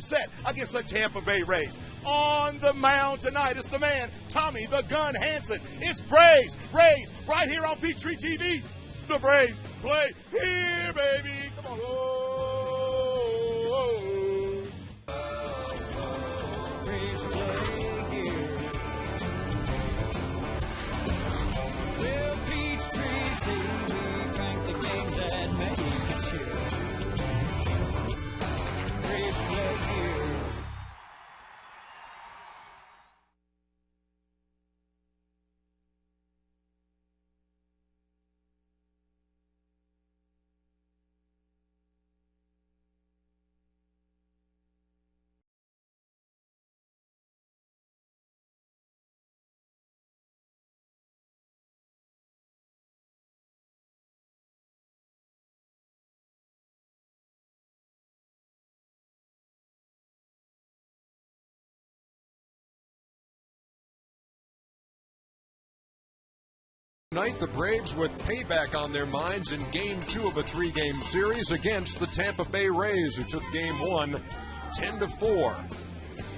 set against the Tampa Bay Rays. On the mound tonight is the man, Tommy the Gun Hansen. It's Braves, Rays, right here on Peachtree TV. The Braves play here, baby. Come on. Braves play here. Well, Peachtree TV, crank the games and make it cheer. Braves play here. Tonight, the Braves with payback on their minds in Game 2 of a 3-game series against the Tampa Bay Rays, who took Game 1 10-4.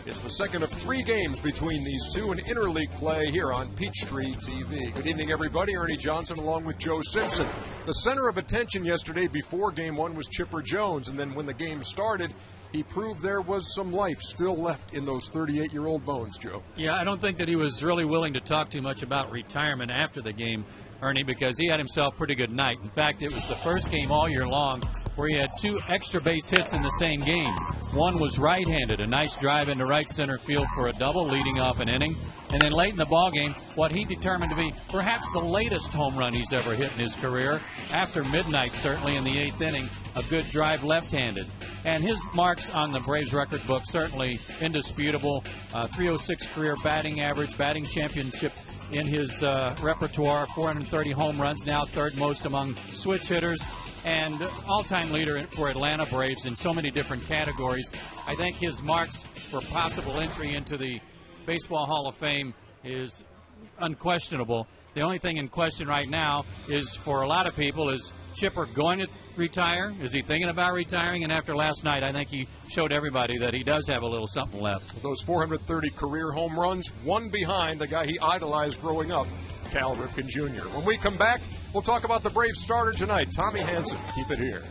It's the second of 3 games between these two in interleague play here on Peachtree TV. Good evening, everybody. Ernie Johnson along with Joe Simpson. The center of attention yesterday before Game 1 was Chipper Jones, and then when the game started, he proved there was some life still left in those 38-year-old bones, Joe. Yeah, I don't think that he was really willing to talk too much about retirement after the game, Ernie, because he had himself a pretty good night. In fact, it was the first game all year long where he had 2 extra base hits in the same game. One was right-handed, a nice drive into right center field for a double leading off an inning. And then late in the ballgame, what he determined to be perhaps the latest home run he's ever hit in his career. After midnight, certainly in the 8th inning, a good drive left-handed. And his marks on the Braves record book certainly indisputable. 306 career batting average, batting championship in his repertoire, 430 home runs, now third most among switch hitters, and all-time leader for Atlanta Braves in so many different categories. I think his marks for possible entry into the Baseball Hall of Fame is unquestionable. The only thing in question right now is, for a lot of people, is Chipper going to retire? Is he thinking about retiring? And after last night, I think he showed everybody that he does have a little something left. Those 430 career home runs, one behind the guy he idolized growing up, Cal Ripken Jr. When we come back, we'll talk about the Braves starter tonight, Tommy Hansen. Keep it here.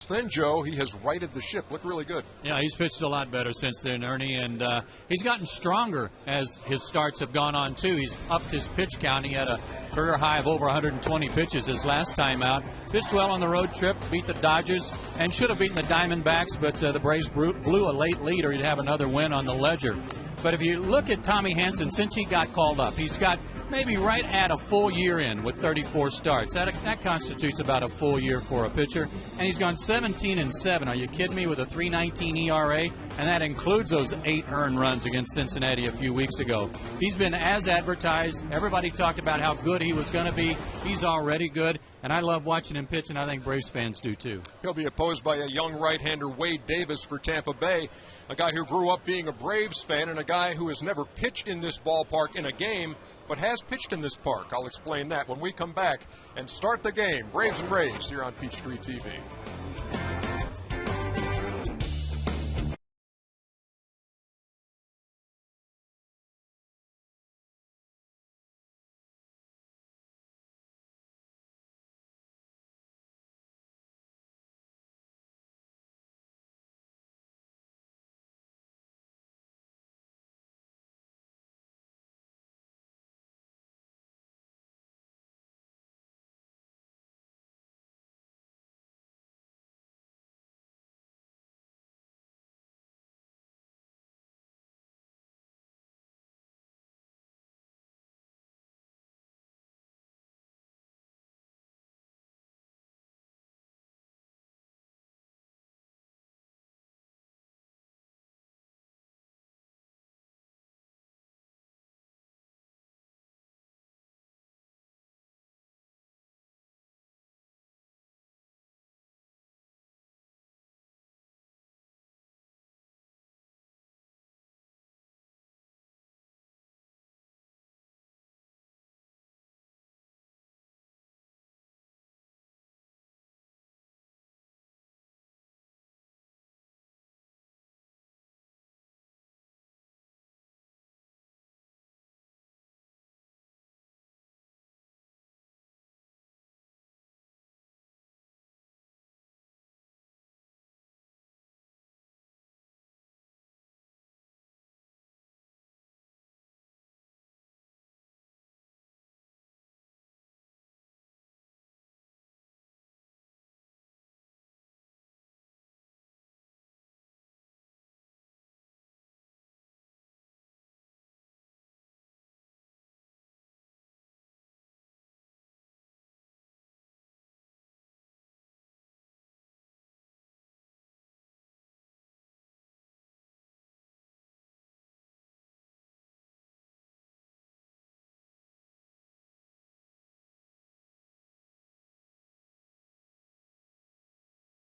then, Joe, he has righted the ship. Looked really good. Yeah, he's pitched a lot better since then, Ernie, and he's gotten stronger as his starts have gone on, too. He's upped his pitch count. He had a career high of over 120 pitches his last time out. Pitched well on the road trip, beat the Dodgers, and should have beaten the Diamondbacks, but the Braves blew a late lead, or he'd have another win on the ledger. But if you look at Tommy Hanson, since he got called up, he's got maybe right at a full year in with 34 starts. That constitutes about a full year for a pitcher. And he's gone 17-7. Are you kidding me? With a 3.19 ERA, and that includes those 8 earned runs against Cincinnati a few weeks ago. He's been as advertised. Everybody talked about how good he was going to be. He's already good, and I love watching him pitch, and I think Braves fans do too. He'll be opposed by a young right-hander, Wade Davis, for Tampa Bay, a guy who grew up being a Braves fan and a guy who has never pitched in this ballpark in a game, but has pitched in this park. I'll explain that when we come back and start the game. Braves and Braves here on Peachtree TV.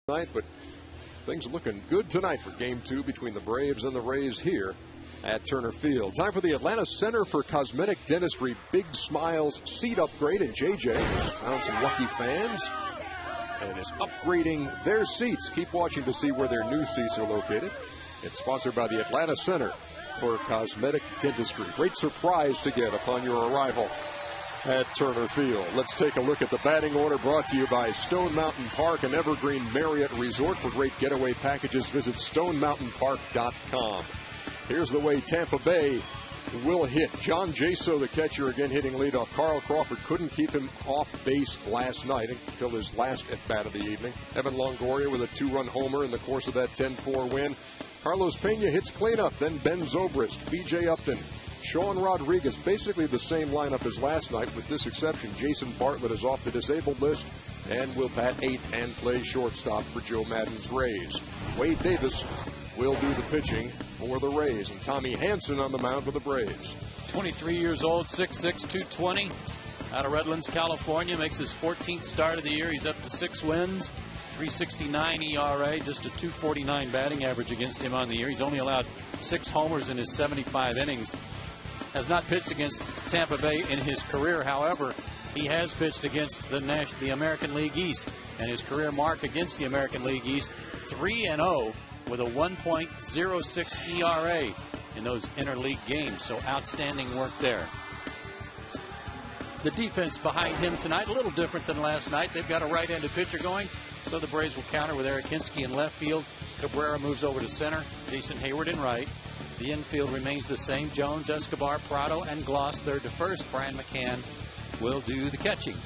But things looking good tonight for Game 2 between the Braves and the Rays here at Turner Field. Time for the Atlanta Center for Cosmetic Dentistry Big Smiles seat upgrade, and JJ has found some lucky fans and is upgrading their seats. Keep watching to see where their new seats are located. It's sponsored by the Atlanta Center for Cosmetic Dentistry. Great surprise to get upon your arrival at Turner Field. Let's take a look at the batting order, brought to you by Stone Mountain Park and Evergreen Marriott Resort. For great getaway packages, visit stonemountainpark.com. Here's the way Tampa Bay will hit. John Jaso, the catcher, again hitting leadoff. Carl Crawford couldn't keep him off base last night until his last at-bat of the evening. Evan Longoria with a 2-run homer in the course of that 10-4 win. Carlos Pena hits cleanup, then Ben Zobrist, B.J. Upton, Sean Rodriguez, basically the same lineup as last night, with this exception. Jason Bartlett is off the disabled list and will bat 8th and play shortstop for Joe Maddon's Rays. Wade Davis will do the pitching for the Rays, and Tommy Hanson on the mound for the Braves. 23 years old, 6'6", 220, out of Redlands, California. Makes his 14th start of the year. He's up to 6 wins, 3.69 ERA, just a 2.49 batting average against him on the year. He's only allowed 6 homers in his 75 innings. Has not pitched against Tampa Bay in his career. However, he has pitched against the American League East, and his career mark against the American League East, 3-0 with a 1.06 ERA in those interleague games. So outstanding work there. The defense behind him tonight, a little different than last night. They've got a right-handed pitcher going. So the Braves will counter with Eric Hinsky in left field. Cabrera moves over to center. Jason Hayward in right. The infield remains the same. Jones, Escobar, Prado, and Gloss third to first. Brian McCann will do the catching.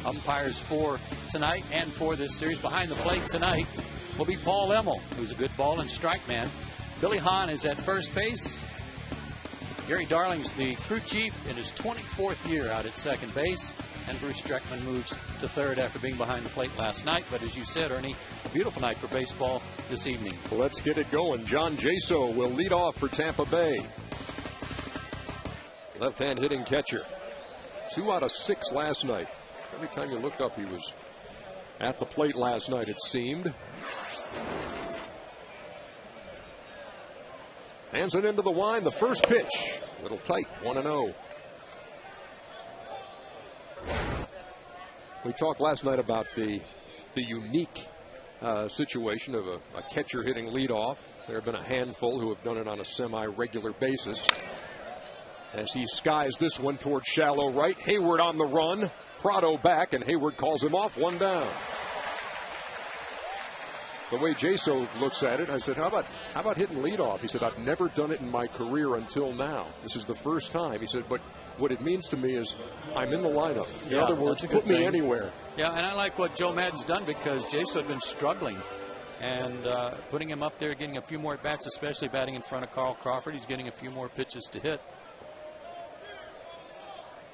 Umpires for tonight and for this series behind the plate tonight will be Paul Emmel, who's a good ball and strike man. Billy Hahn is at first base. Gary Darling's the crew chief in his 24th year out at second base. And Bruce Streckman moves to third after being behind the plate last night. But as you said, Ernie, a beautiful night for baseball this evening. Let's get it going. John Jaso will lead off for Tampa Bay. Left-hand hitting catcher. 2 out of 6 last night. Every time you looked up, he was at the plate last night, it seemed. Hands it into the line. The first pitch. A little tight. 1-0. We talked last night about the unique situation of a catcher hitting leadoff. There have been a handful who have done it on a semi-regular basis. As he skies this one towards shallow right. Hayward on the run. Prado back, and Hayward calls him off. 1 down. The way Jaso looks at it, I said, how about hitting leadoff? He said, I've never done it in my career until now. This is the first time. He said, but what it means to me is I'm in the lineup. In other words, put me anywhere. Yeah, and I like what Joe Madden's done because Jaso had been struggling. And putting him up there, getting a few more at-bats, especially batting in front of Carl Crawford. He's getting a few more pitches to hit.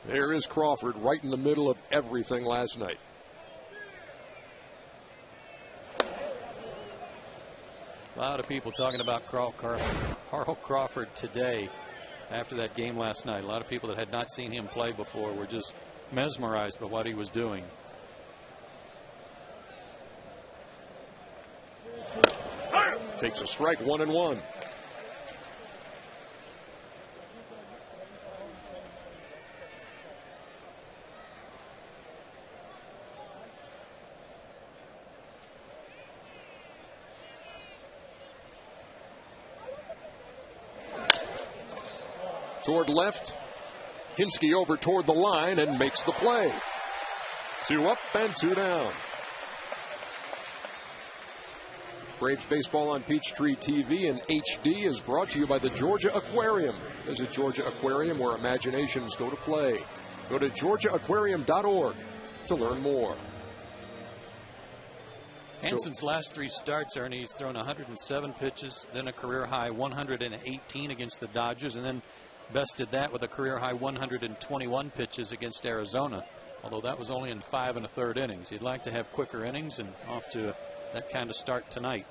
There is Crawford right in the middle of everything last night. A lot of people talking about Carl Crawford today after that game last night. A lot of people that had not seen him play before were just mesmerized by what he was doing. Takes a strike, 1-1. Toward left, Hinsky over toward the line and makes the play. 2 up and 2 down. Braves baseball on Peachtree TV and HD is brought to you by the Georgia Aquarium. Visit Georgia Aquarium where imaginations go to play. Go to georgiaaquarium.org to learn more. Hanson's last 3 starts, Ernie, he's thrown 107 pitches, then a career high 118 against the Dodgers, and then bested that with a career high 121 pitches against Arizona, although that was only in 5 1/3 innings. He'd like to have quicker innings and off to that kind of start tonight.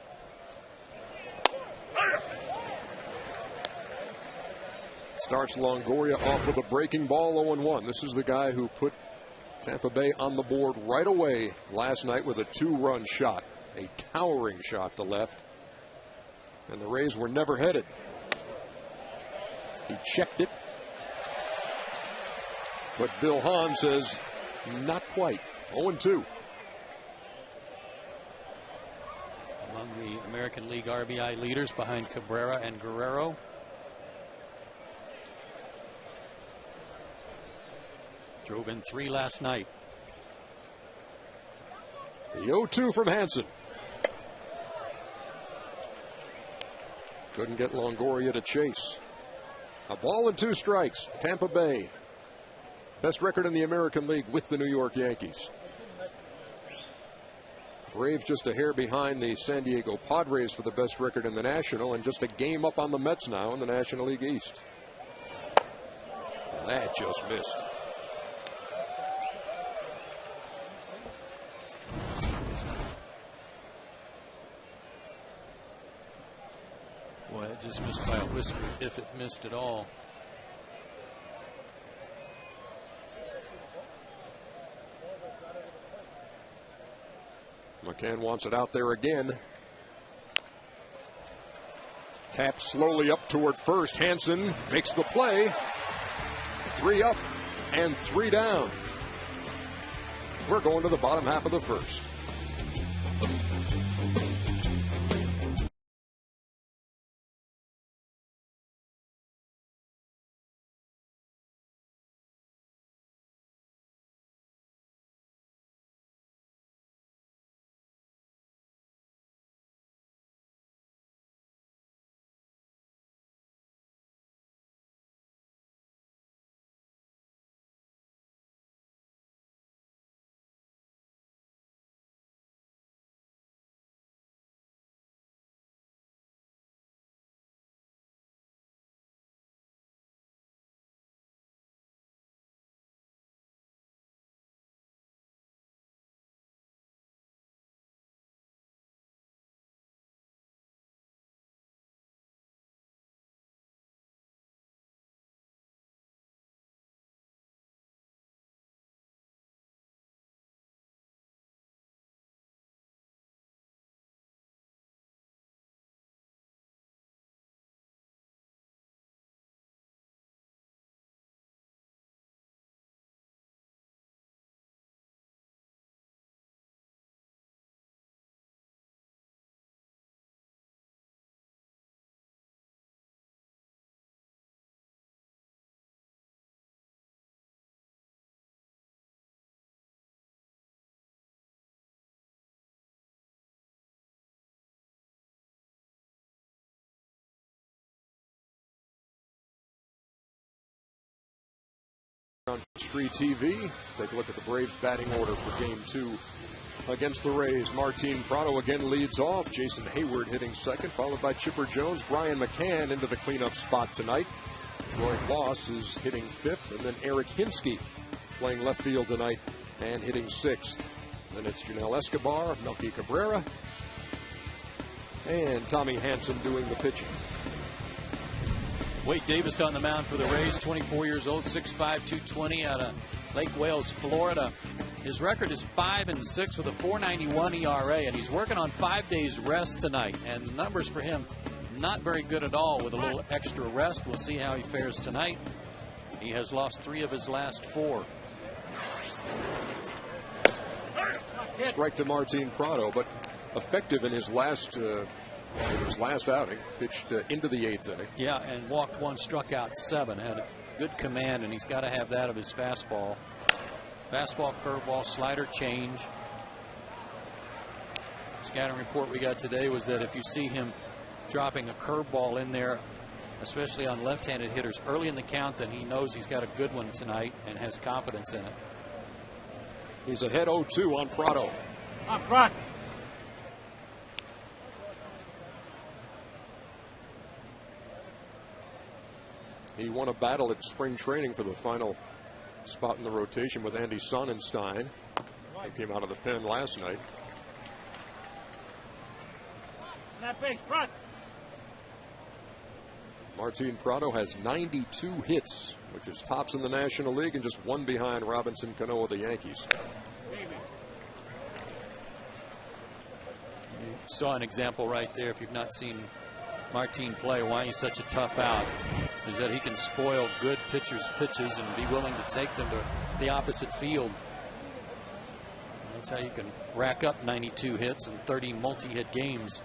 Starts Longoria off with a breaking ball, 0-1. This is the guy who put Tampa Bay on the board right away last night with a 2-run shot, a towering shot to left, and the Rays were never headed. He checked it, but Bill Hahn says not quite. 0-2. Among the American League RBI leaders behind Cabrera and Guerrero. Drove in 3 last night. The 0-2 from Hanson. Couldn't get Longoria to chase. A ball and 2 strikes. Tampa Bay. Best record in the American League with the New York Yankees. Braves just a hair behind the San Diego Padres for the best record in the National, and just a game up on the Mets now in the National League East. That just missed. Boy, it just missed by a whisper, if it missed at all. McCann wants it out there again. Taps slowly up toward first. Hanson makes the play. 3 up and 3 down. We're going to the bottom half of the first. On Street TV, take a look at the Braves batting order for Game 2 against the Rays. Martin Prado again leads off. Jason Hayward hitting second, followed by Chipper Jones. Brian McCann into the cleanup spot tonight. Roy Bloss is hitting fifth, and then Eric Hinsky playing left field tonight and hitting sixth. Then it's Janelle Escobar, Melky Cabrera, and Tommy Hanson doing the pitching. Wade Davis on the mound for the Rays, 24 years old, 6'5", 220 out of Lake Wales, Florida. His record is 5-6 with a 4.91 ERA, and he's working on 5 days rest tonight. And the numbers for him, not very good at all with a little extra rest. We'll see how he fares tonight. He has lost 3 of his last 4. Strike to Martin Prado, but effective in his last outing. Pitched into the 8th inning. Yeah, and walked 1, struck out 7. Had a good command, and he's got to have that of his fastball. Fastball, curveball, slider, change. Scouting report we got today was that if you see him dropping a curveball in there, especially on left-handed hitters early in the count, then he knows he's got a good one tonight and has confidence in it. He's ahead 0-2 on Prado. Up front. He won a battle at spring training for the final spot in the rotation with Andy Sonnenstein, who came out of the pen last night. That base front. Martin Prado has 92 hits, which is tops in the National League and just 1 behind Robinson Cano of the Yankees. You saw an example right there. If you've not seen Martin play, why he's such a tough out is that he can spoil good pitchers' pitches and be willing to take them to the opposite field. That's how you can rack up 92 hits and 30 multi-hit games.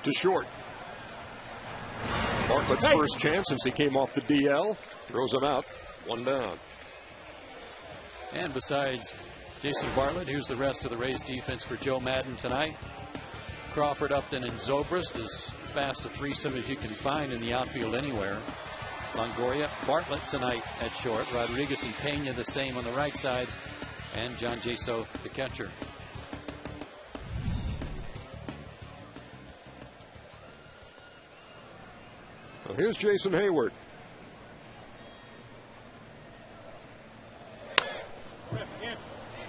To short. Bartlett's first chance since he came off the DL. Throws him out. 1 down. And besides Jason Bartlett, here's the rest of the Rays defense for Joe Madden tonight. Crawford, Upton, and Zobrist, as fast a threesome as you can find in the outfield anywhere. Longoria, Bartlett tonight at short. Rodriguez and Pena the same on the right side. And John Jaso, the catcher. Well, here's Jason Hayward.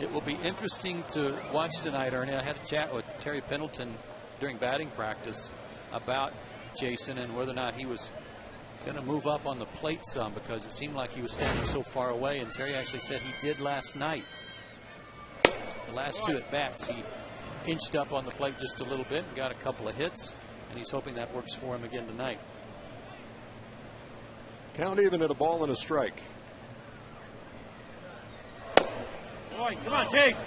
It will be interesting to watch tonight, Ernie. I had a chat with Terry Pendleton during batting practice about Jason and whether or not he was going to move up on the plate some, because it seemed like he was standing so far away, and Terry actually said he did last night. The last 2 at bats, he inched up on the plate just a little bit and got a couple of hits, and he's hoping that works for him again tonight. Count even at a ball and a strike. Boy, come on, Chase.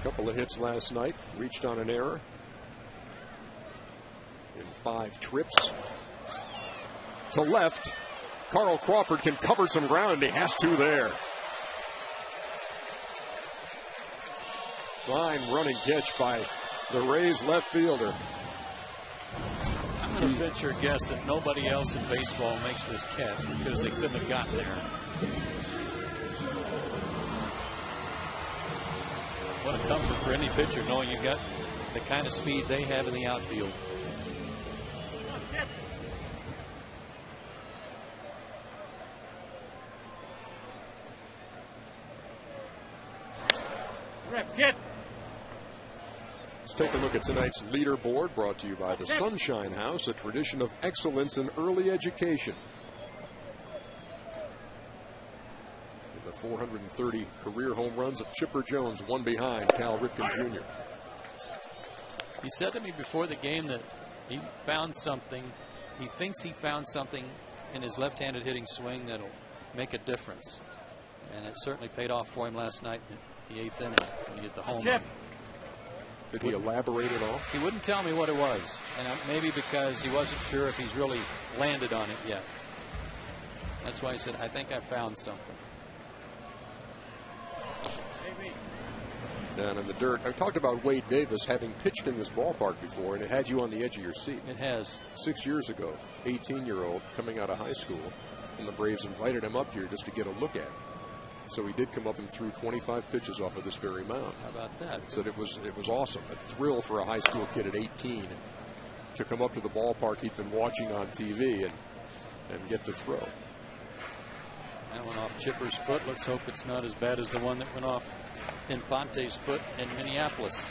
Couple of hits last night. Reached on an error in 5 trips. To left. Carl Crawford can cover some ground, and he has to there. Fine running catch by the Rays left fielder. I'm going to venture a guess that nobody else in baseball makes this catch because they couldn't have gotten there. What a comfort for any pitcher knowing you got the kind of speed they have in the outfield. Rep, get. Let's take a look at tonight's leaderboard, brought to you by the Sunshine House, a tradition of excellence in early education. With the 430 career home runs of Chipper Jones, 1 behind Cal Ripken Jr. He said to me before the game that he found something. He thinks he found something in his left-handed hitting swing that'll make a difference. And it certainly paid off for him last night in the 8th inning when he hit the home run. Did he elaborate at all? He wouldn't tell me what it was, and maybe because he wasn't sure if he's really landed on it yet. That's why he said, I think I found something. down in the dirt. I talked about Wade Davis having pitched in this ballpark before, and it had you on the edge of your seat. It has. 6 years ago, 18-year-old coming out of high school, and the Braves invited him up here just to get a look at it. So he did come up and threw 25 pitches off of this very mound. How about that? Said it was awesome, a thrill for a high school kid at 18 to come up to the ballpark he'd been watching on TV and get to throw. That went off Chipper's foot. Let's hope it's not as bad as the one that went off Infante's foot in Minneapolis.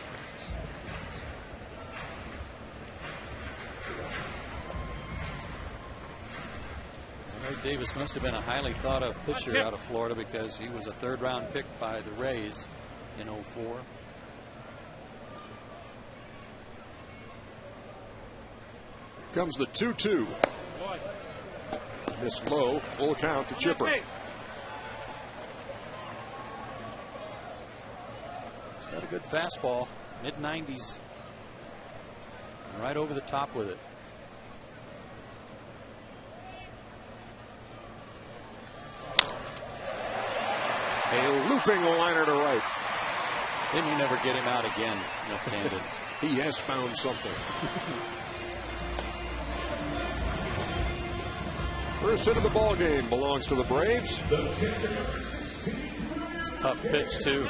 Ray Davis must have been a highly thought of pitcher out of Florida because he was a third-round pick by the Rays in '04. Comes the 2-2. Missed low, full count to Chipper. He's got a good fastball, mid-90s, right over the top with it. A looping liner to right. Then you never get him out again, left-handed. He has found something. First hit of the ball game belongs to the Braves. Tough pitch too.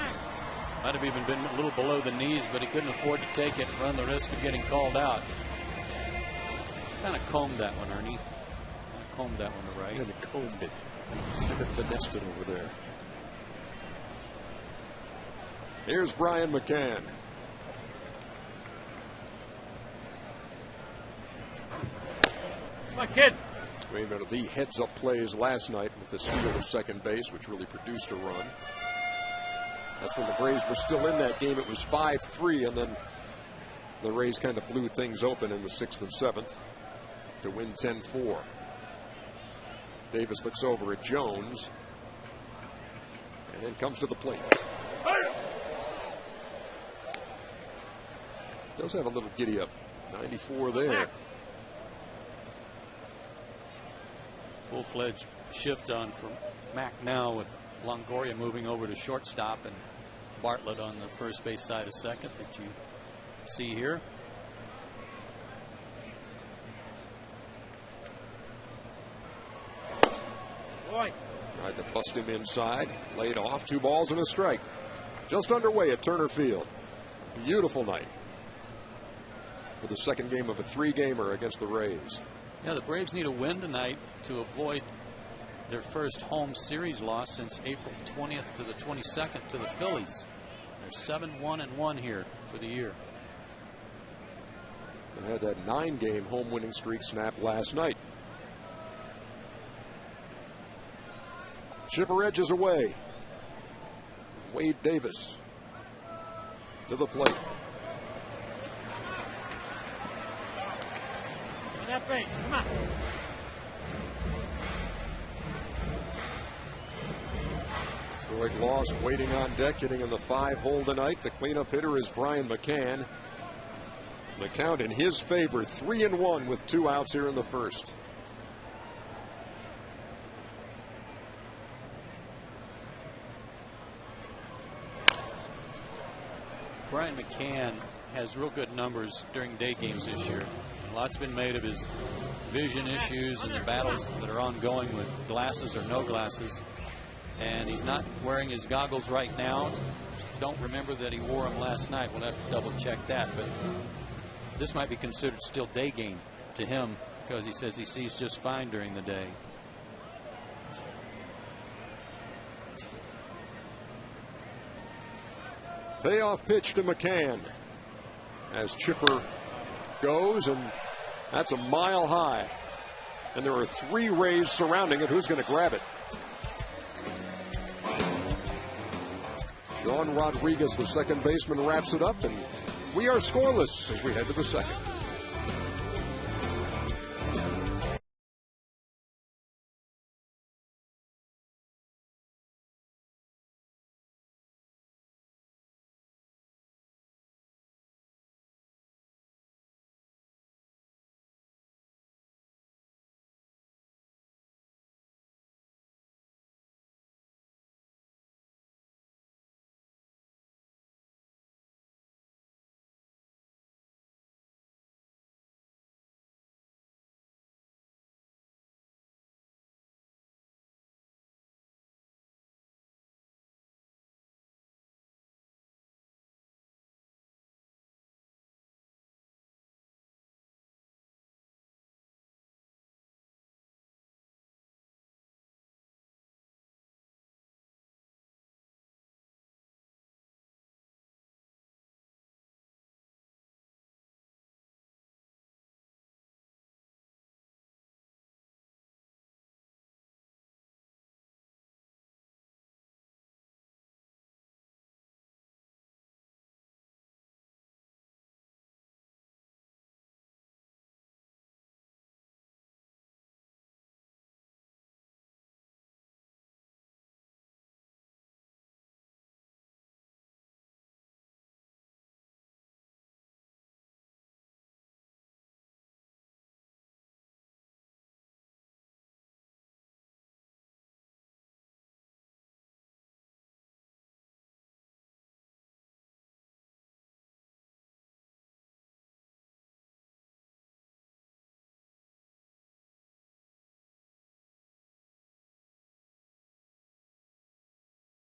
Might have even been a little below the knees, but he couldn't afford to take it and run the risk of getting called out. Kind of combed that one, Ernie. Kind of combed that one to right. Kind of combed it. Kind of finessed it over there. Here's Brian McCann. My kid. One of the heads-up plays last night with the steal of second base, which really produced a run. That's when the Braves were still in that game. It was 5-3, and then the Rays kind of blew things open in the 6th and 7th to win 10-4. Davis looks over at Jones and then comes to the plate. Does have a little giddy up. 94 there. Full-fledged shift on from Mac now with Longoria moving over to shortstop and Bartlett on the first base side of second that you see here. Tried to bust him inside. Laid off. 2 balls and a strike. Just underway at Turner Field. Beautiful night for the second game of a 3-gamer against the Rays. Yeah, the Braves need a win tonight to avoid their first home series loss since April 20th to the 22nd to the Phillies. They're 7-1-1 here for the year. They had that 9-game home winning streak snapped last night. Chipper edges away. Wade Davis to the plate. Come on. Troy Gloss waiting on deck, hitting in the 5-hole tonight. The cleanup hitter is Brian McCann. The count in his favor, 3-1 with 2 outs here in the first. Brian McCann has real good numbers during day games this year. Lots been made of his vision issues and the battles that are ongoing with glasses or no glasses. And he's not wearing his goggles right now. Don't remember that he wore them last night. We'll have to double check that. But this might be considered still day game to him because he says he sees just fine during the day. Payoff pitch to McCann as Chipper goes, and that's a mile high. And there are 3 Rays surrounding it. Who's going to grab it? Sean Rodriguez, the second baseman, wraps it up, and we are scoreless as we head to the second.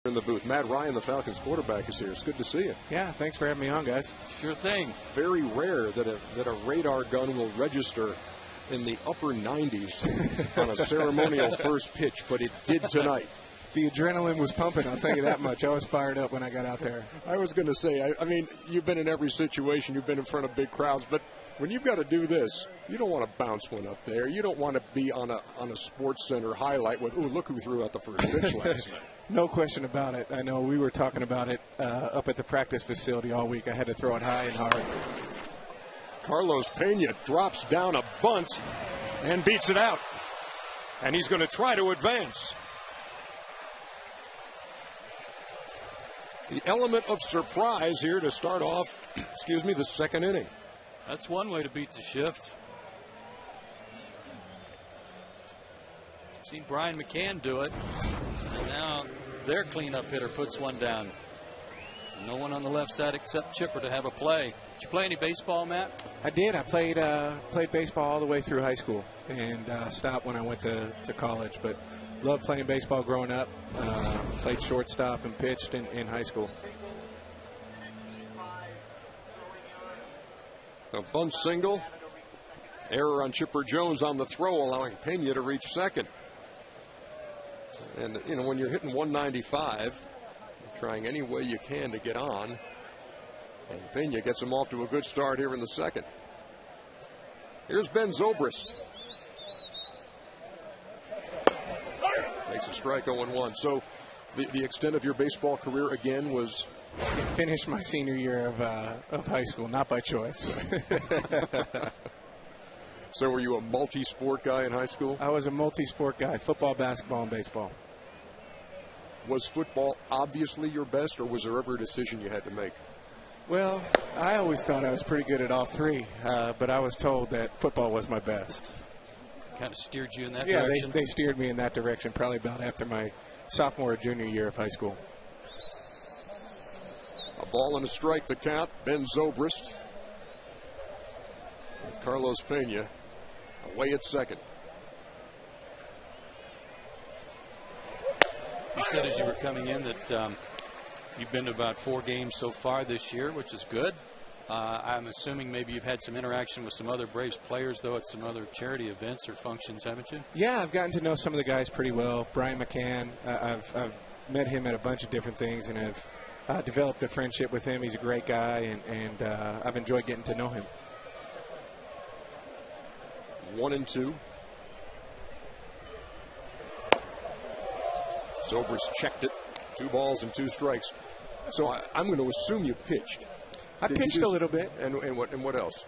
In the booth. Matt Ryan, the Falcons quarterback, is here. It's good to see you. Yeah, thanks for having me on, guys. Sure thing. Very rare that a radar gun will register in the upper 90s on a ceremonial first pitch, but it did tonight. The adrenaline was pumping, I'll tell you that much. I was fired up when I got out there. I was going to say, I mean, you've been in every situation. You've been in front of big crowds, but when you've got to do this, you don't want to bounce one up there. You don't want to be on a Sports Center highlight with, ooh, look who threw out the first pitch last night. No question about it. I know we were talking about it up at the practice facility all week. I had to throw it high and hard. Carlos Pena drops down a bunt and beats it out. And he's going to try to advance. The element of surprise here to start off, the second inning. That's one way to beat the shift. Seen Brian McCann do it. And now their cleanup hitter puts one down. No one on the left side except Chipper to have a play. Did you play any baseball, Matt? I did. I played baseball all the way through high school and stopped when I went to college. But loved playing baseball growing up. Played shortstop and pitched in high school. A bunt single. Error on Chipper Jones on the throw, allowing Pena to reach second. And, you know, when you're hitting 195, you're trying any way you can to get on. And Pena gets him off to a good start here in the second. Here's Ben Zobrist. Takes a strike 0-1. So the extent of your baseball career again was? I finished my senior year of high school, not by choice. So were you a multi-sport guy in high school? I was a multi-sport guy, football, basketball, and baseball. Was football obviously your best, or was there ever a decision you had to make? Well, I always thought I was pretty good at all three, but I was told that football was my best. Kind of steered you in that direction? direction? Yeah, they steered me in that direction probably about after my sophomore or junior year of high school. A ball and a strike, the count. Ben Zobrist with Carlos Pena away at second. You said as you were coming in that you've been to about 4 games so far this year, which is good. I'm assuming maybe you've had some interaction with some other Braves players, though, at some other charity events or functions, haven't you? Yeah, I've gotten to know some of the guys pretty well. Brian McCann, I've met him at a bunch of different things, and I've developed a friendship with him. He's a great guy, and I've enjoyed getting to know him. 1-2. Zobrist checked it. 2 balls and 2 strikes. So I'm going to assume you pitched. I pitched a little bit. And what else?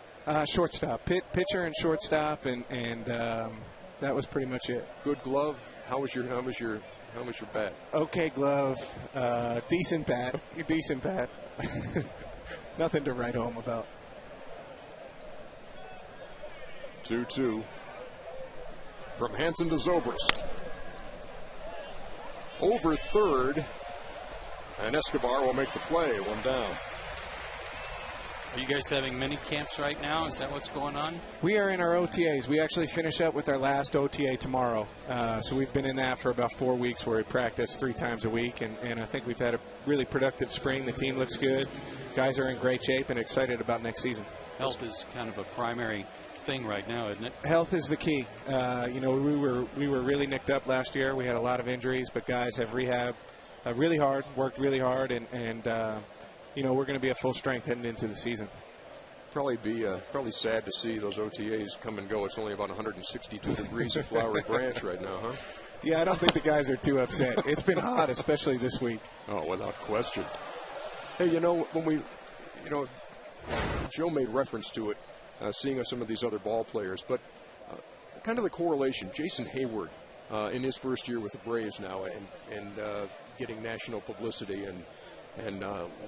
Shortstop, pitcher and shortstop, and that was pretty much it. Good glove. How was your bat? Okay glove, decent bat, decent bat. Nothing to write home about. 2-2 from Hansen to Zobrist. Over third, and Escobar will make the play. 1 down. Are you guys having mini camps right now? Is that what's going on? We are in our OTAs. We actually finish up with our last OTA tomorrow. So we've been in that for about 4 weeks where we practice 3 times a week. And I think we've had a really productive spring. The team looks good. Guys are in great shape and excited about next season. Health is kind of a primary thing right now, isn't it? Health is the key. You know, we were really nicked up last year. We had a lot of injuries, but guys have rehabbed really hard, worked really hard, and you know, we're going to be at full strength heading into the season. Probably sad to see those OTAs come and go. It's only about 162 degrees at Flowery Branch right now, huh? Yeah, I don't think the guys are too upset. It's been hot, especially this week. Oh, without question. Hey, you know, Joe made reference to it, seeing some of these other ball players, but kind of the correlation. Jason Hayward in his first year with the Braves now, and getting national publicity and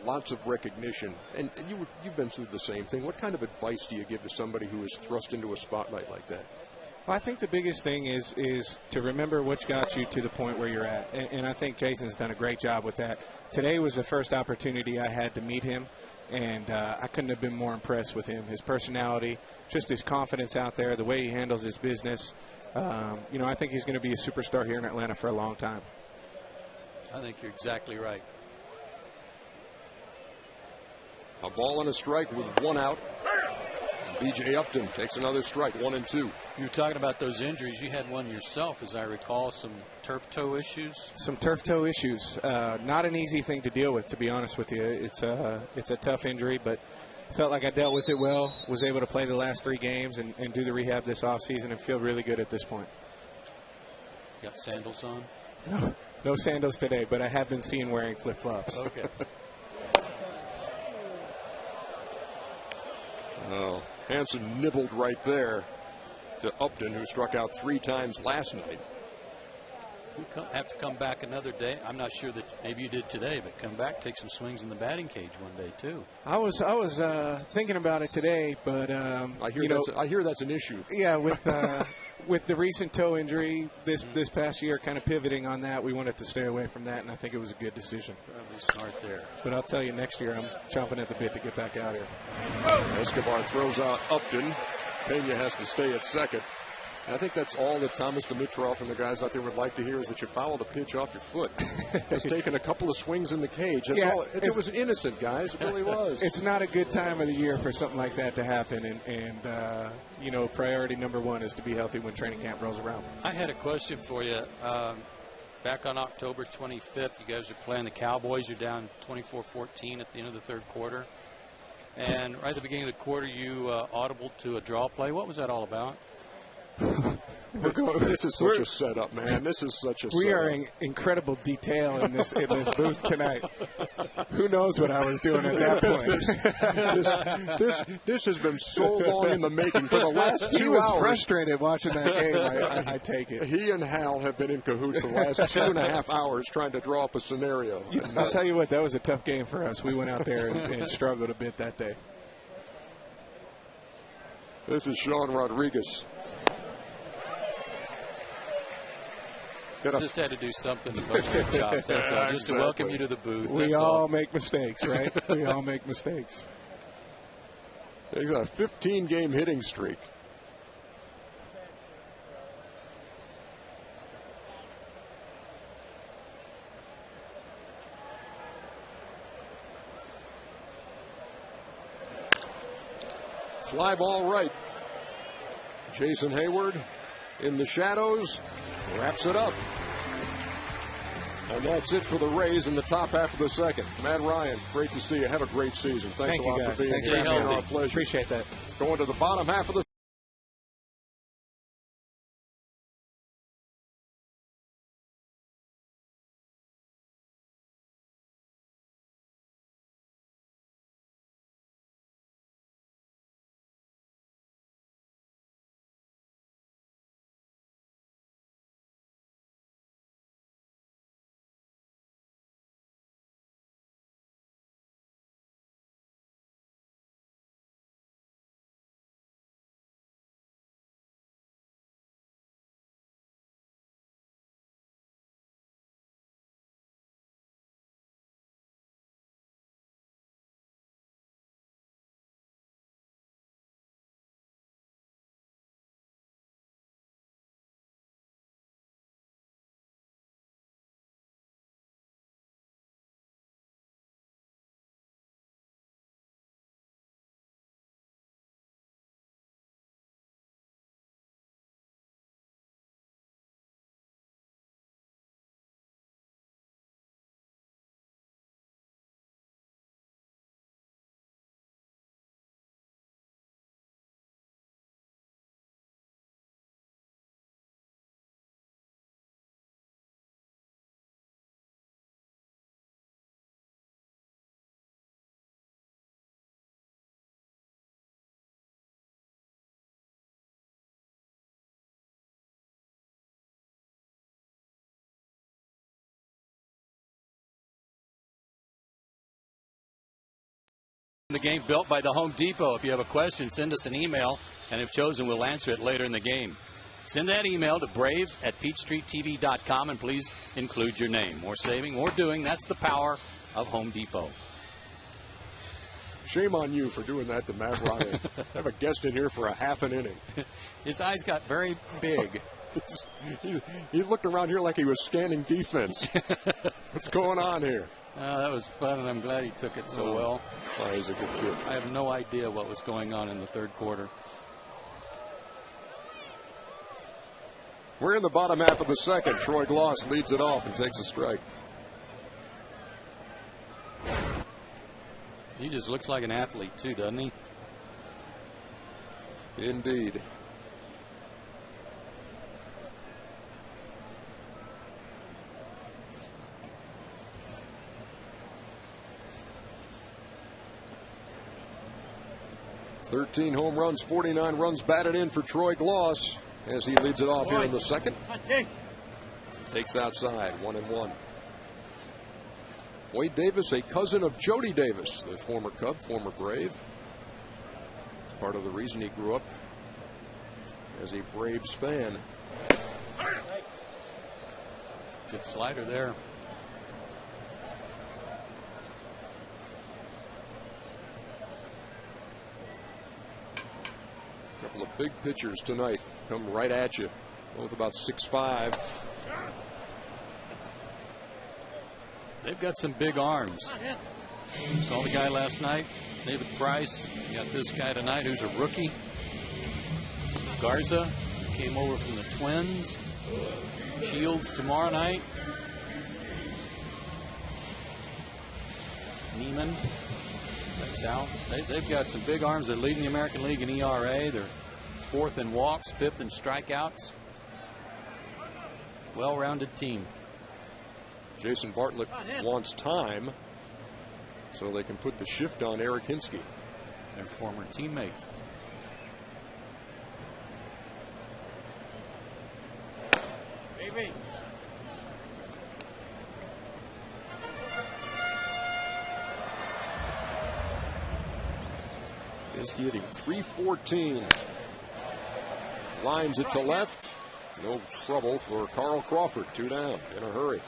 lots of recognition. And you've been through the same thing. What kind of advice do you give to somebody who is thrust into a spotlight like that? Well, I think the biggest thing is to remember what got you to the point where you're at. And I think Jason's done a great job with that. Today was the first opportunity I had to meet him, and I couldn't have been more impressed with him. His personality, just his confidence out there, the way he handles his business. You know, I think he's going to be a superstar here in Atlanta for a long time. I think you're exactly right. A ball and a strike with 1 out. B.J. Upton takes another strike, 1-2. You were talking about those injuries. You had one yourself, as I recall, some turf toe issues. Some turf toe issues. Not an easy thing to deal with, to be honest with you. It's a tough injury, but felt like I dealt with it well. Was able to play the last 3 games and do the rehab this offseason and feel really good at this point. Got sandals on? No sandals today, but I have been seen wearing flip-flops. Okay. Oh, Hansen nibbled right there to Upton, who struck out 3 times last night. You have to come back another day. I'm not sure that maybe you did today, but come back, take some swings in the batting cage one day too. I was thinking about it today, but I hear that's an issue. Yeah, with the recent toe injury this past year, kind of pivoting on that, we wanted to stay away from that, and I think it was a good decision. Probably smart there. But I'll tell you, next year I'm chomping at the bit to get back out here. Escobar throws out Upton. Pena has to stay at second. I think that's all that Thomas Dimitrov and the guys out there would like to hear, is that you foul the pitch off your foot. It's taken a couple of swings in the cage. That's all. It was innocent, guys. It really was. It's not a good time of the year for something like that to happen, and priority number 1 is to be healthy when training camp rolls around. I had a question for you. Back on October 25th, you guys are playing the Cowboys. You're down 24-14 at the end of the 3rd quarter. And right at the beginning of the quarter, you audibled to a draw play. What was that all about? This is such a setup, man. This is such a setup. We are in incredible detail in this booth tonight. Who knows what I was doing at that point? This has been so long in the making for the last 2 hours. He was frustrated watching that game. I take it. He and Hal have been in cahoots the last 2.5 hours trying to draw up a scenario. I'll tell you what, that was a tough game for us. We went out there and struggled a bit that day. This is Sean Rodriguez. Just had to do something to post their jobs. That's all. Just to welcome you to the booth. We all make mistakes, right? We all make mistakes. He's got a 15-game hitting streak. Fly ball right. Jason Hayward in the shadows wraps it up. And that's it for the Rays in the top half of the 2nd. Matt Ryan, great to see you. Have a great season. Thanks a lot for being here. It's been our pleasure. Appreciate that. Going to the bottom half of the The game built by the Home Depot. If you have a question, send us an email, and if chosen, we'll answer it later in the game. Send that email to braves@peachtreetv.com, and please include your name. More saving, more doing. That's the power of Home Depot. Shame on you for doing that to Matt Ryan. Have a guest in here for a half an inning. His eyes got very big. He looked around here like he was scanning defense. What's going on here? That was fun, and I'm glad he took it so well. Oh, he's a good kid. I have no idea what was going on in the third quarter. We're in the bottom half of the second. Troy Gloss leads it off and takes a strike. He just looks like an athlete, too, doesn't he? Indeed. "13 home runs, 49 runs batted in for Troy Gloss as he leads it off here in the second. Takes outside, 1-1. Wade Davis, a cousin of Jody Davis, the former Cub, former Brave. Part of the reason he grew up as a Braves fan. Good slider there. Couple of big pitchers tonight come right at you, both about 6'5". They've got some big arms. Saw the guy last night, David Price. You got this guy tonight who's a rookie. Garza came over from the Twins. Shields tomorrow night. Neiman. That's out. They've got some big arms. They're leading the American League in ERA. They're 4th in walks, 5th in strikeouts. Well-rounded team. Jason Bartlett wants time so they can put the shift on Eric Hinsky, their former teammate. Hinsky hitting .314. Lines it to left. No trouble for Carl Crawford. 2 down in a hurry.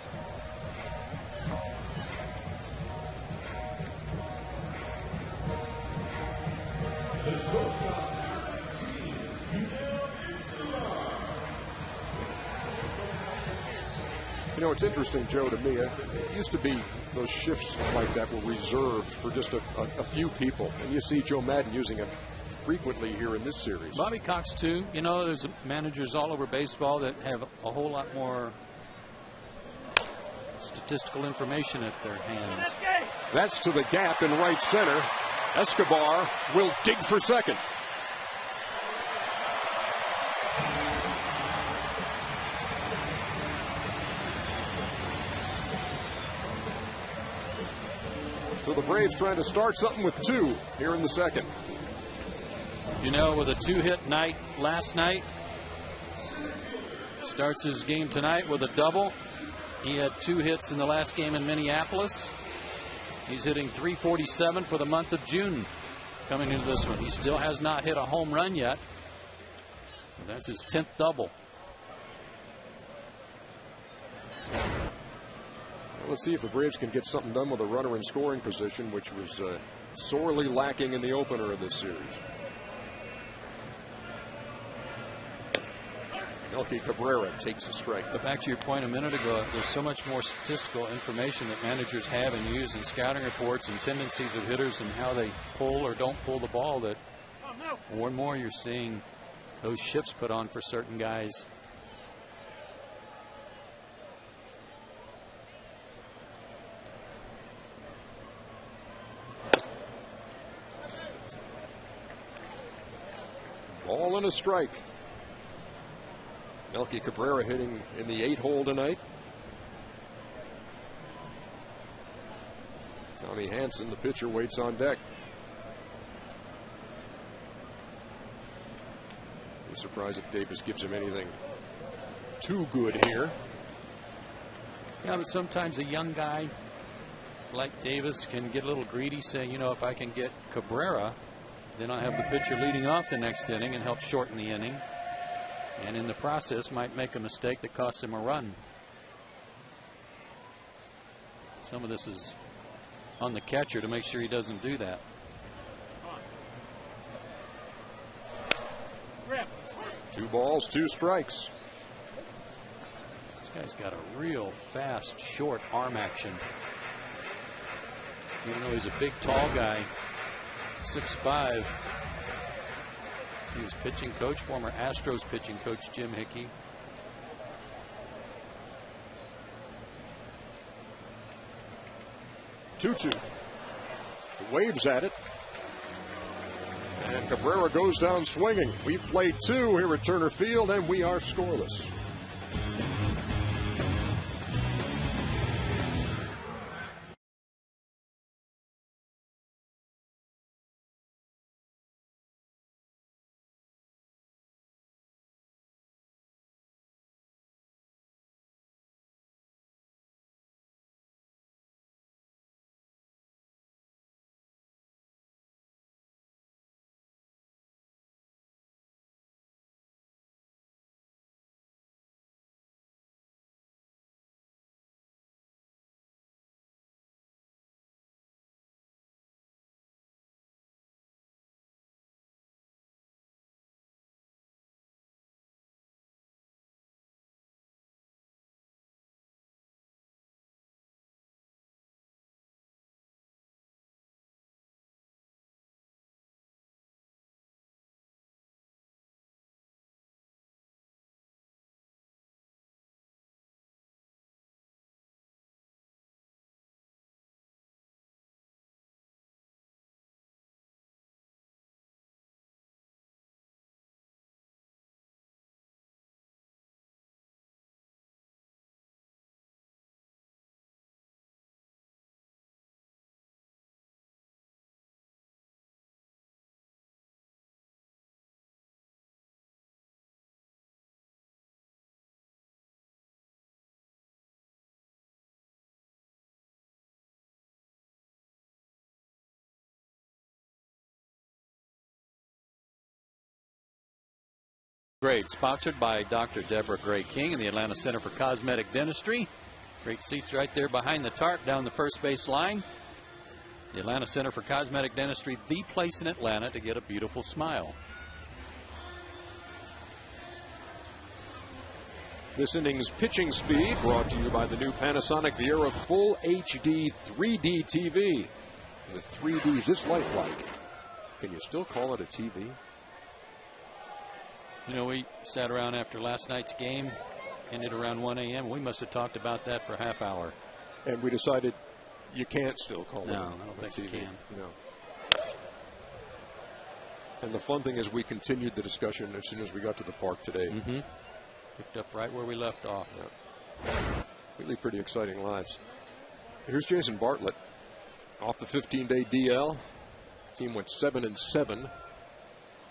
You know, it's interesting, Joe, to me. It used to be those shifts like that were reserved for just a few people. And you see Joe Madden using it frequently here in this series. Bobby Cox, too. You know, there's managers all over baseball that have a whole lot more statistical information at their hands. That's to the gap in right center. Escobar will dig for second. So the Braves trying to start something with 2 here in the second. You know, with a 2-hit night last night, starts his game tonight with a double. He had 2 hits in the last game in Minneapolis. He's hitting .347 for the month of June coming into this one. He still has not hit a home run yet. That's his 10th double. Let's see if the Braves can get something done with a runner in scoring position, which was sorely lacking in the opener of this series. Melky Cabrera takes a strike. But back to your point a minute ago, there's so much more statistical information that managers have and use in scouting reports and tendencies of hitters and how they pull or don't pull the ball that more and more you're seeing those shifts put on for certain guys. Ball and a strike. Melky Cabrera hitting in the 8-hole tonight. Tommy Hansen, the pitcher, waits on deck. Be surprised if Davis gives him anything too good here. Yeah, but sometimes a young guy like Davis can get a little greedy, saying, you know, if I can get Cabrera, then I have the pitcher leading off the next inning and help shorten the inning. And in the process might make a mistake that costs him a run. Some of this is on the catcher to make sure he doesn't do that. 2 balls, 2 strikes. Guy's got a real fast, short arm action. Even though he's a big, tall guy, 6'5". He was pitching coach, former Astros pitching coach Jim Hickey. Two. Waves at it. And Cabrera goes down swinging. We've played 2 here at Turner Field, and we are scoreless. Grade sponsored by Dr. Deborah Gray King and the Atlanta Center for Cosmetic Dentistry. Great seats right there behind the tarp down the first base line. The Atlanta Center for Cosmetic Dentistry, the place in Atlanta to get a beautiful smile. This inning's pitching speed brought to you by the new Panasonic Viera Full HD 3D TV. With 3D this lifelike, can you still call it a TV? You know, we sat around after last night's game, ended around 1 a.m. We must have talked about that for a half hour. And we decided you can't still call it. No, I don't think you can. No. And the fun thing is we continued the discussion as soon as we got to the park today. Mm-hmm. Picked up right where we left off. Yeah. Really pretty exciting lives. Here's Jason Bartlett off the 15-day DL. Team went 7-7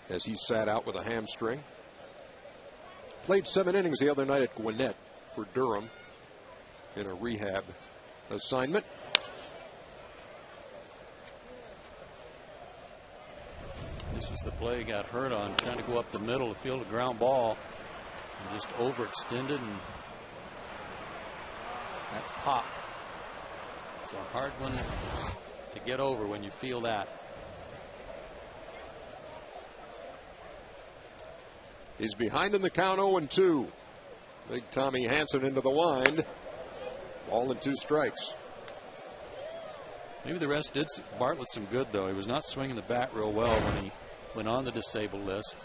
as he sat out with a hamstring. Played 7 innings the other night at Gwinnett for Durham in a rehab assignment. This was the play he got hurt on, trying to go up the middle to field a ground ball. And just overextended, and that pop. It's a hard one to get over when you feel that. He's behind in the count 0-2. Big Tommy Hanson into the wind. Ball and 2 strikes. Maybe the rest did Bartlett some good, though. He was not swinging the bat real well when he went on the disabled list.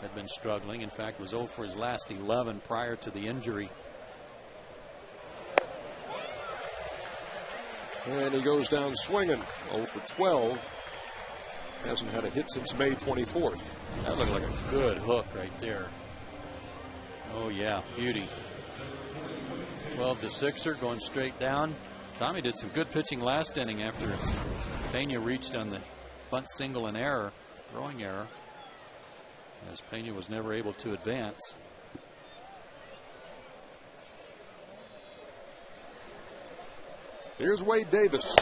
Had been struggling. In fact, was 0 for his last 11 prior to the injury. And he goes down swinging. 0 for 12. Hasn't had a hit since May 24th. That looked like a good hook right there. Oh, yeah, beauty. 12-6er going straight down. Tommy did some good pitching last inning after Pena reached on the bunt single and error, throwing error, as Pena was never able to advance. Here's Wade Davis.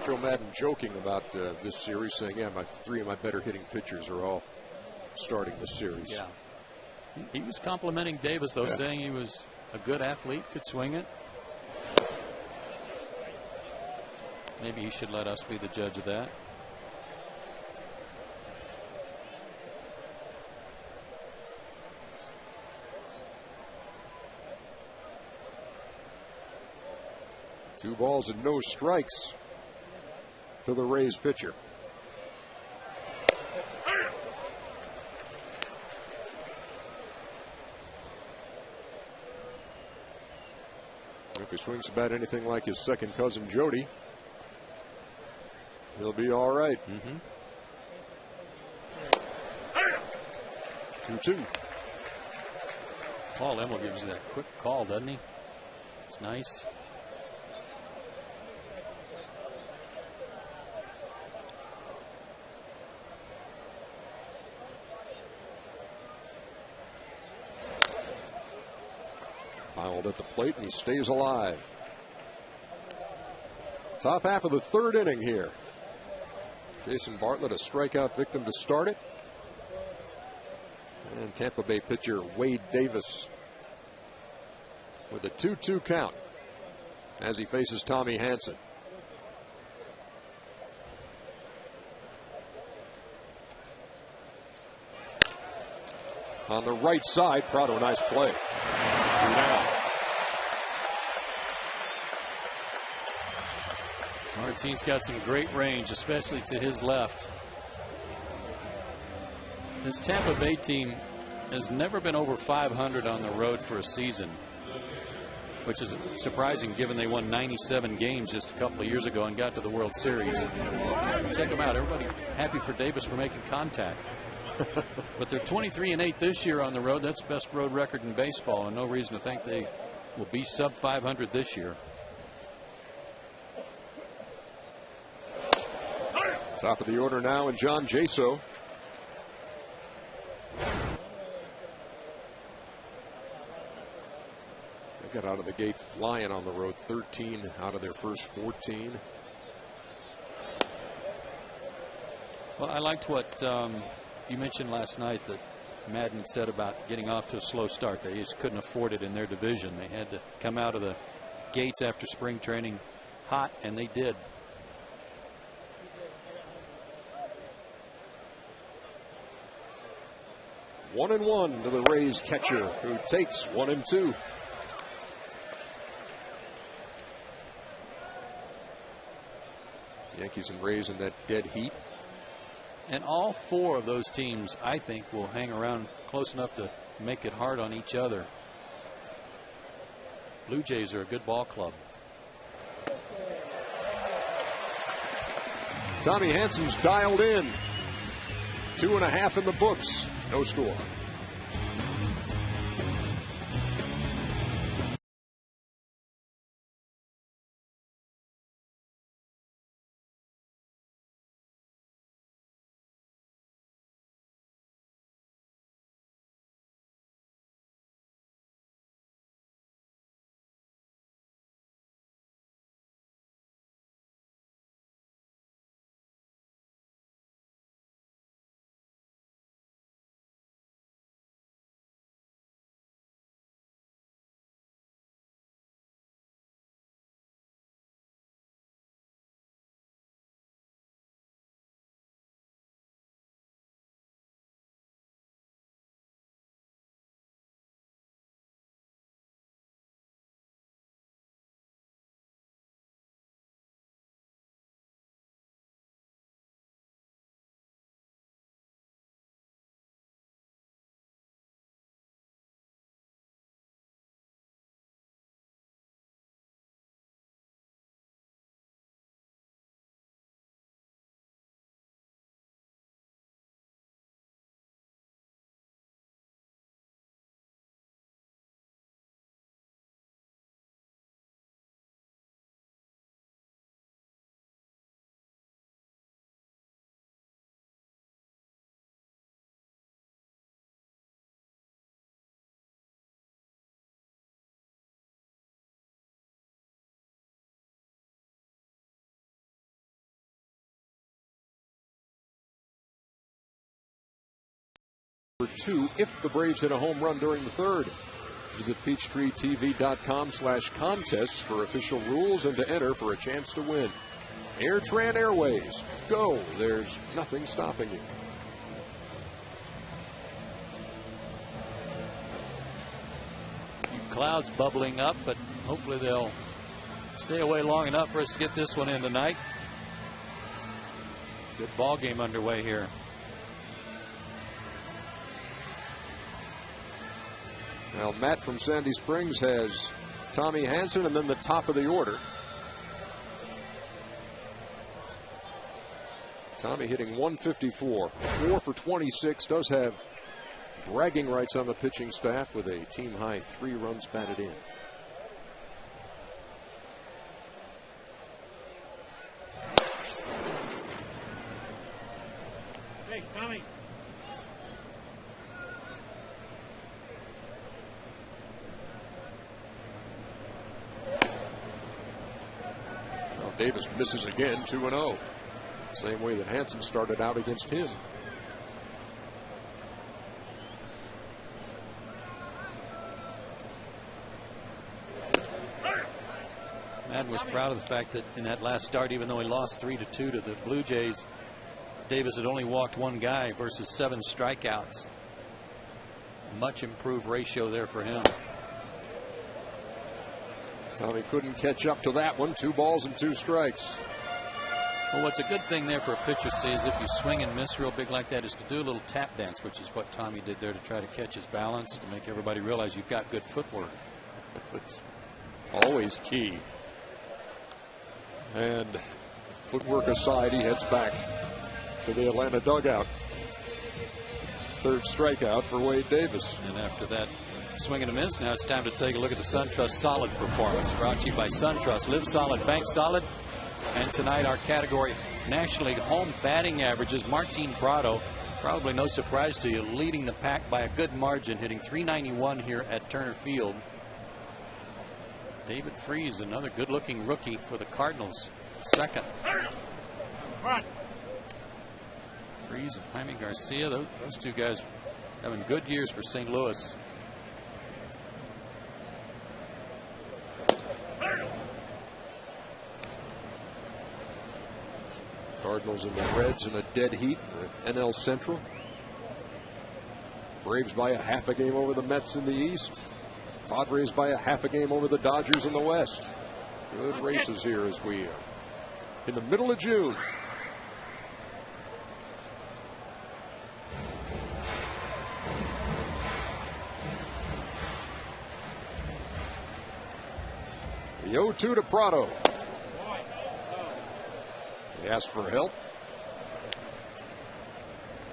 Joe Madden joking about this series, saying, yeah, 3 of my better hitting pitchers are all starting this series. Yeah. He was complimenting Davis, though, saying he was a good athlete, could swing it. Maybe he should let us be the judge of that. 2 balls and no strikes to the Rays pitcher. If he swings about anything like his second cousin Jody, he'll be all right. 2-2. Paul Emmel gives you that quick call, doesn't he? It's nice. Fouled at the plate, and he stays alive. Top half of the 3rd inning here. Jason Bartlett, a strikeout victim to start it. And Tampa Bay pitcher Wade Davis with a 2-2 count as he faces Tommy Hanson. On the right side, Prado, nice play. Now. Martine's got some great range, especially to his left. This Tampa Bay team has never been over 500 on the road for a season, which is surprising given they won 97 games just a couple of years ago and got to the World Series. Check them out. Everybody happy for Davis for making contact. But they're 23-8 this year on the road. That's the best road record in baseball, and no reason to think they will be sub 500 this year. Top of the order now, and John Jaso. They got out of the gate flying on the road, 13 out of their first 14. Well, I liked what you mentioned last night that Madden said about getting off to a slow start. They just couldn't afford it in their division. They had to come out of the gates after spring training hot, and they did. One and one to the Rays catcher, who takes 1 and 2. Yankees and Rays in that dead heat. And all 4 of those teams, I think, will hang around close enough to make it hard on each other. Blue Jays are a good ball club. Tommy Hanson's dialed in. 2.5 in the books. No score. For 2 if the Braves hit a home run during the 3rd. Visit PeachtreeTV.com/contests for official rules and to enter for a chance to win. AirTran Airways. Go. There's nothing stopping you. Clouds bubbling up, but hopefully they'll stay away long enough for us to get this one in tonight. Good ball game underway here. Well, Matt from Sandy Springs has Tommy Hansen and then the top of the order. Tommy hitting 154, 4 for 26, does have bragging rights on the pitching staff with a team high 3 runs batted in. Thanks, Tommy. Well, Davis misses again, 2-0. Same way that Hansen started out against him. Madden was proud of the fact that in that last start, even though he lost 3-2 to the Blue Jays, Davis had only walked 1 guy versus 7 strikeouts. Much improved ratio there for him. Tommy couldn't catch up to that one. 2 balls and 2 strikes. Well, what's a good thing there for a pitcher, see, is if you swing and miss real big like that, is to do a little tap dance, which is what Tommy did there to try to catch his balance, to make everybody realize you've got good footwork. It's always key. And footwork aside, he heads back to the Atlanta dugout. 3rd strikeout for Wade Davis. And after that swing and a miss, now it's time to take a look at the SunTrust Solid performance. Brought to you by SunTrust. Live solid, bank solid. And tonight our category National League home batting averages. Martin Prado, probably no surprise to you, leading the pack by a good margin, hitting .391 here at Turner Field. David Freese, another good-looking rookie for the Cardinals, 2nd. Freese and Jaime Garcia, those 2 guys having good years for St. Louis. Cardinals and the Reds in a dead heat in the NL Central. Braves by a half a game over the Mets in the East. Padres by a half a game over the Dodgers in the West. Good races here as we in the middle of June. The 0-2 to Prado. He asked for help.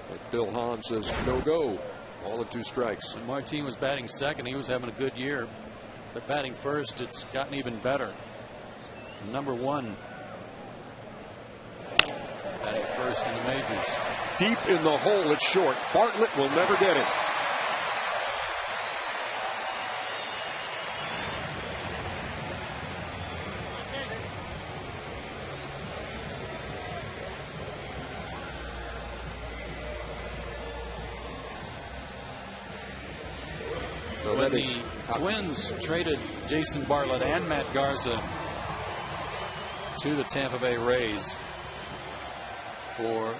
But Bill Hahn says no go. All the 2 strikes. When Martin was batting 2nd, he was having a good year. But batting 1st, it's gotten even better. Number 1. Batting 1st in the majors. Deep in the hole, it's short. Bartlett will never get it. So when the Twins traded Jason Bartlett and Matt Garza to the Tampa Bay Rays for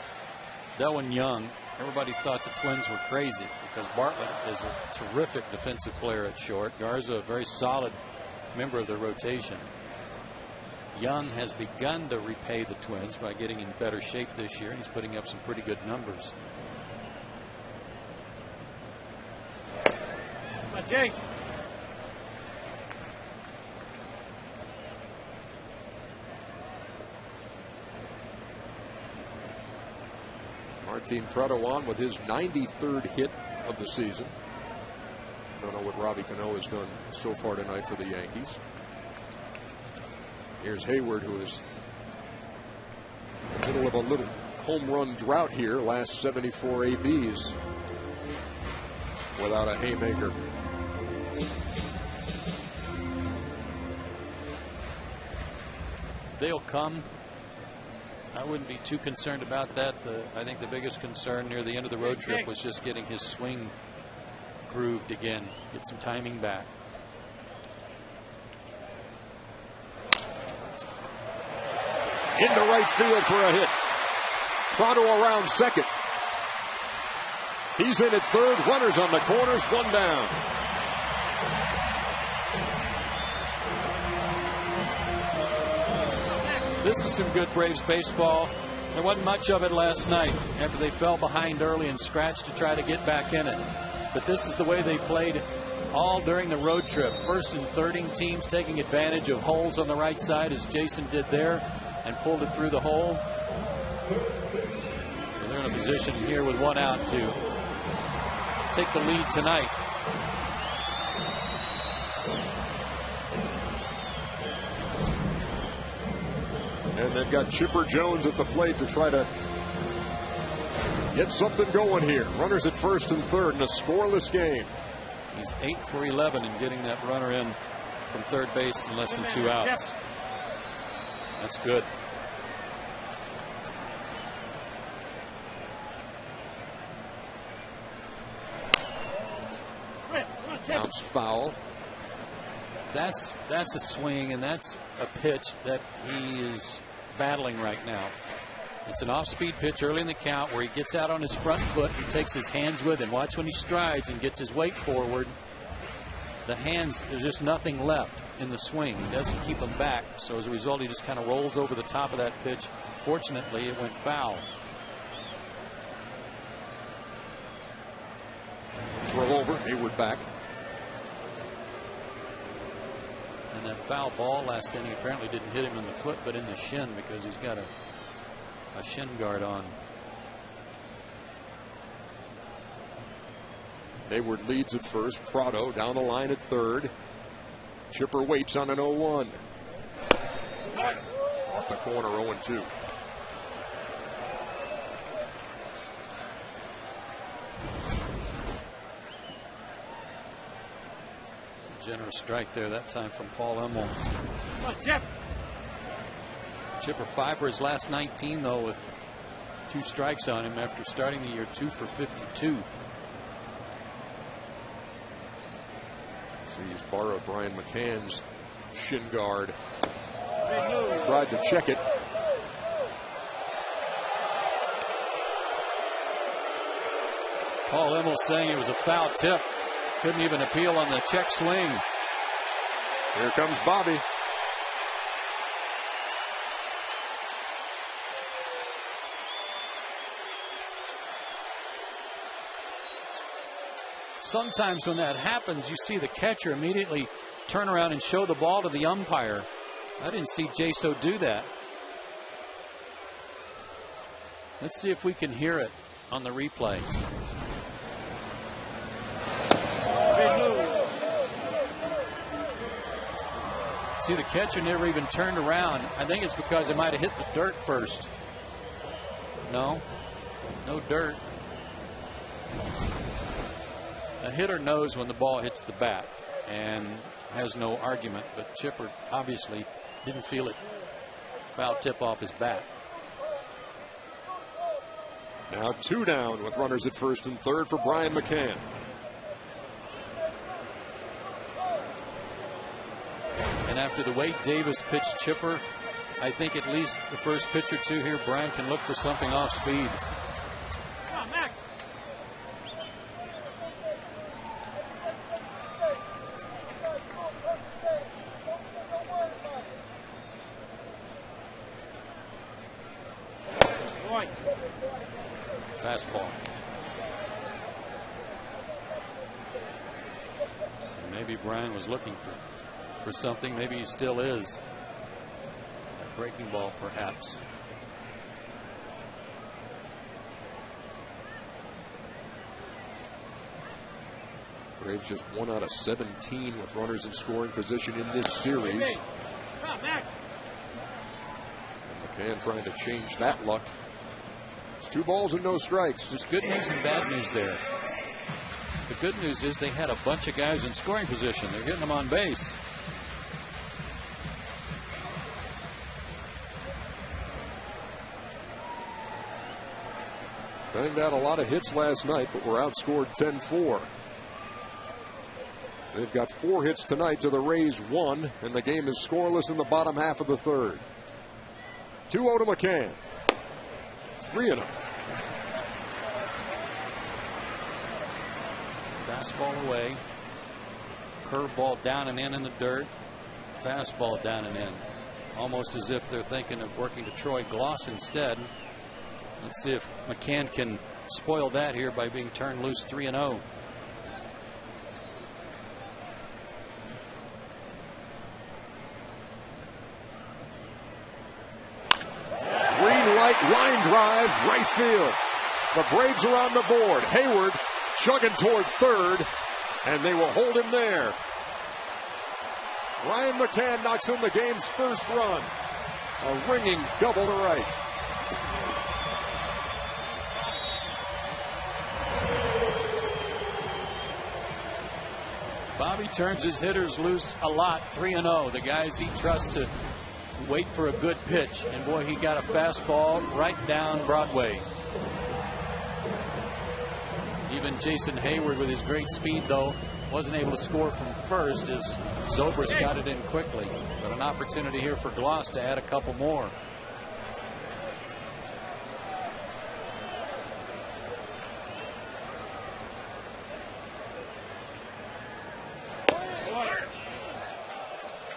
Delwyn Young, everybody thought the Twins were crazy because Bartlett is a terrific defensive player at short. Garza, a very solid member of the rotation. Young has begun to repay the Twins by getting in better shape this year. He's putting up some pretty good numbers. Jake. Martin Prado on with his 93rd hit of the season. Don't know what Robbie Cano has done so far tonight for the Yankees. Here's Hayward, who is in the middle of a little home run drought here. Last 74 ABs without a haymaker. They'll come. I wouldn't be too concerned about that. I think the biggest concern near the end of the road trip was just getting his swing grooved again, get some timing back. Into right field for a hit. Prado around 2nd. He's in at 3rd. Runners on the corners, 1 down. This is some good Braves baseball. There wasn't much of it last night after they fell behind early and scratched to try to get back in it. But this is the way they played all during the road trip. First and thirding teams taking advantage of holes on the right side, as Jason did there, and pulled it through the hole. And they're in a position here with one out to take the lead tonight. And they've got Chipper Jones at the plate to try to get something going here. Runners at first and third in a scoreless game. He's 8 for 11 in getting that runner in from third base in less than 2 outs. That's good. Bounced foul. That's a swing, and that's a pitch that he is battling right now. It's an off-speed pitch early in the count where he gets out on his front foot and takes his hands with him. Watch when he strides and gets his weight forward. The hands, there's just nothing left in the swing. He doesn't keep them back. So as a result, he just kind of rolls over the top of that pitch. Fortunately, it went foul. Throw over, Hayward back. And that foul ball last inning apparently didn't hit him in the foot, but in the shin, because he's got a shin guard on. Hayward leads at first. Prado down the line at third. Chipper waits on an 0-1. Off the corner, 0-2. Generous strike there that time from Paul Emmel. Chipper 5 for his last 19, though, with 2 strikes on him after starting the year 2 for 52. So he's borrowed Brian McCann's shin guard. Tried to check it. Paul Emmel saying it was a foul tip. Couldn't even appeal on the check swing. Here comes Bobby. Sometimes when that happens, you see the catcher immediately turn around and show the ball to the umpire. I didn't see Jaso do that. Let's see if we can hear it on the replay. See, the catcher never even turned around. I think it's because it might have hit the dirt first. No dirt. A hitter knows when the ball hits the bat and has no argument, but Chipper obviously didn't feel it. Foul tip off his bat. Now 2 down with runners at first and third for Brian McCann. And after the way Davis pitched Chipper, I think at least the first pitch or 2 here, Brian can look for something off speed. Come on, Mac. Fastball. And maybe Brian was looking for something. Maybe he still is. A breaking ball, perhaps. Braves just 1 out of 17 with runners in scoring position in this series. McCann trying to change that luck. It's 2 balls and no strikes. There's good news and bad news there. The good news is they had a bunch of guys in scoring position. They're getting them on base. Banged out a lot of hits last night, but were outscored 10-4. They've got 4 hits tonight to the Rays 1, and the game is scoreless in the bottom half of the third. 2-0 to McCann. 3 of them. Fastball away. Curveball down and in the dirt. Fastball down and in. almost as if they're thinking of working to Troy Gloss instead. Let's see if McCann can spoil that here by being turned loose 3-0. Green light, line drive, right field. The Braves are on the board. Hayward chugging toward third, and they will hold him there. Ryan McCann knocks in the game's first run. A ringing double to right. Bobby turns his hitters loose a lot. 3-0. The guys he trusts to wait for a good pitch. And boy, he got a fastball right down Broadway. Even Jason Hayward with his great speed, though, wasn't able to score from first as Zobrist got it in quickly. But an opportunity here for Gloss to add a couple more.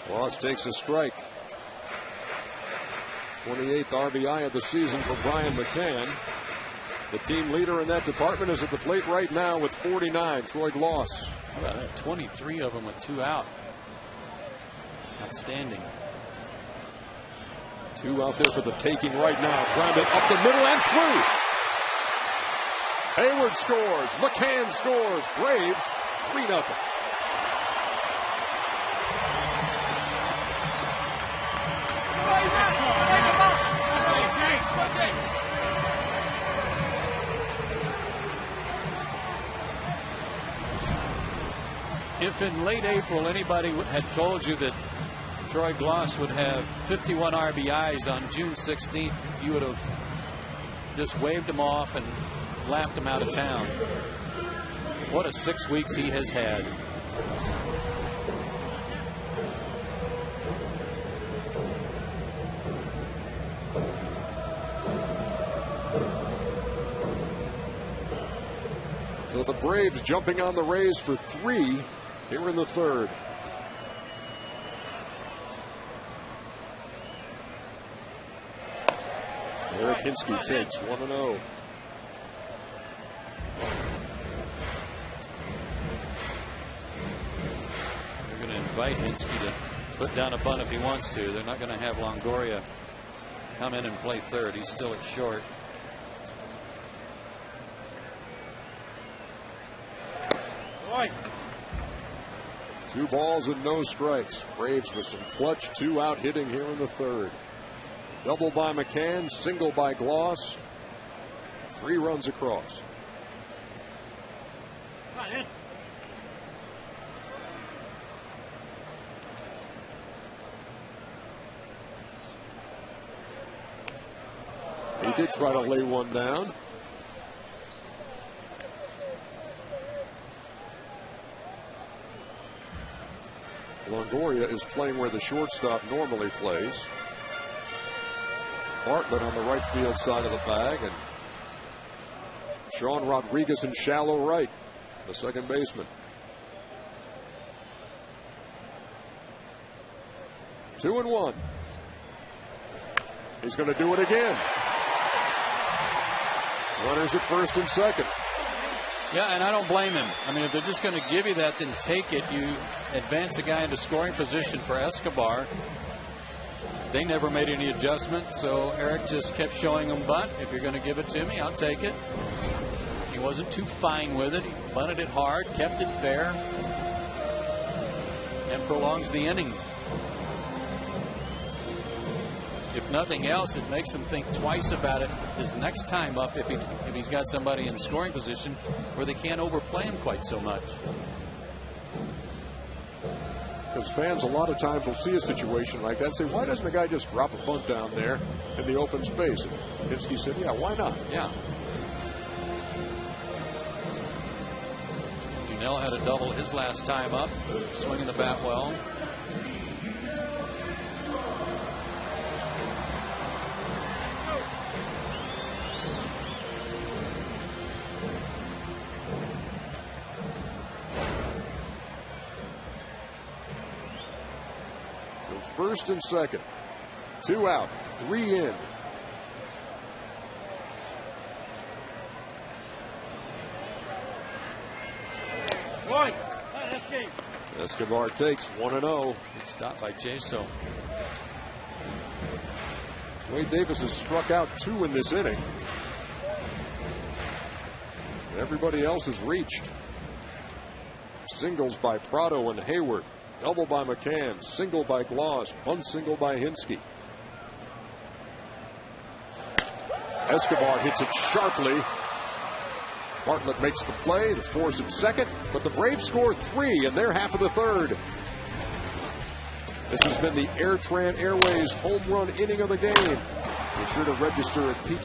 Gloss takes a strike. 28th RBI of the season for Brian McCann. The team leader in that department is at the plate right now with 49. Troy Gloss. 23 of them with 2 out. Outstanding. 2 out there for the taking right now. Grounded up the middle and through. Hayward scores. McCann scores. Braves 3-0. If in late April anybody had told you that Troy Gloss would have 51 RBIs on June 16th, you would have just waved him off and laughed him out of town. What a 6 weeks he has had. So the Braves jumping on the Rays for 3 here in the third. Eric Hinsky takes 1-0. They're going to invite Hinsky to put down a bunt if he wants to. They're not going to have Longoria come in and play third. He's still at short. Right. 2 balls and no strikes. Braves with some clutch 2-out hitting here in the third. Double by McCann, single by Gloss. 3 runs across. He did try to lay one down. Longoria is playing where the shortstop normally plays. Bartlett on the right field side of the bag, and Sean Rodriguez in shallow right, the second baseman. 2-1. He's going to do it again. Runners at first and second. Yeah, and I don't blame him. I mean, if they're just going to give you that, then take it. You advance a guy into scoring position for Escobar. They never made any adjustment, so Eric just kept showing him bunt. If you're going to give it to me, I'll take it. He wasn't too fine with it. He bunted it hard, kept it fair, and prolongs the inning. If nothing else, it makes him think twice about it his next time up if he's got somebody in scoring position where they can't overplay him quite so much. Because fans a lot of times will see a situation like that and say, why doesn't the guy just drop a bunt down there in the open space? And Hinsky said, yeah, why not? Yeah. Dunell had a double his last time up, swinging the bat well. First and second. 2 out, 3 in. One. That's game. Escobar takes 1-0. Good stop by Jaso. Wade Davis has struck out 2 in this inning. Everybody else has reached. Singles by Prado and Hayward. Double by McCann. Single by Gloss. Bunt single by Hinsky. Escobar hits it sharply. Bartlett makes the play, the force at second, but the Braves score 3 in their half of the third. This has been the Airtran Airways home run inning of the game. Be sure to register at Peak.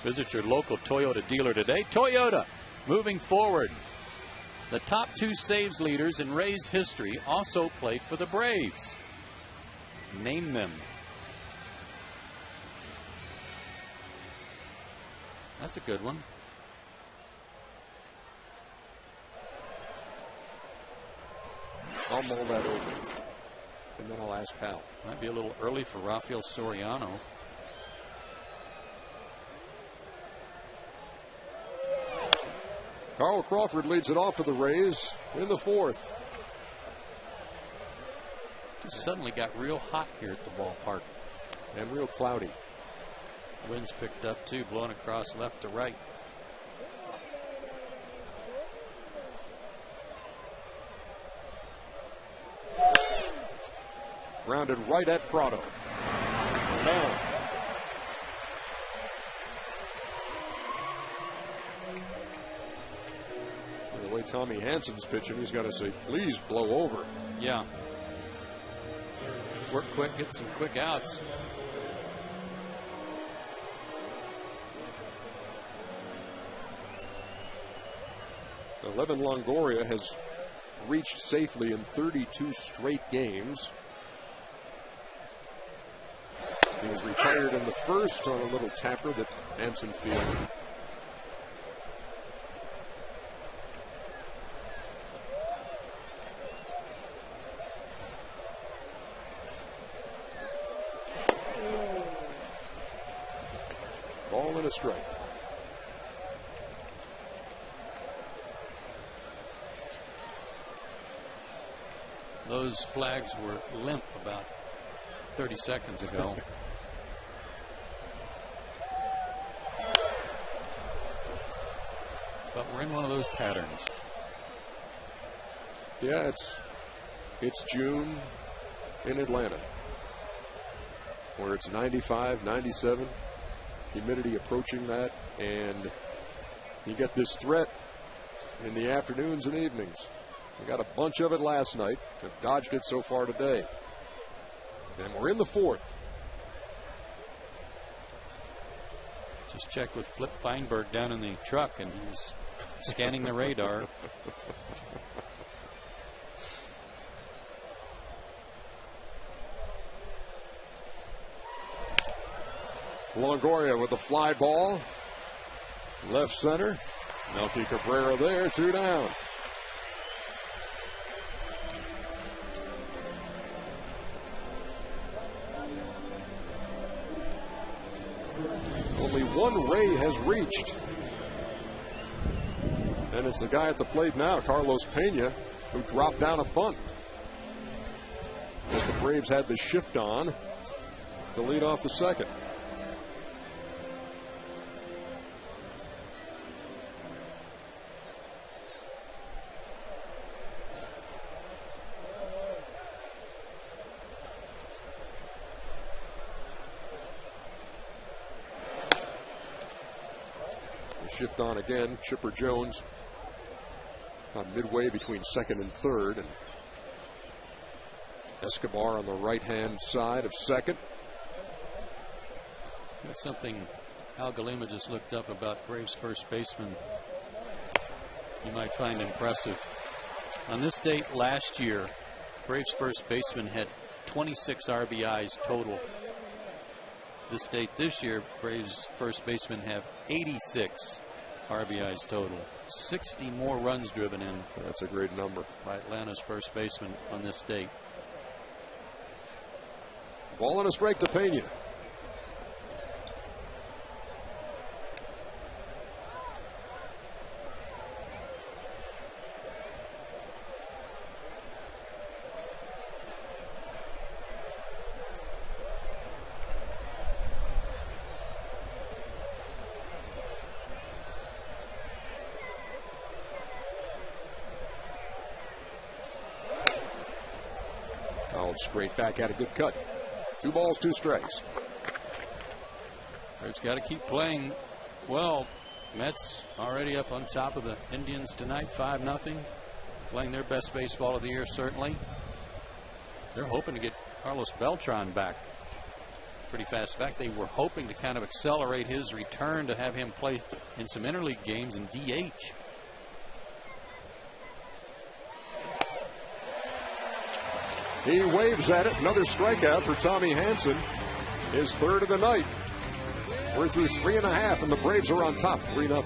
Visit your local Toyota dealer today. Toyota, moving forward. The top 2 saves leaders in Rays history also played for the Braves. Name them. That's a good one. I'll mull that over, and then I'll ask Hal. Might be a little early for Rafael Soriano. Carl Crawford leads it off for the Rays in the 4th. Just suddenly got real hot here at the ballpark. And real cloudy. Winds picked up too, blowing across left to right. Grounded right at Prado. Down. The way Tommy Hansen's pitching, he's got to say, please blow over. Yeah. Work quick, get some quick outs. Evan Longoria has reached safely in 32 straight games. He was retired in the first on a little tapper that Hansen fielded. Ball and a strike. Those flags were limp about 30 seconds ago. But we're in one of those patterns. Yeah, it's June in Atlanta, where it's 95, 97, humidity approaching that, and you get this threat in the afternoons and evenings. We got a bunch of it last night. Have dodged it so far today. And we're in the fourth. Just checked with Flip Feinberg down in the truck, and he's scanning the radar. Longoria with the fly ball. Left center. Melky Cabrera there, 2 down. Only one Ray has reached. And it's the guy at the plate now, Carlos Pena, who dropped down a bunt. As the Braves had the shift on to lead off the second. Shift on again. Chipper Jones about midway between second and third, and Escobar on the right-hand side of second. That's something Al Galima just looked up about Braves first baseman you might find impressive. On this date last year, Braves first baseman had 26 RBIs total. This date this year, Braves first baseman have 86 RBIs total. 60 more runs driven in. That's a great number. By Atlanta's first baseman on this date. Ball and a strike to Pena. Straight back, had a good cut. 2 balls, 2 strikes. Braves got to keep playing well. Mets already up on top of the Indians tonight, 5-0. Playing their best baseball of the year, certainly. They're hoping to get Carlos Beltran back pretty fast. In fact, they were hoping to kind of accelerate his return to have him play in some interleague games in DH. He waves at it. Another strikeout for Tommy Hanson. His third of the night. We're through 3.5, and the Braves are on top, 3-0.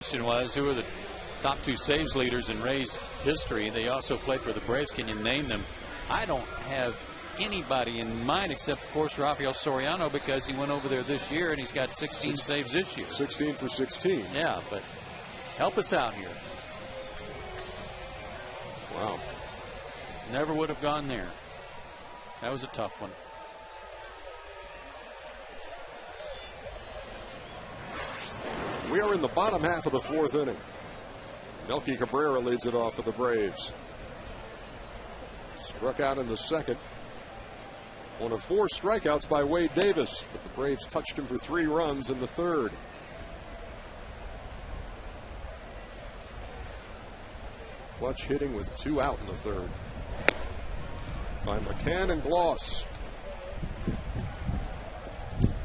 Question was, who are the top 2 saves leaders in Rays history? They also played for the Braves. Can you name them? I don't have anybody in mind except, of course, Rafael Soriano, because he went over there this year and he's got 16 saves this year. 16 for 16. Yeah, but help us out here. Wow. Never would have gone there. That was a tough one. We are in the bottom half of the fourth inning. Melky Cabrera leads it off for the Braves. Struck out in the second. One of 4 strikeouts by Wade Davis, but the Braves touched him for 3 runs in the third. Clutch hitting with 2 out in the third. By McCann and Gloss.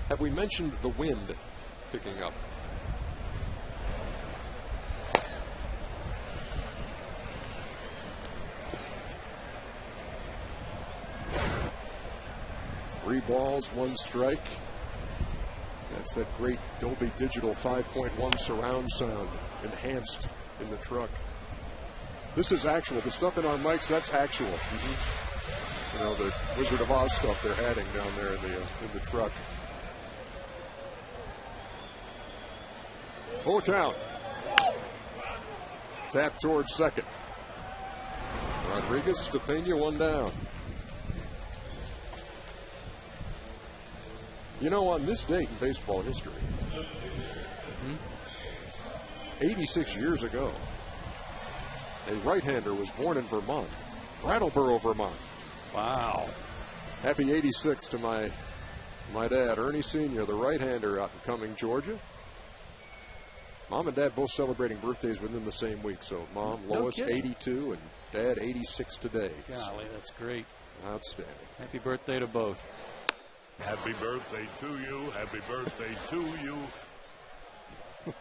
Have we mentioned the wind picking up? Three balls, 1 strike. That's that great Dolby Digital 5.1 surround sound enhanced in the truck. This is actual. The stuff in our mics, that's actual. You know, the Wizard of Oz stuff they're adding down there in the truck. Full count. Tap towards second. Rodriguez, Stepena, 1 down. You know, on this date in baseball history, 86 years ago, a right-hander was born in Vermont, Brattleboro, Vermont. Wow. Happy 86 to my dad, Ernie Sr., the right-hander out in Cumming, Georgia. Mom and Dad both celebrating birthdays within the same week. So Mom, Lois, 82, and Dad, 86 today. Golly, that's great. Outstanding. Happy birthday to both. Happy birthday to you. Happy birthday to you.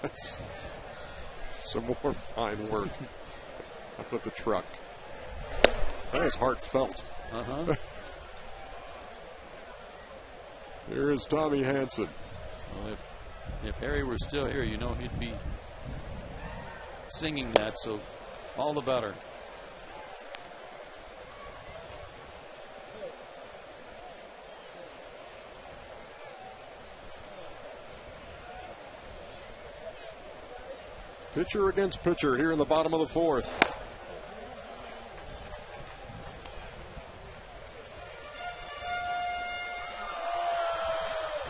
That's some more fine work up at the truck. That is heartfelt. Here is Tommy Hanson. Well, if Harry were still here, you know he'd be singing that, so all the better. Pitcher against pitcher here in the bottom of the fourth.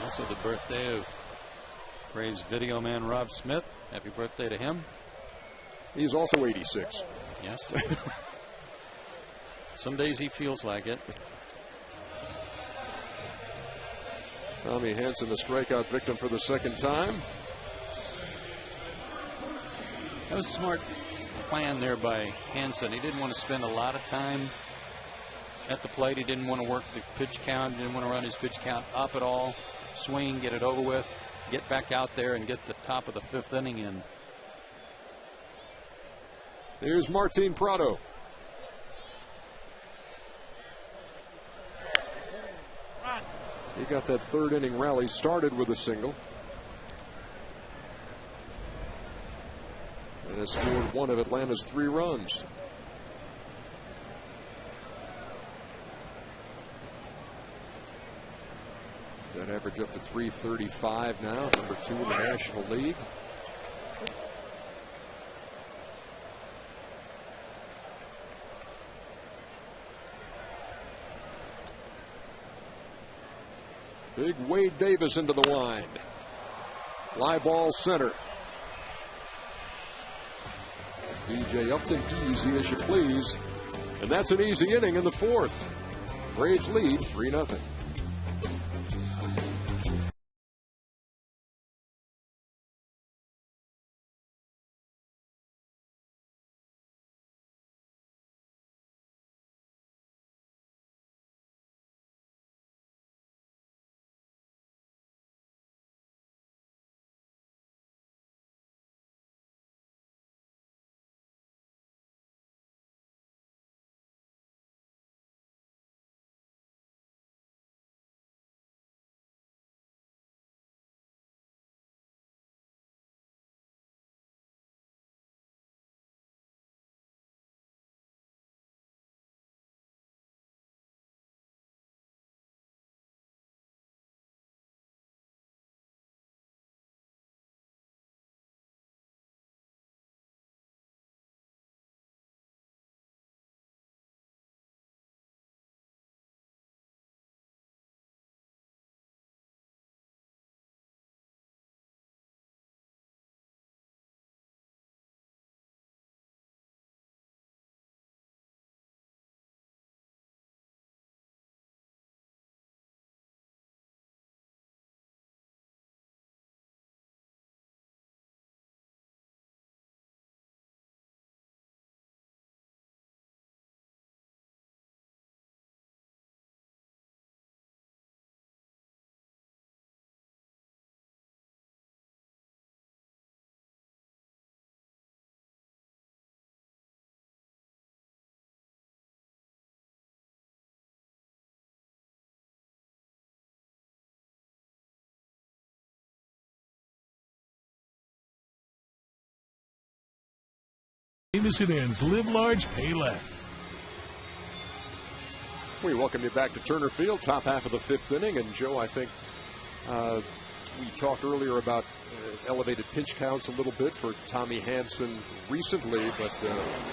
Also the birthday of Braves video man Rob Smith. Happy birthday to him. He's also 86. Yes. Some days he feels like it. Tommy Hanson, a strikeout victim for the second time. That was a smart plan there by Hanson. He didn't want to spend a lot of time at the plate. He didn't want to work the pitch count. He didn't want to run his pitch count up at all. Swing, get it over with, get back out there and get the top of the 5th inning in. Here's Martin Prado. He got that 3rd inning rally started with a single. And has scored 1 of Atlanta's 3 runs. That average up to 335 now, number 2 in the National League. Big Wade Davis into the wind. Fly ball center. DJ Upton, easy as you please. And that's an easy inning in the 4th. Braves lead 3-0. Famous it ends. Live large, pay less. We welcome you back to Turner Field, top half of the 5th inning. And Joe, I think we talked earlier about elevated pitch counts a little bit for Tommy Hanson recently, but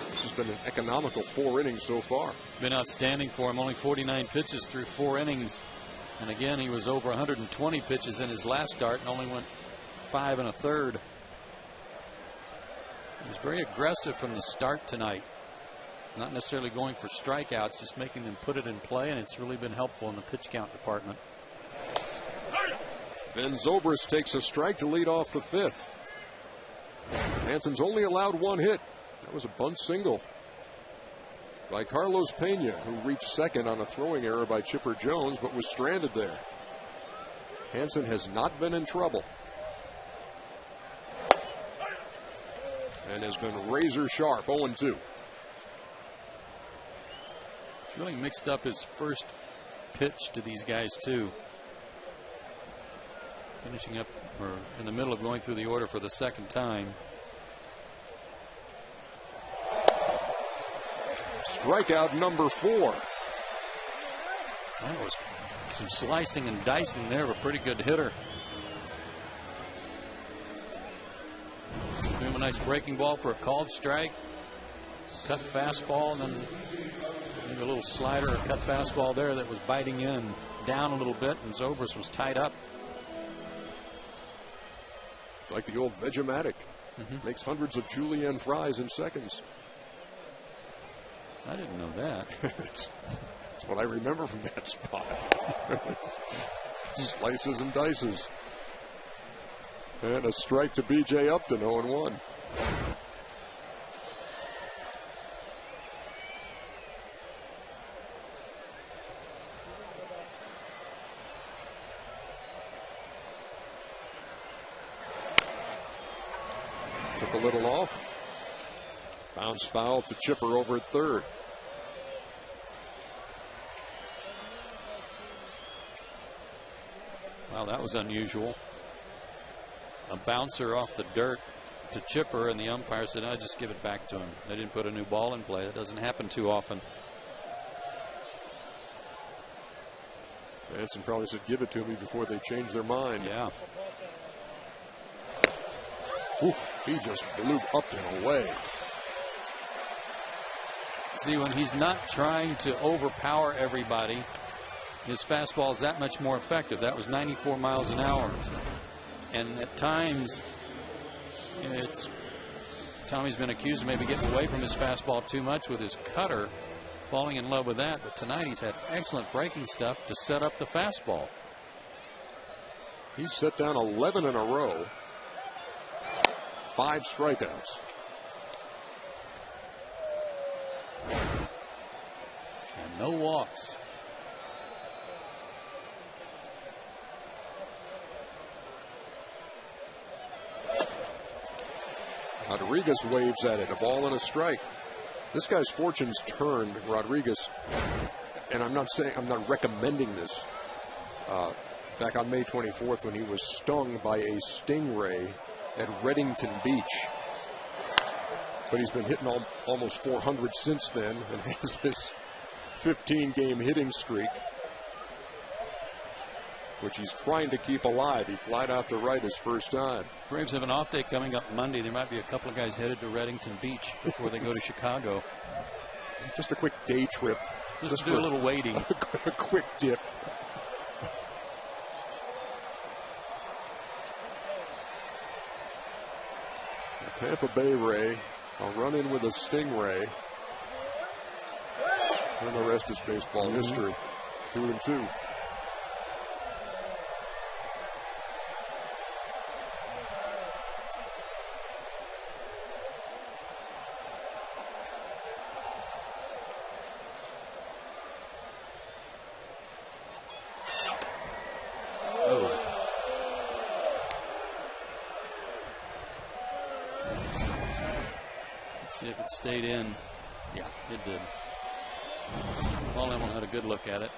this has been an economical 4 innings so far. Been outstanding for him. Only 49 pitches through 4 innings. And again, he was over 120 pitches in his last start and only went 5 1/3. He was very aggressive from the start tonight. Not necessarily going for strikeouts, just making them put it in play, and it's really been helpful in the pitch count department. Ben Zobrist takes a strike to lead off the 5th. Hanson's only allowed 1 hit. That was a bunt single by Carlos Pena, who reached second on a throwing error by Chipper Jones, but was stranded there. Hanson has not been in trouble and has been razor sharp, 0-2. He's really mixed up his first pitch to these guys too. Finishing up or in the middle of going through the order for the 2nd time. Strikeout number 4. That was some slicing and dicing there of a pretty good hitter. Give him a nice breaking ball for a called strike. Cut fastball, and then maybe a little slider or cut fastball there that was biting in and down a little bit, and Zobrist was tied up. It's like the old Vegematic. Makes hundreds of julienne fries in seconds. I didn't know that. That's what I remember from that spot. Slices and dices. And a strike to B.J. Upton, 0-1. Took a little off. Bounce foul to Chipper over at third. Wow, that was unusual. A bouncer off the dirt to Chipper, and the umpire said, "I'll just give it back to him." They didn't put a new ball in play. That doesn't happen too often. Hanson probably said, "Give it to me," before they changed their mind. Yeah. Oof, he just blew up and away. See, when he's not trying to overpower everybody, his fastball is that much more effective. That was 94 miles an hour. And at times, Tommy's been accused of maybe getting away from his fastball too much with his cutter, falling in love with that. But tonight he's had excellent breaking stuff to set up the fastball. He's set down 11 in a row. 5 strikeouts. And no walks. Rodriguez waves at it, a ball and a strike. This guy's fortune's turned, Rodriguez, and I'm not recommending this. Back on May 24th, when he was stung by a stingray at Reddington Beach. But he's been hitting almost 400 since then and has this 15-game hitting streak, which he's trying to keep alive. He flied out to right his first time. Braves have an off day coming up Monday. There might be a couple of guys headed to Reddington Beach before they go to Chicago. Just a quick day trip. Just do a little waiting. A quick dip. The Tampa Bay Ray, a run in with a stingray. And the rest is baseball history. 2-2. See if it stayed in. Yeah, it did. Paul Emmel had a good look at it.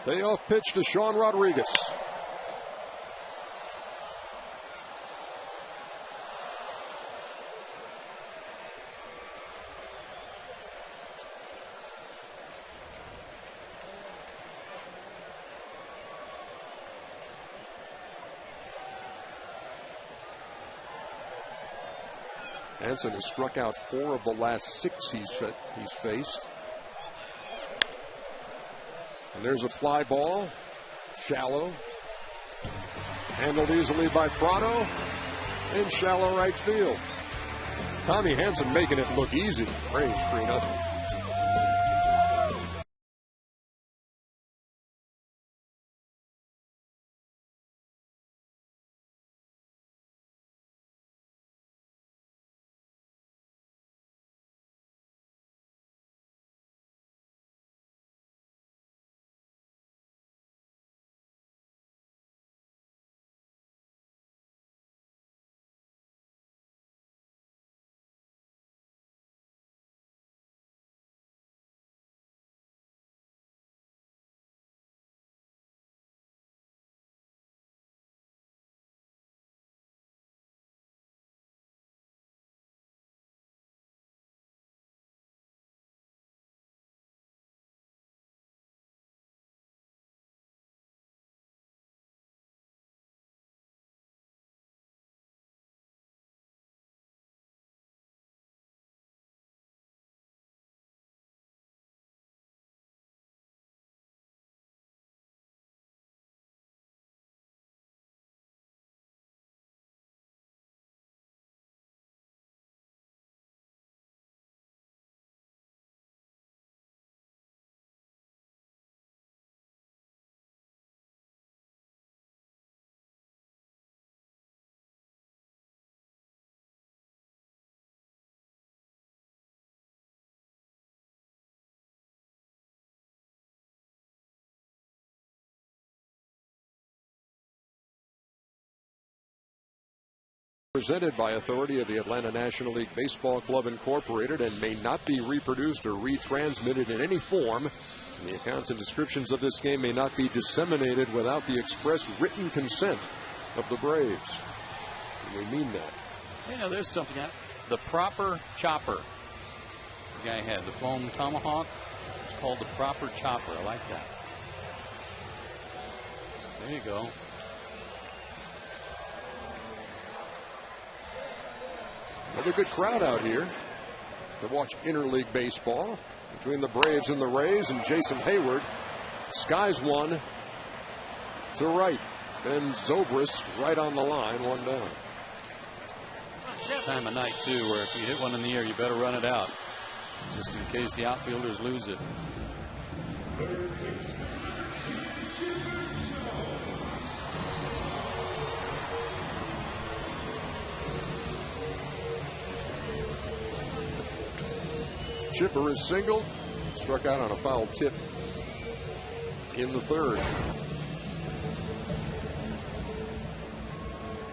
Payoff pitch to Sean Rodriguez. Hansen has struck out 4 of the last 6 he's faced. And there's a fly ball, shallow, handled easily by Prado in shallow right field. Tommy Hansen making it look easy. Braves 3-0. Presented by authority of the Atlanta National League Baseball Club Incorporated and may not be reproduced or retransmitted in any form. And the accounts and descriptions of this game may not be disseminated without the express written consent of the Braves. And we mean that. You know, there's something out. The proper chopper. The guy had the foam tomahawk. It's called the proper chopper. I like that. There you go. Another good crowd out here to watch interleague baseball between the Braves and the Rays, and Jason Hayward skies one to right. Ben Zobrist right on the line, 1 down. Time of night, too, where if you hit one in the air, you better run it out, just in case the outfielders lose it. Chipper is singled, struck out on a foul tip in the 3rd.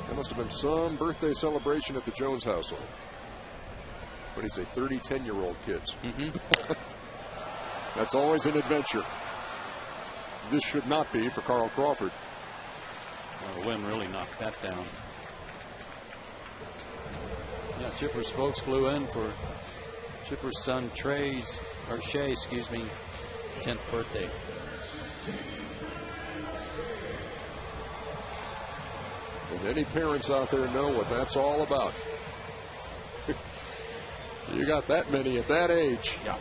There must have been some birthday celebration at the Jones household. What do you say, 30 10-year-old kids? That's always an adventure. This should not be for Carl Crawford. Well, the wind really knocked that down. Yeah, Chipper's folks flew in for Chipper's son Shea, 10th birthday. And any parents out there know what that's all about. You got that many at that age. Yeah.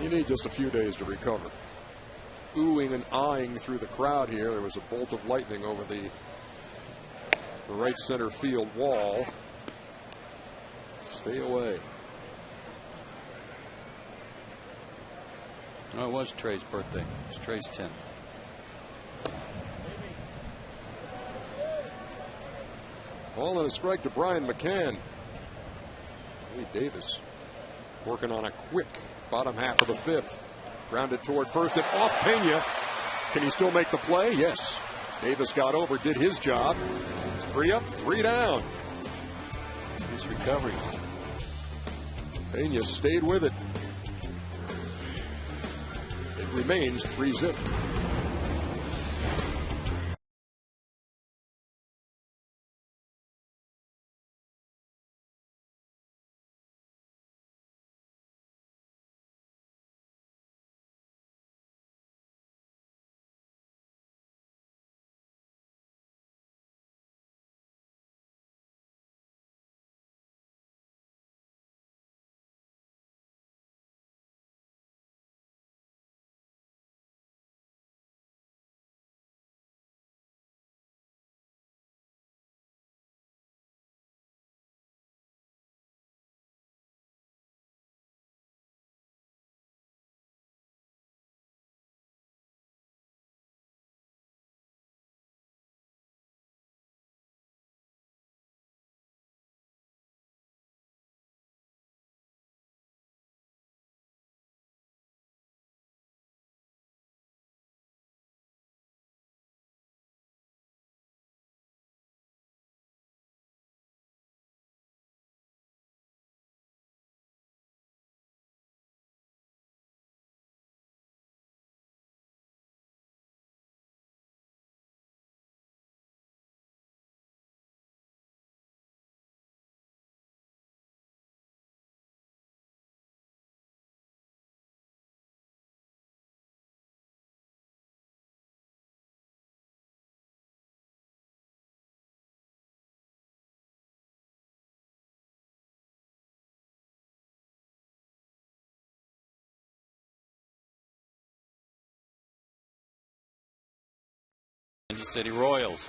You need just a few days to recover. Oohing and eyeing through the crowd here. There was a bolt of lightning over the right center field wall. Stay away. Oh, it was Trey's birthday. It was Trey's 10th. Ball and a strike to Brian McCann. Lee Davis working on a quick bottom half of the 5th. Grounded toward first and off Pena. Can he still make the play? Yes. Davis got over, did his job. 3 up, 3 down. Nice recovery. Pena stayed with it. It remains 3-zip. Kansas City Royals.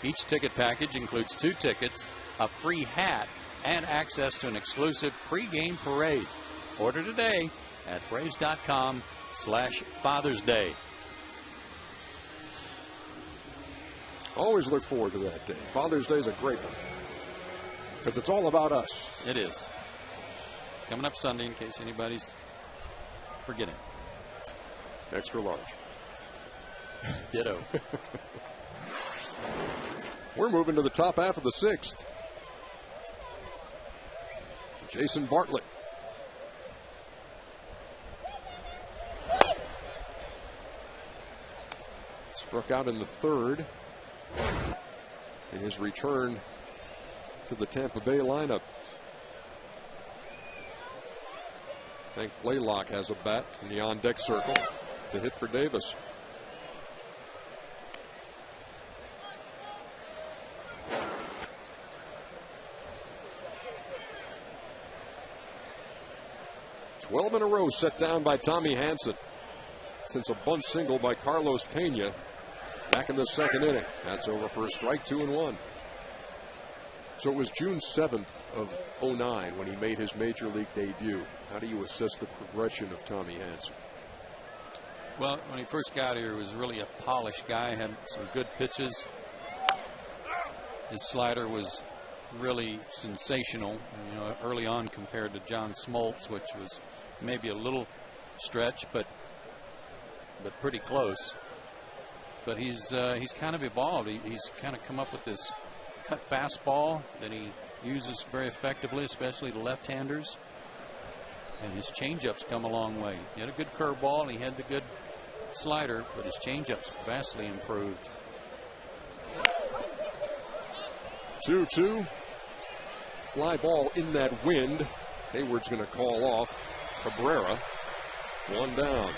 Each ticket package includes 2 tickets, a free hat, and access to an exclusive pregame parade. Order today at Braves.com/Father's Day. Always look forward to that day. Father's Day is a great one because it's all about us. It is. Coming up Sunday, in case anybody's forgetting. Extra large. Ditto. We're moving to the top half of the 6th. Jason Bartlett. Struck out in the 3rd in his return to the Tampa Bay lineup. Hank Blaylock has a bat in the on-deck circle to hit for Davis. Twelve in a row set down by Tommy Hanson since a bunt single by Carlos Pena back in the 2nd inning. That's over for a strike, 2-1. So it was June 7th of 09 when he made his major league debut. How do you assess the progression of Tommy Hanson? Well, when he first got here, he was really a polished guy, had some good pitches. His slider was really sensational, early on compared to John Smoltz, which was maybe a little stretch, but pretty close. But he's kind of evolved. He's kind of come up with this cut fastball that he uses very effectively, especially to left-handers. And his changeup's come a long way. He had a good curveball, and he had the good slider, but his changeup's vastly improved. 2-2. Fly ball in that wind. Hayward's going to call off Cabrera. 1 down.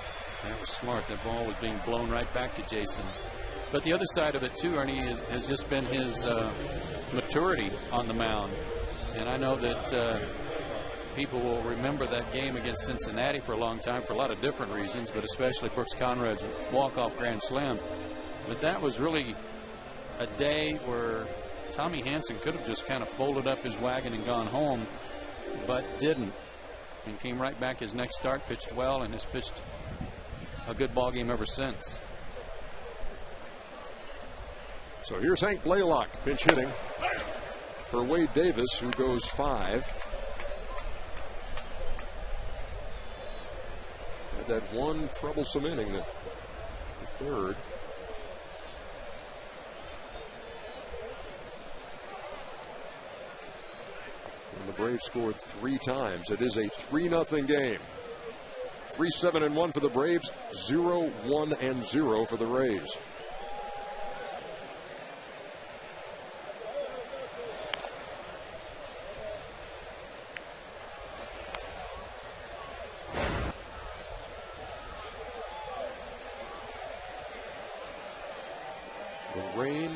That was smart. That ball was being blown right back to Jason. But the other side of it, too, Ernie, has just been his maturity on the mound. And I know that people will remember that game against Cincinnati for a long time for a lot of different reasons, but especially Brooks Conrad's walk-off grand slam. But that was really a day where Tommy Hanson could have just kind of folded up his wagon and gone home, but didn't. And came right back his next start, pitched well, and has pitched a good ball game ever since. So here's Hank Blaylock pinch hitting for Wade Davis, who goes 5. Had that one troublesome inning, the 3rd. And the Braves scored 3 times. It is a 3-0 game. 3-7-1 for the Braves, 0-1-0 for the Rays. The rain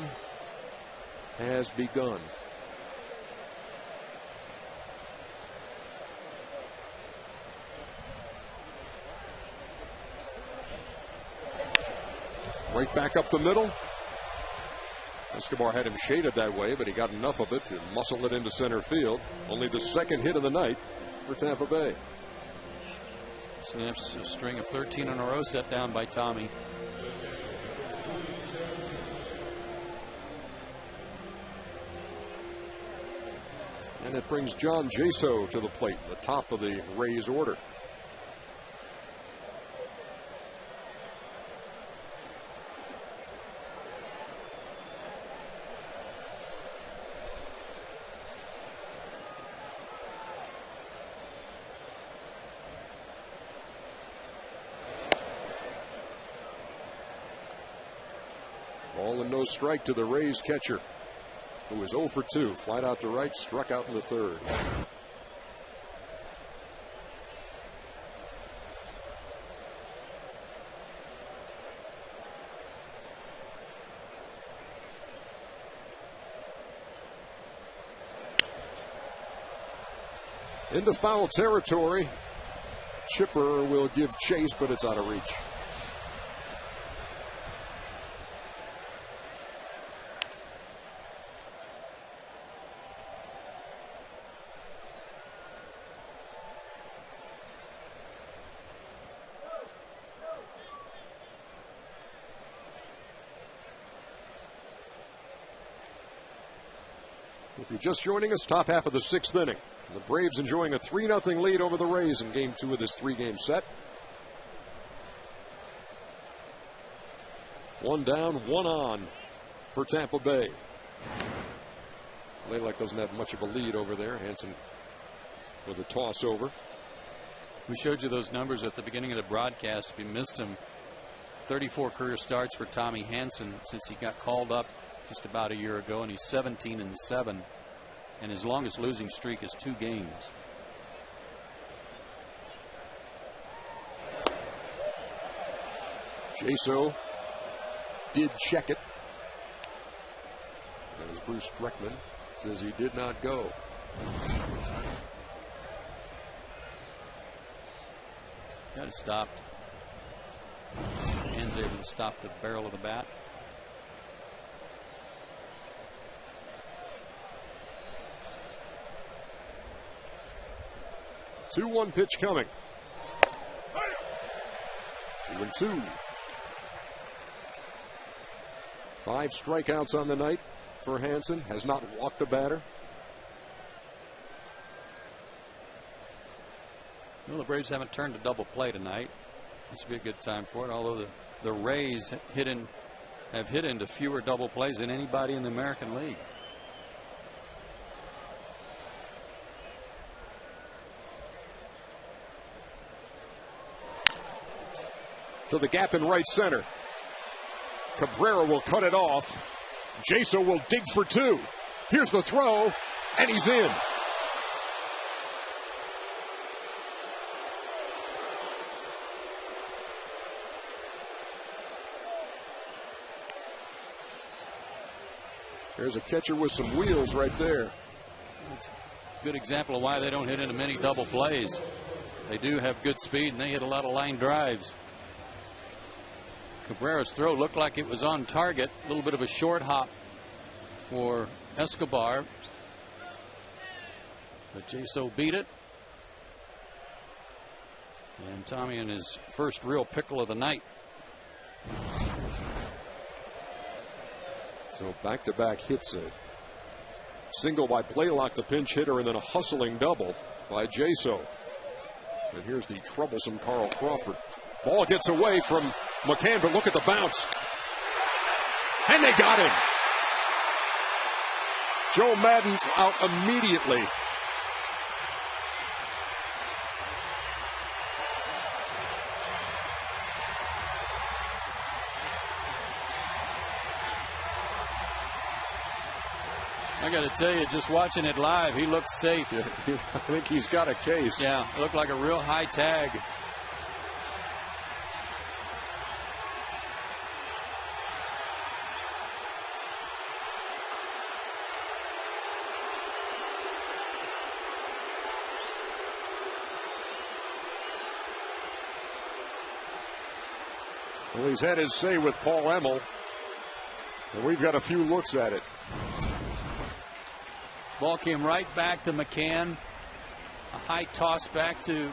has begun. Right back up the middle. Escobar had him shaded that way, but he got enough of it to muscle it into center field. Only the 2nd hit of the night for Tampa Bay. Snaps a string of 13 in a row set down by Tommy. And it brings John Jaso to the plate, the top of the Rays order. Ball and no strike to the Rays catcher, who was 0 for 2. Flied out to right, struck out in the 3rd. Into foul territory. Chipper will give chase, but it's out of reach. If you're just joining us, top half of the 6th inning. The Braves enjoying a 3-0 lead over the Rays in game 2 of this 3-game set. 1 down, 1 on for Tampa Bay. Laylock doesn't have much of a lead over there. Hansen with a toss over. We showed you those numbers at the beginning of the broadcast. If you missed them, 34 career starts for Tommy Hansen since he got called up just about a year ago, and he's 17-7, and his longest losing streak is 2 games. Jaso did check it. That was Bruce Dreckman. Says he did not go. Got it stopped. Hands able to stop the barrel of the bat. Two 1 pitch coming. 2-2. 5 strikeouts on the night for Hansen. Has not walked a batter. Well, the Braves haven't turned a double play tonight. This would be a good time for it. Although the Rays have hit into fewer double plays than anybody in the American League. To the gap in right center. Cabrera will cut it off. Jaso will dig for 2. Here's the throw, and he's in. There's a catcher with some wheels right there. It's a good example of why they don't hit into many double plays. They do have good speed, and they hit a lot of line drives. Cabrera's throw looked like it was on target. A little bit of a short hop for Escobar. But Jaso beat it. And Tommy in his first real pickle of the night. So back-to-back hits, a single by Blaylock, the pinch hitter, and then a hustling double by Jaso. And here's the troublesome Carl Crawford. Ball gets away from McCann, but look at the bounce. And they got him. Joe Madden's out immediately. I got to tell you, just watching it live, he looks safe. Yeah, I think he's got a case. Yeah, it looked like a real high tag. Well, he's had his say with Paul Emmel, and we've got a few looks at it. Ball came right back to McCann. A high toss back to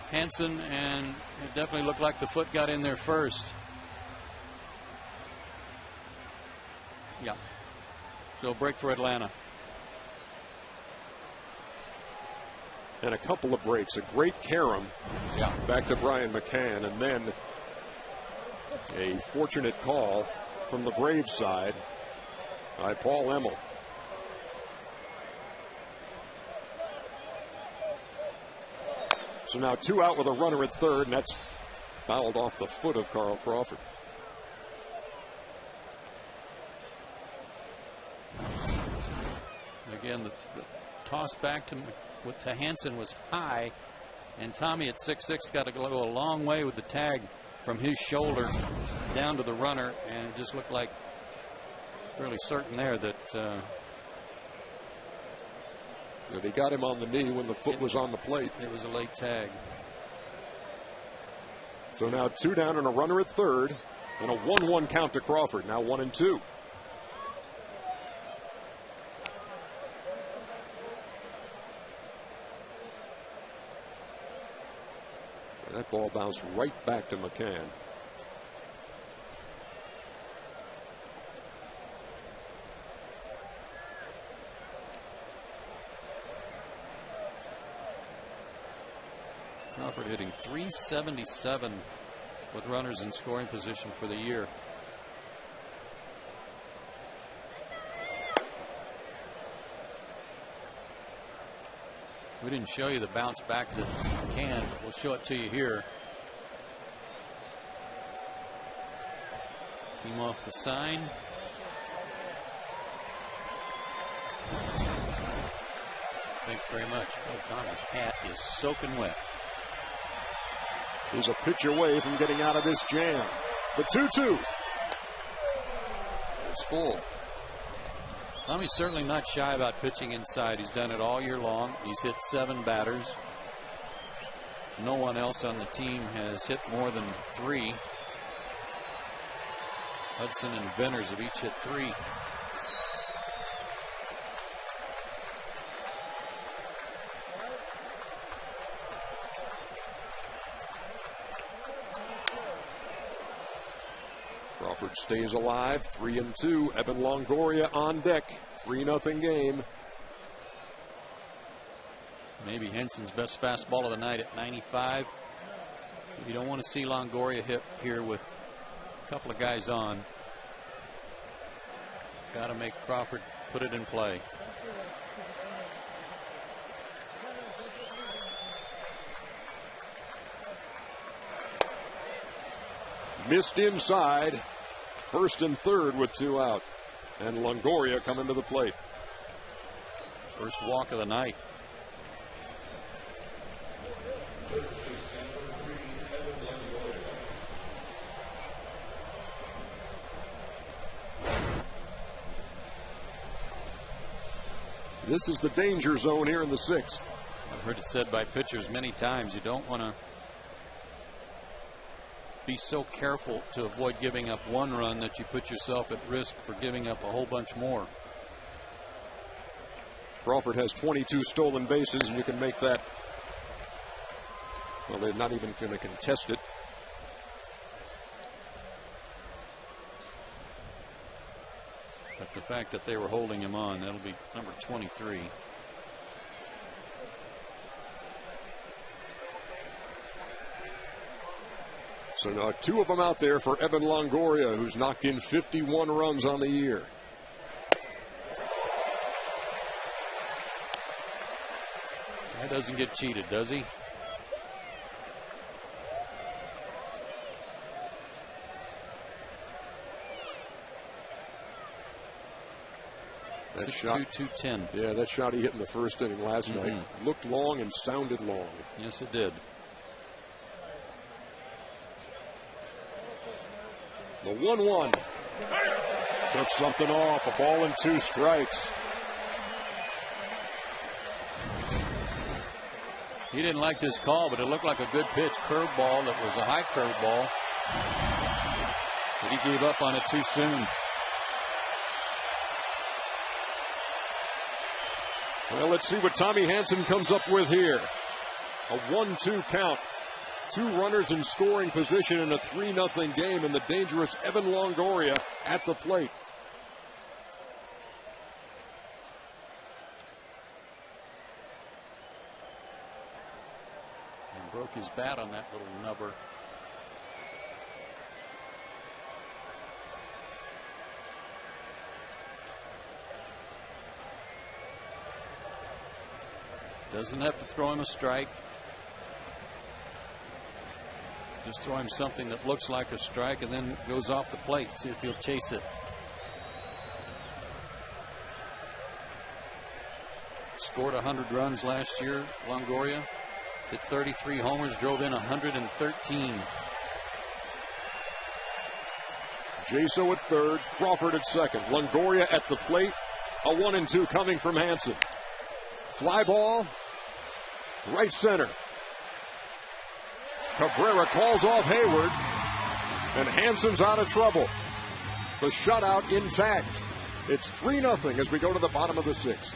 Hansen, and it definitely looked like the foot got in there first. Yeah. So break for Atlanta. And a couple of breaks. A great carom. Yeah. Back to Brian McCann, and then a fortunate call from the Braves side by Paul Emmel. So now 2 out with a runner at third, and that's fouled off the foot of Carl Crawford. Again, the toss back to Hansen was high, and Tommy at 6'6" got to go a long way with the tag from his shoulder down to the runner, and it just looked like fairly certain there that he got him on the knee when the foot was on the plate. It was a late tag. So now 2 down and a runner at third, and a 1-1 count to Crawford. Now 1-2. That ball bounced right back to McCann. Crawford hitting .377 with runners in scoring position for the year. We didn't show you the bounce back to Can, but we'll show it to you here. Came off the sign. Thank you very much. Oh, Tommy's hat is soaking wet. He's a pitch away from getting out of this jam. The 2-2. It's full. Tommy's certainly not shy about pitching inside. He's done it all year long. He's hit 7 batters. No one else on the team has hit more than 3. Hudson and Venners have each hit 3. Crawford stays alive. 3-2. Evan Longoria on deck. 3-0 game. Maybe Henson's best fastball of the night at 95. You don't want to see Longoria hit here with a couple of guys on. Got to make Crawford put it in play. Missed inside. First and third with 2 out. And Longoria coming to the plate. First walk of the night. This is the danger zone here in the 6th. I've heard it said by pitchers many times, you don't want to be so careful to avoid giving up 1 run that you put yourself at risk for giving up a whole bunch more. Crawford has 22 stolen bases, and you can make that. Well, they're not even going to contest it. But the fact that they were holding him on, that'll be number 23. So now 2 of them out there for Evan Longoria, who's knocked in 51 runs on the year. That doesn't get cheated, does he? That shot, 210. Yeah, that shot he hit in the first inning last night looked long and sounded long. Yes, it did. The 1-1 took something off. A ball and 2 strikes. He didn't like this call, but it looked like a good pitch. Curveball that was a high curveball. But he gave up on it too soon. Well, let's see what Tommy Hanson comes up with here. A 1-2 count. 2 runners in scoring position in a 3-0 game, and the dangerous Evan Longoria at the plate. And broke his bat on that little nubber. Doesn't have to throw him a strike. Just throw him something that looks like a strike and then goes off the plate. See if he'll chase it. Scored 100 runs last year, Longoria. Hit 33 homers, drove in 113. Jaso at third, Crawford at second. Longoria at the plate. A 1-2 coming from Hanson. Fly ball, right center. Cabrera calls off Hayward, and Hanson's out of trouble. The shutout intact. It's 3-0 as we go to the bottom of the 6th.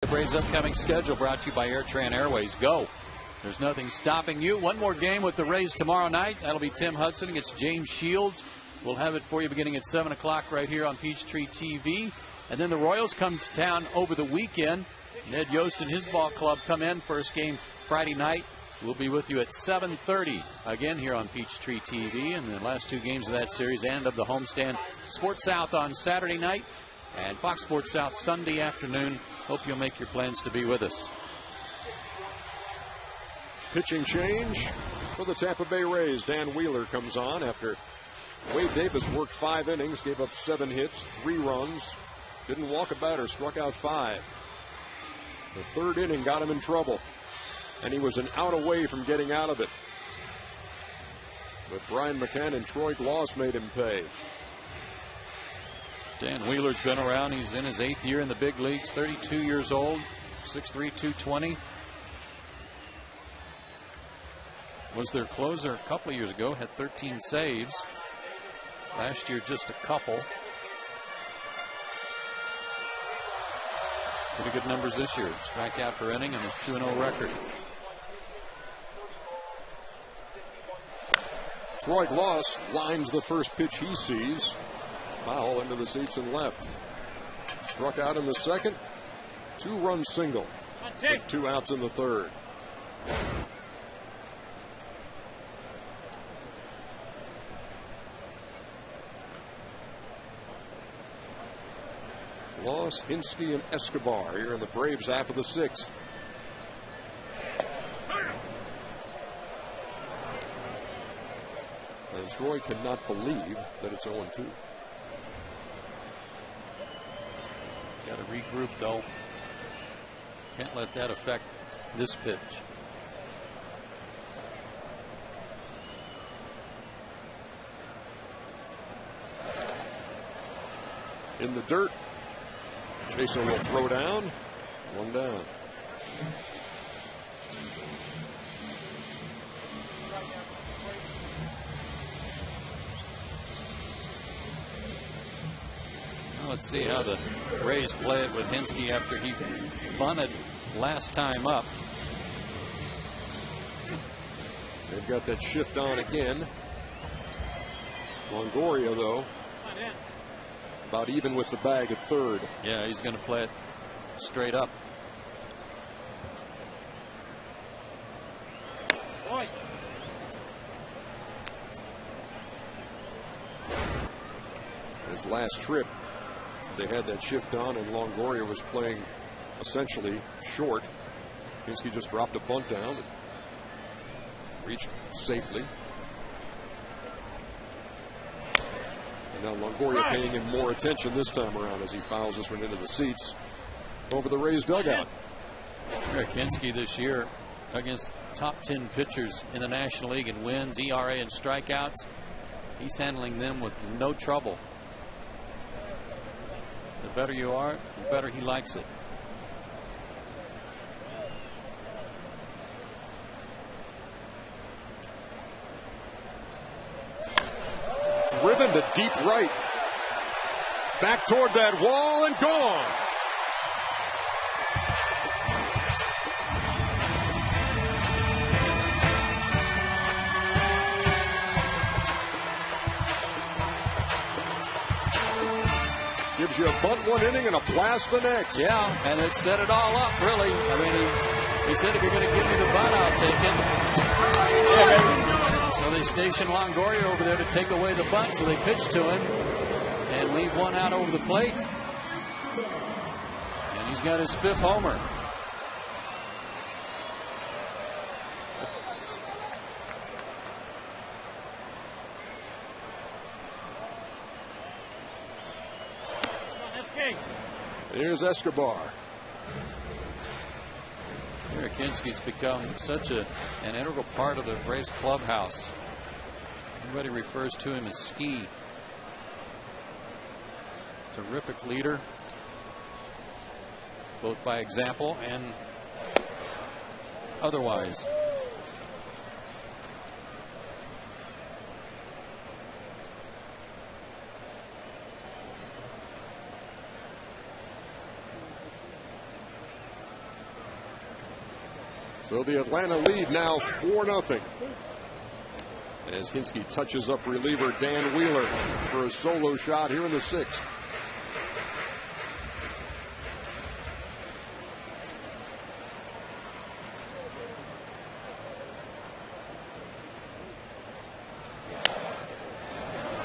The Braves' upcoming schedule brought to you by AirTran Airways. Go. There's nothing stopping you. One more game with the Rays tomorrow night. That'll be Tim Hudson against James Shields. We'll have it for you beginning at 7 o'clock right here on Peachtree TV. And then the Royals come to town over the weekend. Ned Yost and his ball club come in. First game Friday night. We'll be with you at 7:30 again here on Peachtree TV. And the last two games of that series and of the homestand. Sports South on Saturday night and Fox Sports South Sunday afternoon. Hope you'll make your plans to be with us. Pitching change for the Tampa Bay Rays. Dan Wheeler comes on after Wade Davis worked 5 innings, gave up 7 hits, 3 runs, didn't walk a batter, struck out 5. The third inning got him in trouble, and he was an out away from getting out of it. But Brian McCann and Troy Gloss made him pay. Dan Wheeler's been around. He's in his 8th year in the big leagues, 32 years old, 6'3", 220. Was their closer a couple of years ago, had 13 saves. Last year, just a couple. Pretty good numbers this year. Strikeout per inning and a 2-0 record. Troy Gloss lines the first pitch he sees. Foul into the seats and left. Struck out in the second. 2-run single with 2 outs in the third. Gloss, Hinsky, and Escobar here in the Braves half of the 6th. And Troy cannot believe that it's 0-2. Got to regroup, though. Can't let that affect this pitch. In the dirt. Chaser will throw down. 1 down. Let's see how the Rays play it with Hinsky after he bunted last time up. They've got that shift on again. Longoria, though, about even with the bag at third. Yeah, he's going to play it straight up. His last trip, they had that shift on, and Longoria was playing essentially short. Hinsky just dropped a bunt down and reached safely. And now Longoria paying him more attention this time around as he fouls this one into the seats over the Rays dugout. Eric Hinsky this year against top 10 pitchers in the National League in wins, ERA, and strikeouts. He's handling them with no trouble. The better you are, the better he likes it. Driven to deep right. Back toward that wall and gone. Gives you a bunt 1 inning and a blast the next. Yeah, and it set it all up, really. I mean, he said, if you're going to give me the bunt, I'll take it. So they station Longoria over there to take away the bunt, so they pitch to him and leave 1 out over the plate. And he's got his 5th homer. Here's Escobar. Eric Hinsky's become such an integral part of the Braves clubhouse. Everybody refers to him as Ski. Terrific leader, both by example and otherwise. So the Atlanta lead now 4-0. As Hinske touches up reliever Dan Wheeler for a solo shot here in the 6th.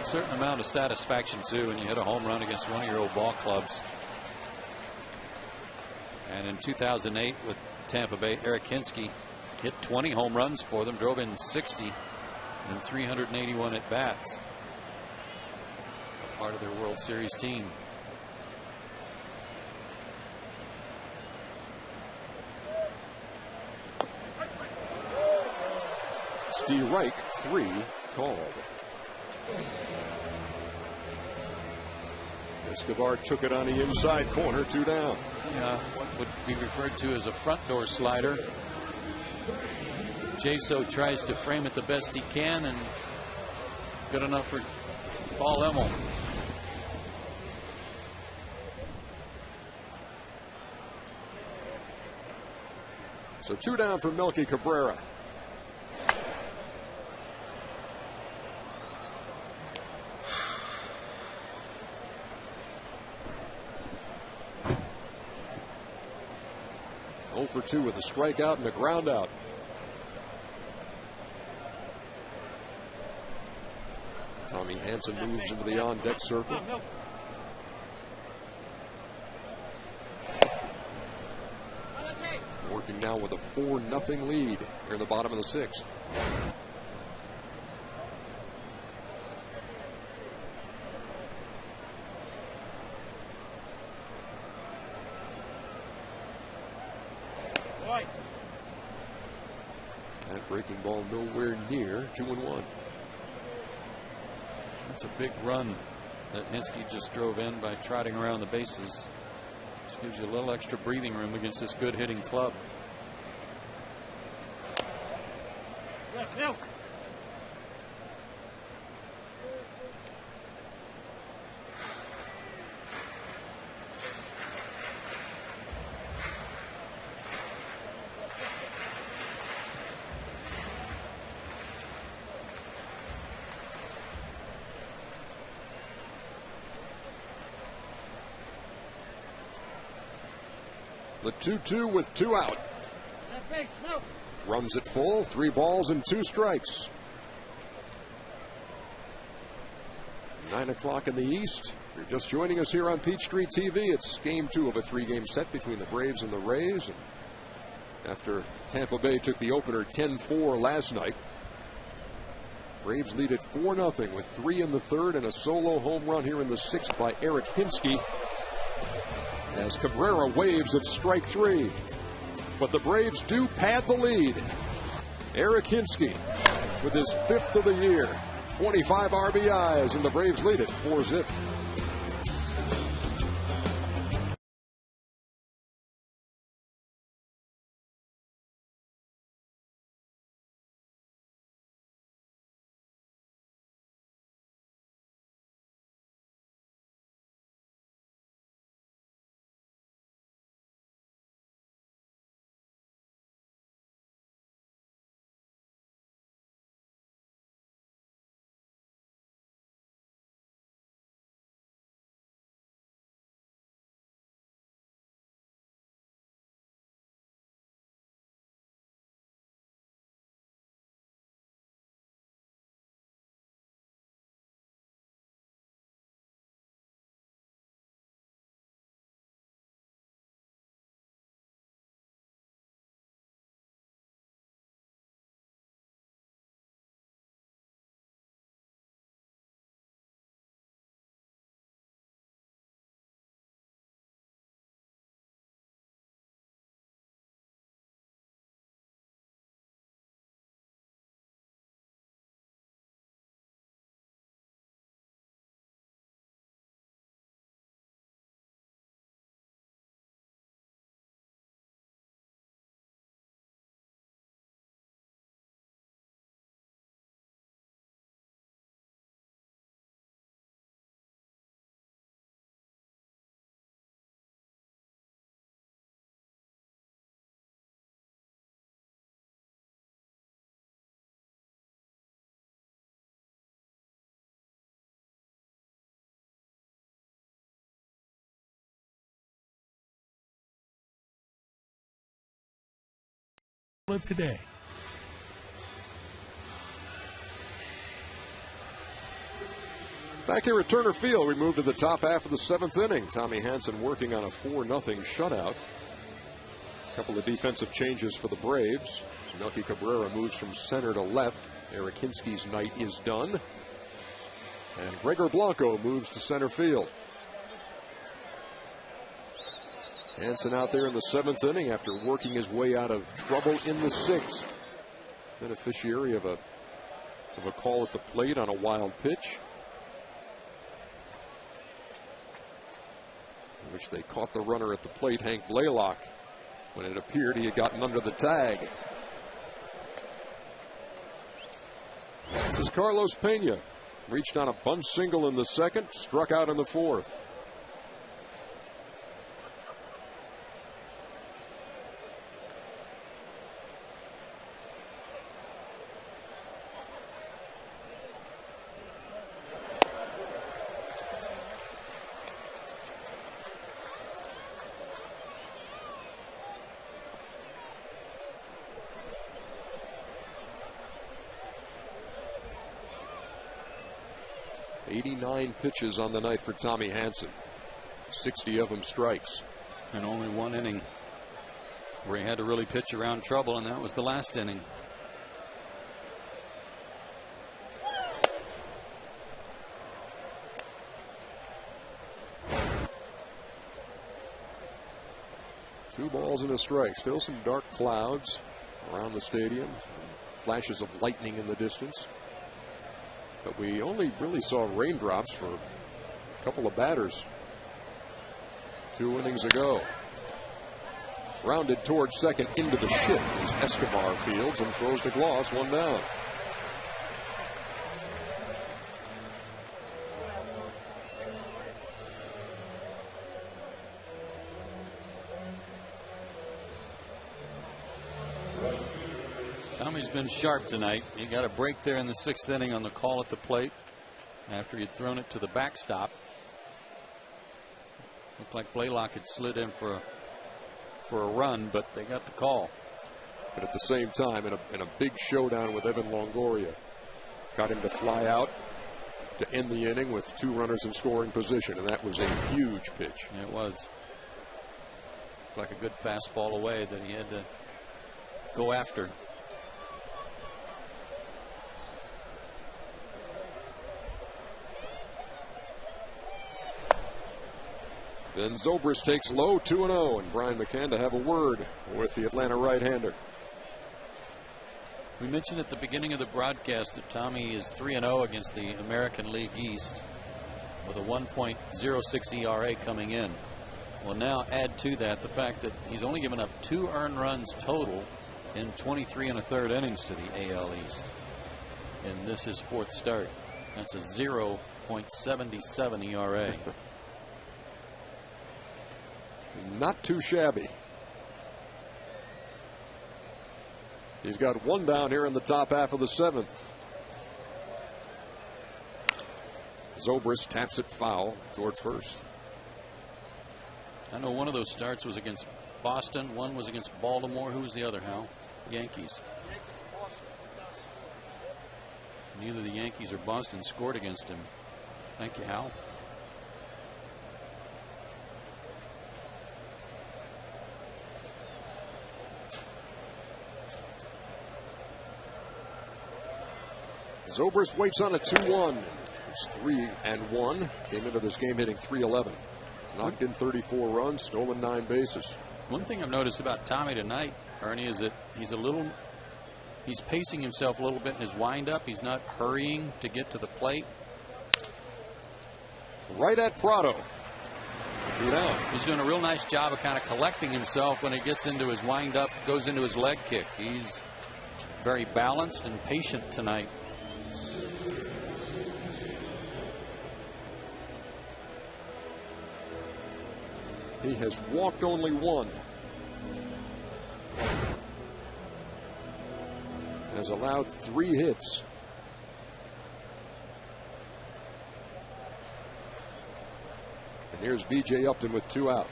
Certain amount of satisfaction too when you hit a home run against one of your old ball clubs. And in 2008 with Tampa Bay, Eric Hinske hit 20 home runs for them, drove in 60 in 381 at bats. Part of their World Series team. Strike 3 called. Escobar took it on the inside corner, 2 down. Yeah, what would be referred to as a front door slider. Jaso tries to frame it the best he can, and good enough for Paul Emmel. So 2 down for Melky Cabrera. For 2 with a strikeout and a ground out. Tommy Hanson moves into the on deck circle. Working now with a 4-0 lead here in the bottom of the 6th. That breaking ball nowhere near 2-1. That's a big run that Hinske just drove in by trotting around the bases. Just gives you a little extra breathing room against this good hitting club. The 2-2 with 2 out. Runs it full, 3 balls and 2 strikes. 9 o'clock in the East. If you're just joining us here on Peachtree TV, it's game 2 of a 3-game set between the Braves and the Rays. And after Tampa Bay took the opener 10-4 last night, Braves lead it 4-0 with 3 in the 3rd and a solo home run here in the 6th by Eric Hinske. As Cabrera waves at strike 3. But the Braves do pad the lead. Eric Hinske with his 5th of the year. 25 RBIs, and the Braves lead it 4-0. today. Back here at Turner Field, we move to the top half of the 7th inning. Tommy Hanson working on a 4-0 shutout. A couple of defensive changes for the Braves. Melky Cabrera moves from center to left. Eric Hinsky's night is done. And Gregor Blanco moves to center field. Hanson out there in the 7th inning after working his way out of trouble in the 6th. Beneficiary of a call at the plate on a wild pitch, in which they caught the runner at the plate, Hank Blaylock, when it appeared he had gotten under the tag. This is Carlos Pena. Reached on a bunt single in the 2nd, struck out in the 4th. Pitches on the night for Tommy Hanson. 60 of them strikes. And only one inning where he had to really pitch around trouble, and that was the last inning. Two balls and a strike. Still some dark clouds around the stadium. Flashes of lightning in the distance. But we only really saw raindrops for a couple of batters 2 innings ago. Rounded towards second into the shift as Escobar fields and throws the gloss, 1 down. Tommy's been sharp tonight. He got a break there in the 6th inning on the call at the plate after he'd thrown it to the backstop. Looked like Blaylock had slid in for a run, but they got the call. But at the same time, in a big showdown with Evan Longoria, got him to fly out to end the inning with 2 runners in scoring position, and that was a huge pitch. It was. Like a good fastball away that he had to go after. Then Zobrist takes low, 2-0, and Brian McCann to have a word with the Atlanta right-hander. We mentioned at the beginning of the broadcast that Tommy is 3-0 against the American League East with a 1.06 ERA coming in. Well, now add to that the fact that he's only given up 2 earned runs total in 23 1/3 innings to the AL East. And this is 4th start. That's a 0.77 ERA. Not too shabby. He's got 1 down here in the top half of the 7th. Zobrist taps it foul toward first. I know one of those starts was against Boston. One was against Baltimore. Who was the other, Hal? Yankees. Neither the Yankees or Boston scored against him. Thank you, Hal. Zobrist waits on a 2-1. It's 3-1. Came into this game hitting .311. Knocked in 34 runs, stolen 9 bases. One thing I've noticed about Tommy tonight, Ernie, is that he's pacing himself a little bit in his windup. He's not hurrying to get to the plate. Right at Prado. 2 down. He's doing a real nice job of kind of collecting himself when he gets into his windup, goes into his leg kick. He's very balanced and patient tonight. He has walked only 1. Has allowed 3 hits. And here's B.J. Upton with 2 out.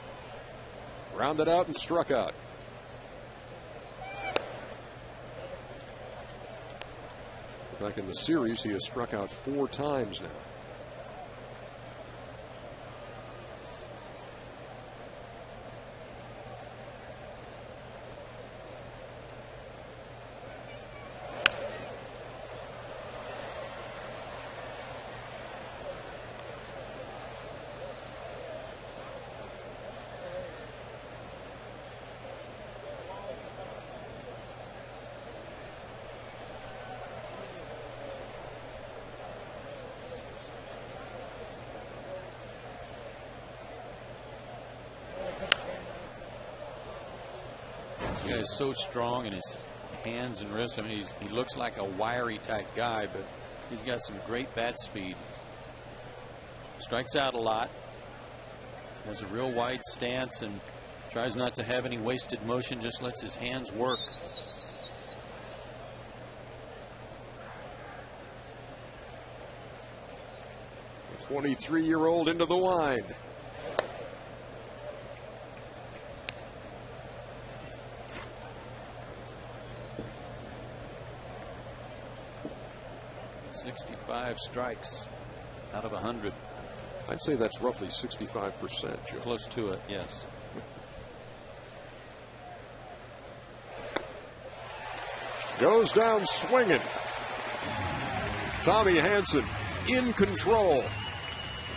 Rounded out and struck out. In fact, in the series, he has struck out 4 times now. This guy is so strong in his hands and wrists. I mean, he looks like a wiry type guy, but he's got some great bat speed. Strikes out a lot. Has a real wide stance and tries not to have any wasted motion, just lets his hands work. The 23-year-old into the wind. Strikes out of 100. I'd say that's roughly 65%, Joe. Close to it, yes. Goes down swinging. Tommy Hanson in control.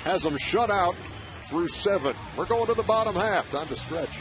Has them shut out through 7. We're going to the bottom half. Time to stretch.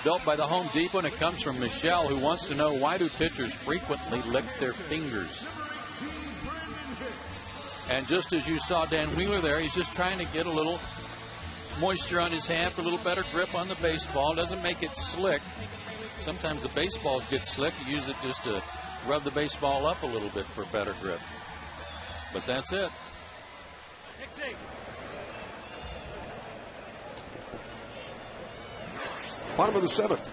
Built by the Home Depot, and it comes from Michelle, who wants to know, why do pitchers frequently lick their fingers? And just as you saw Dan Wheeler there, he's just trying to get a little moisture on his hand for a little better grip on the baseball. Doesn't make it slick. Sometimes the baseballs get slick. You use it just to rub the baseball up a little bit for better grip. But that's it. Bottom of the 7th.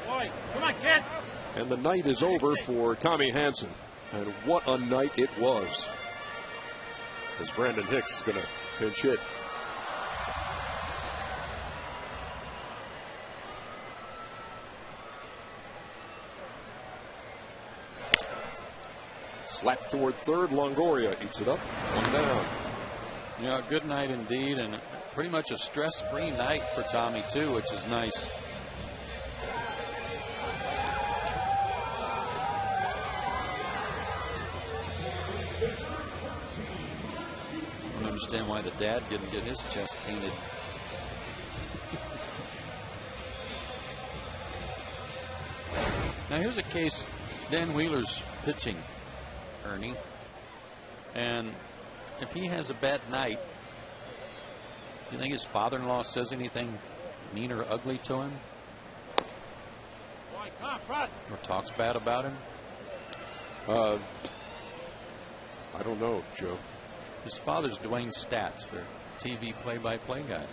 Boy, come on, kid. And the night is over for Tommy Hanson. And what a night it was. As Brandon Hicks is going to pinch hit. Slap toward third. Longoria eats it up. 1 down. You know, a good night indeed, and pretty much a stress-free night for Tommy, too, which is nice. I don't understand why the dad didn't get his chest painted. Now, here's a case. Dan Wheeler's pitching, Ernie, and if he has a bad night, do you think his father-in-law says anything mean or ugly to him? Boy, come on, front. Or talks bad about him? I don't know, Joe. His father's Dwayne Stats, their TV play-by-play guy.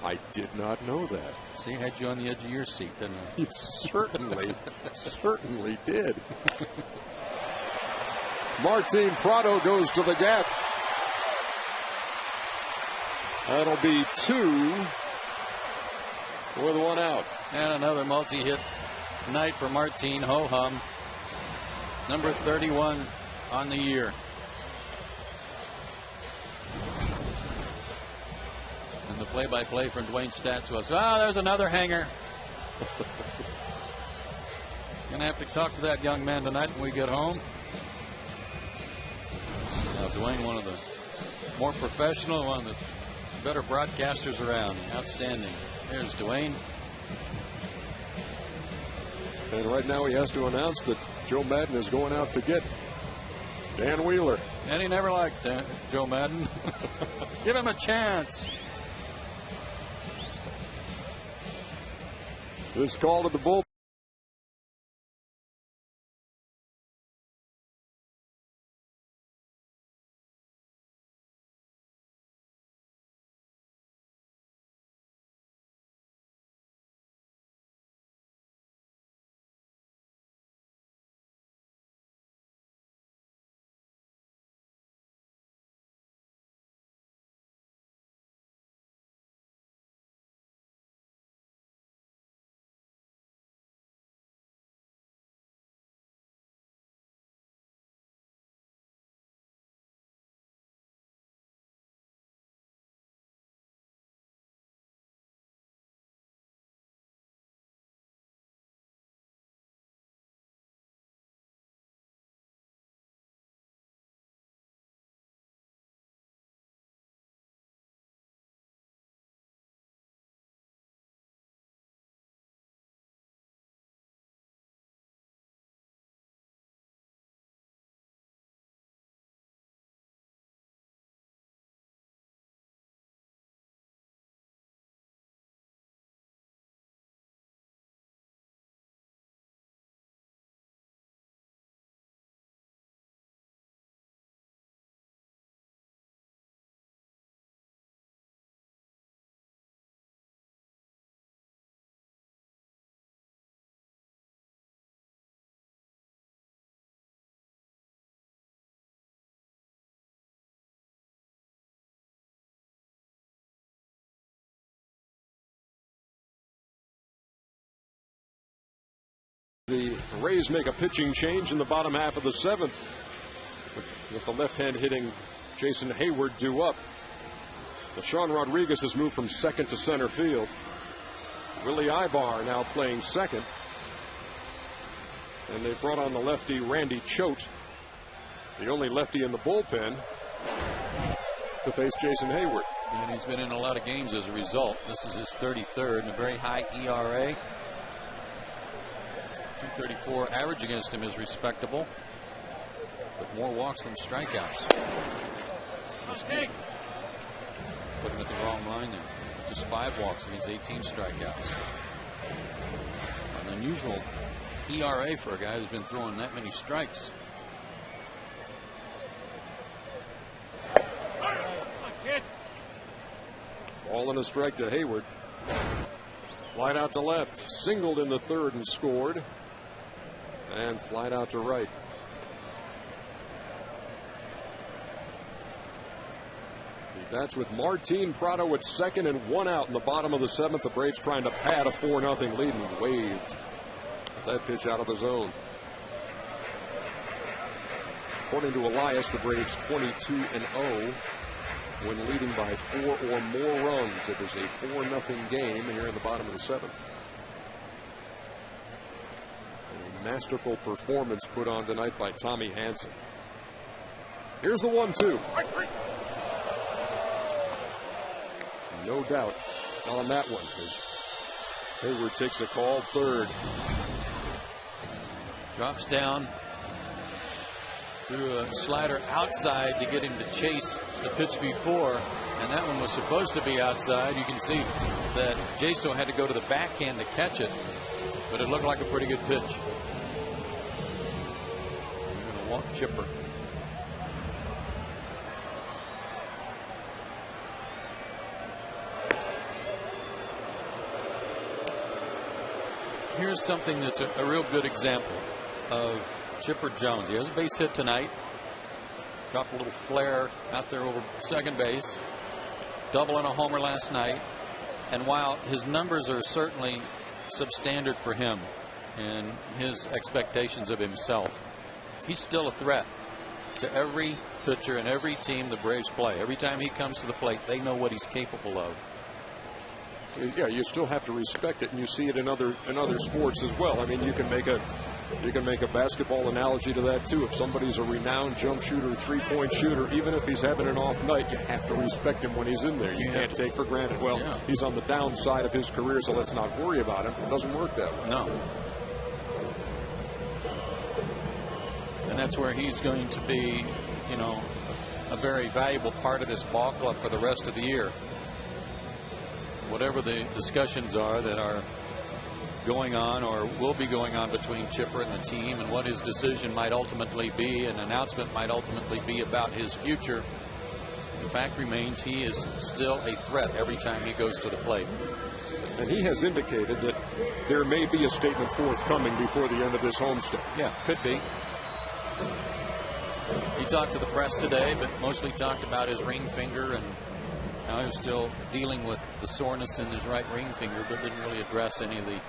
I did not know that. See, he had you on the edge of your seat, didn't he? He certainly did. Martin Prado goes to the gap. That'll be 2 with 1 out. And another multi-hit night for Martin. Ho-hum. Number 31 on the year. And the play-by-play from Dwayne Stats was, there's another hanger. Gonna have to talk to that young man tonight when we get home. Now, Dwayne, one of the more professional, one of the better broadcasters around. Outstanding. There's Dwayne. And right now he has to announce that Joe Madden is going out to get Dan Wheeler. And he never liked Joe Madden. Give him a chance. This call to the bullpen. The Rays make a pitching change in the bottom half of the 7th with the left hand hitting Jason Hayward due up. Sean Rodriguez has moved from second to center field. Willie Ibar now playing second. And they brought on the lefty Randy Choate, the only lefty in the bullpen, to face Jason Hayward. And he's been in a lot of games as a result. This is his 33rd and a very high ERA. 234 average against him is respectable, but more walks than strikeouts. Put him at the wrong line there. Just 5 walks against 18 strikeouts. An unusual ERA for a guy who's been throwing that many strikes. Ball and a strike to Hayward. Flied out to left, singled in the 3rd and scored. And flied out to right. That's with Martin Prado at second and 1 out in the bottom of the 7th. The Braves trying to pad a 4-0 lead and waved that pitch out of the zone. According to Elias, the Braves 22-0 when leading by 4 or more runs. It was a 4-0 game here in the bottom of the 7th. Masterful performance put on tonight by Tommy Hanson. Here's the 1-2. No doubt on that one as Hayward takes a call, 3rd. Drops down, threw a slider outside to get him to chase the pitch before, and that one was supposed to be outside. You can see that Jaso had to go to the backhand to catch it, but it looked like a pretty good pitch. Walk chipper. here's something that's a real good example of Chipper Jones. He has a base hit tonight. Dropped a little flare out there over second base. Double and a homer last night. And while his numbers are certainly substandard for him and his expectations of himself, he's still a threat to every pitcher and every team the Braves play. Every time he comes to the plate, they know what he's capable of. Yeah, you still have to respect it, and you see it in other sports as well. I mean, you can make a basketball analogy to that too. If somebody's a renowned jump shooter, three-point shooter, even if he's having an off night, you have to respect him when he's in there. You can't take for granted, well, he's on the downside of his career, so let's not worry about him. It doesn't work that way. No. And that's where he's going to be, you know, a very valuable part of this ball club for the rest of the year. Whatever the discussions are that are going on or will be going on between Chipper and the team, and what his decision might ultimately be, an announcement might ultimately be about his future, the fact remains he is still a threat every time he goes to the plate. And he has indicated that there may be a statement forthcoming before the end of this homestand. Yeah, could be. He talked to the press today, but mostly talked about his ring finger and how he was still dealing with the soreness in his right ring finger, but didn't really address any of the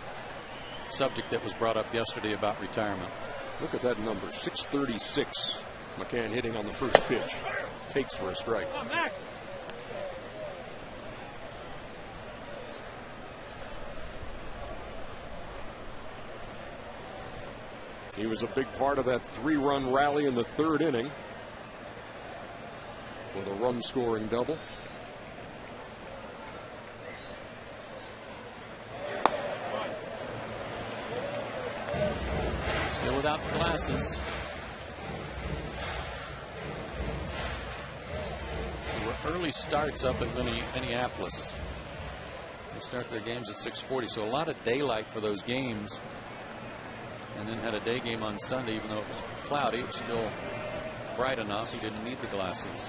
subject that was brought up yesterday about retirement. Look at that number, 636. McCann hitting on the first pitch. Takes for a strike. Come on, Mac. He was a big part of that 3-run rally in the third inning with a run-scoring double. Still without the glasses. There were early starts up in Minneapolis. They start their games at 6:40, so a lot of daylight for those games. And then had a day game on Sunday, even though it was cloudy, it was still bright enough. He didn't need the glasses.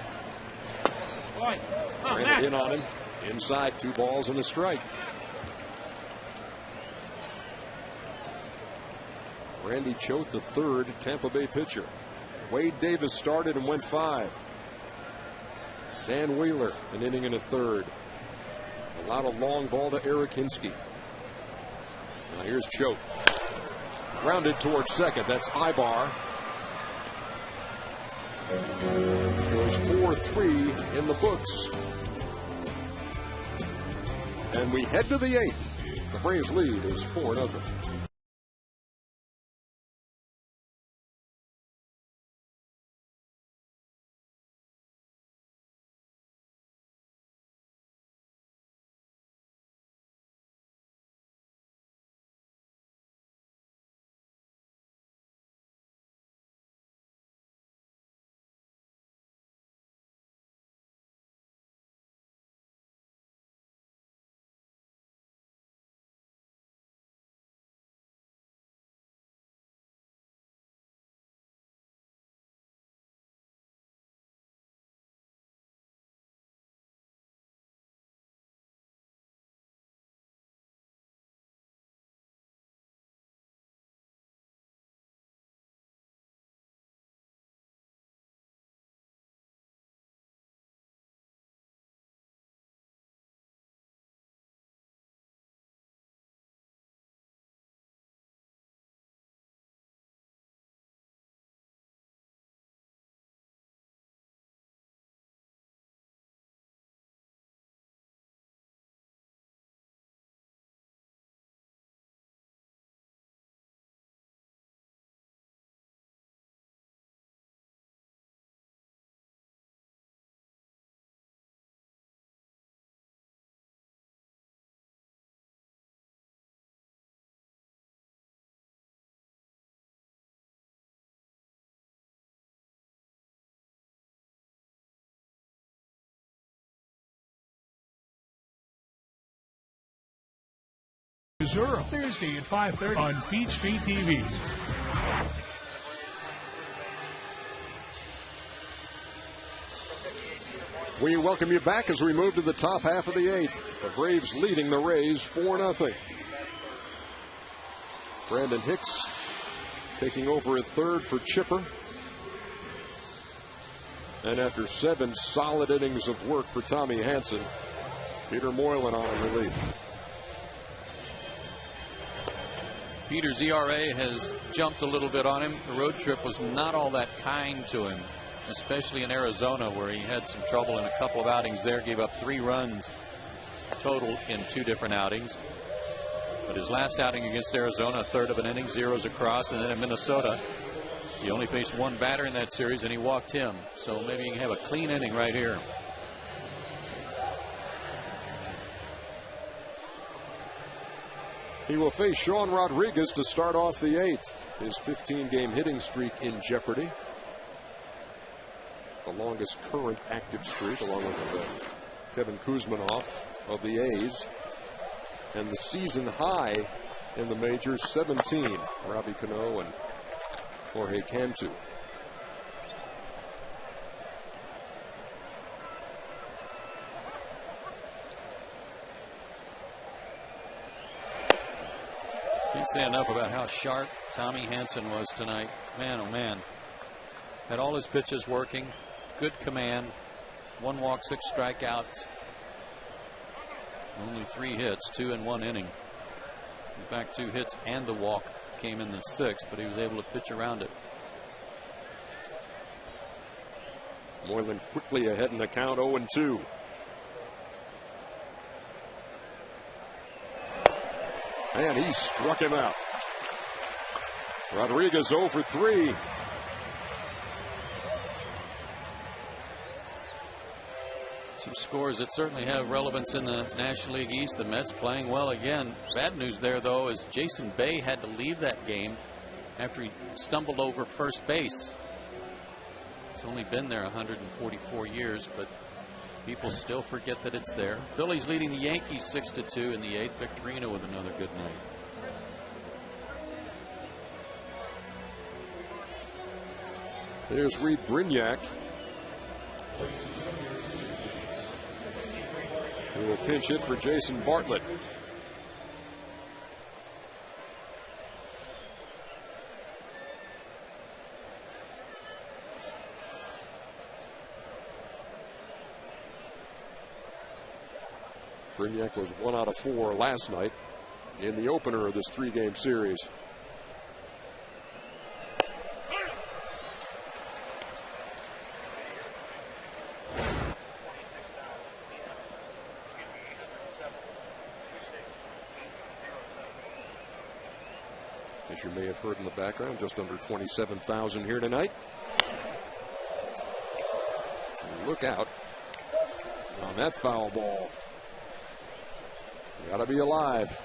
Ran in on him. Inside, 2 balls and a strike. Randy Choate, the third Tampa Bay pitcher. Wade Davis started and went 5. Dan Wheeler, an inning and a third. Allowed a long ball to Eric Hinsky. Now here's Choate. Grounded towards second. That's Ibar. There's 4-3 in the books. And we head to the 8th. The Braves lead is 4-0. Missouri, Thursday at 5:30 on Peachtree TV. We welcome you back as we move to the top half of the 8th. The Braves leading the Rays 4-0. Brandon Hicks taking over at third for Chipper. And after 7 solid innings of work for Tommy Hanson, Peter Moylan on relief. Peter's ERA has jumped a little bit on him. The road trip was not all that kind to him, especially in Arizona, where he had some trouble in a couple of outings there. Gave up 3 runs total in 2 different outings. But his last outing against Arizona, a third of an inning, 0s across, and then in Minnesota, he only faced 1 batter in that series, and he walked him. So maybe he can have a clean inning right here. He will face Sean Rodriguez to start off the 8th. His 15-game hitting streak in jeopardy. The longest current active streak, along with Kevin Kuzminoff of the A's. And the season high in the majors, 17. Robbie Cano and Jorge Cantu. Can't say enough about how sharp Tommy Hanson was tonight. Man, oh man. Had all his pitches working. Good command. 1 walk, 6 strikeouts. Only 3 hits, 2 in 1 inning. In fact, 2 hits and the walk came in the 6th, but he was able to pitch around it. Moylan quickly ahead in the count, 0-2. And he struck him out. Rodriguez 0 for 3. Some scores that certainly have relevance in the National League East. The Mets playing well again. Bad news there, though, is Jason Bay had to leave that game after he stumbled over first base. It's only been there 144 years, but people still forget that it's there. Phillies leading the Yankees 6-2 in the 8th. Victorino with another good night. Here's Reed Brignac, who will pinch hit for Jason Bartlett. Brignac was 1 out of 4 last night in the opener of this 3-game series. As you may have heard in the background, just under 27,000 here tonight. Look out on that foul ball. Gotta be alive.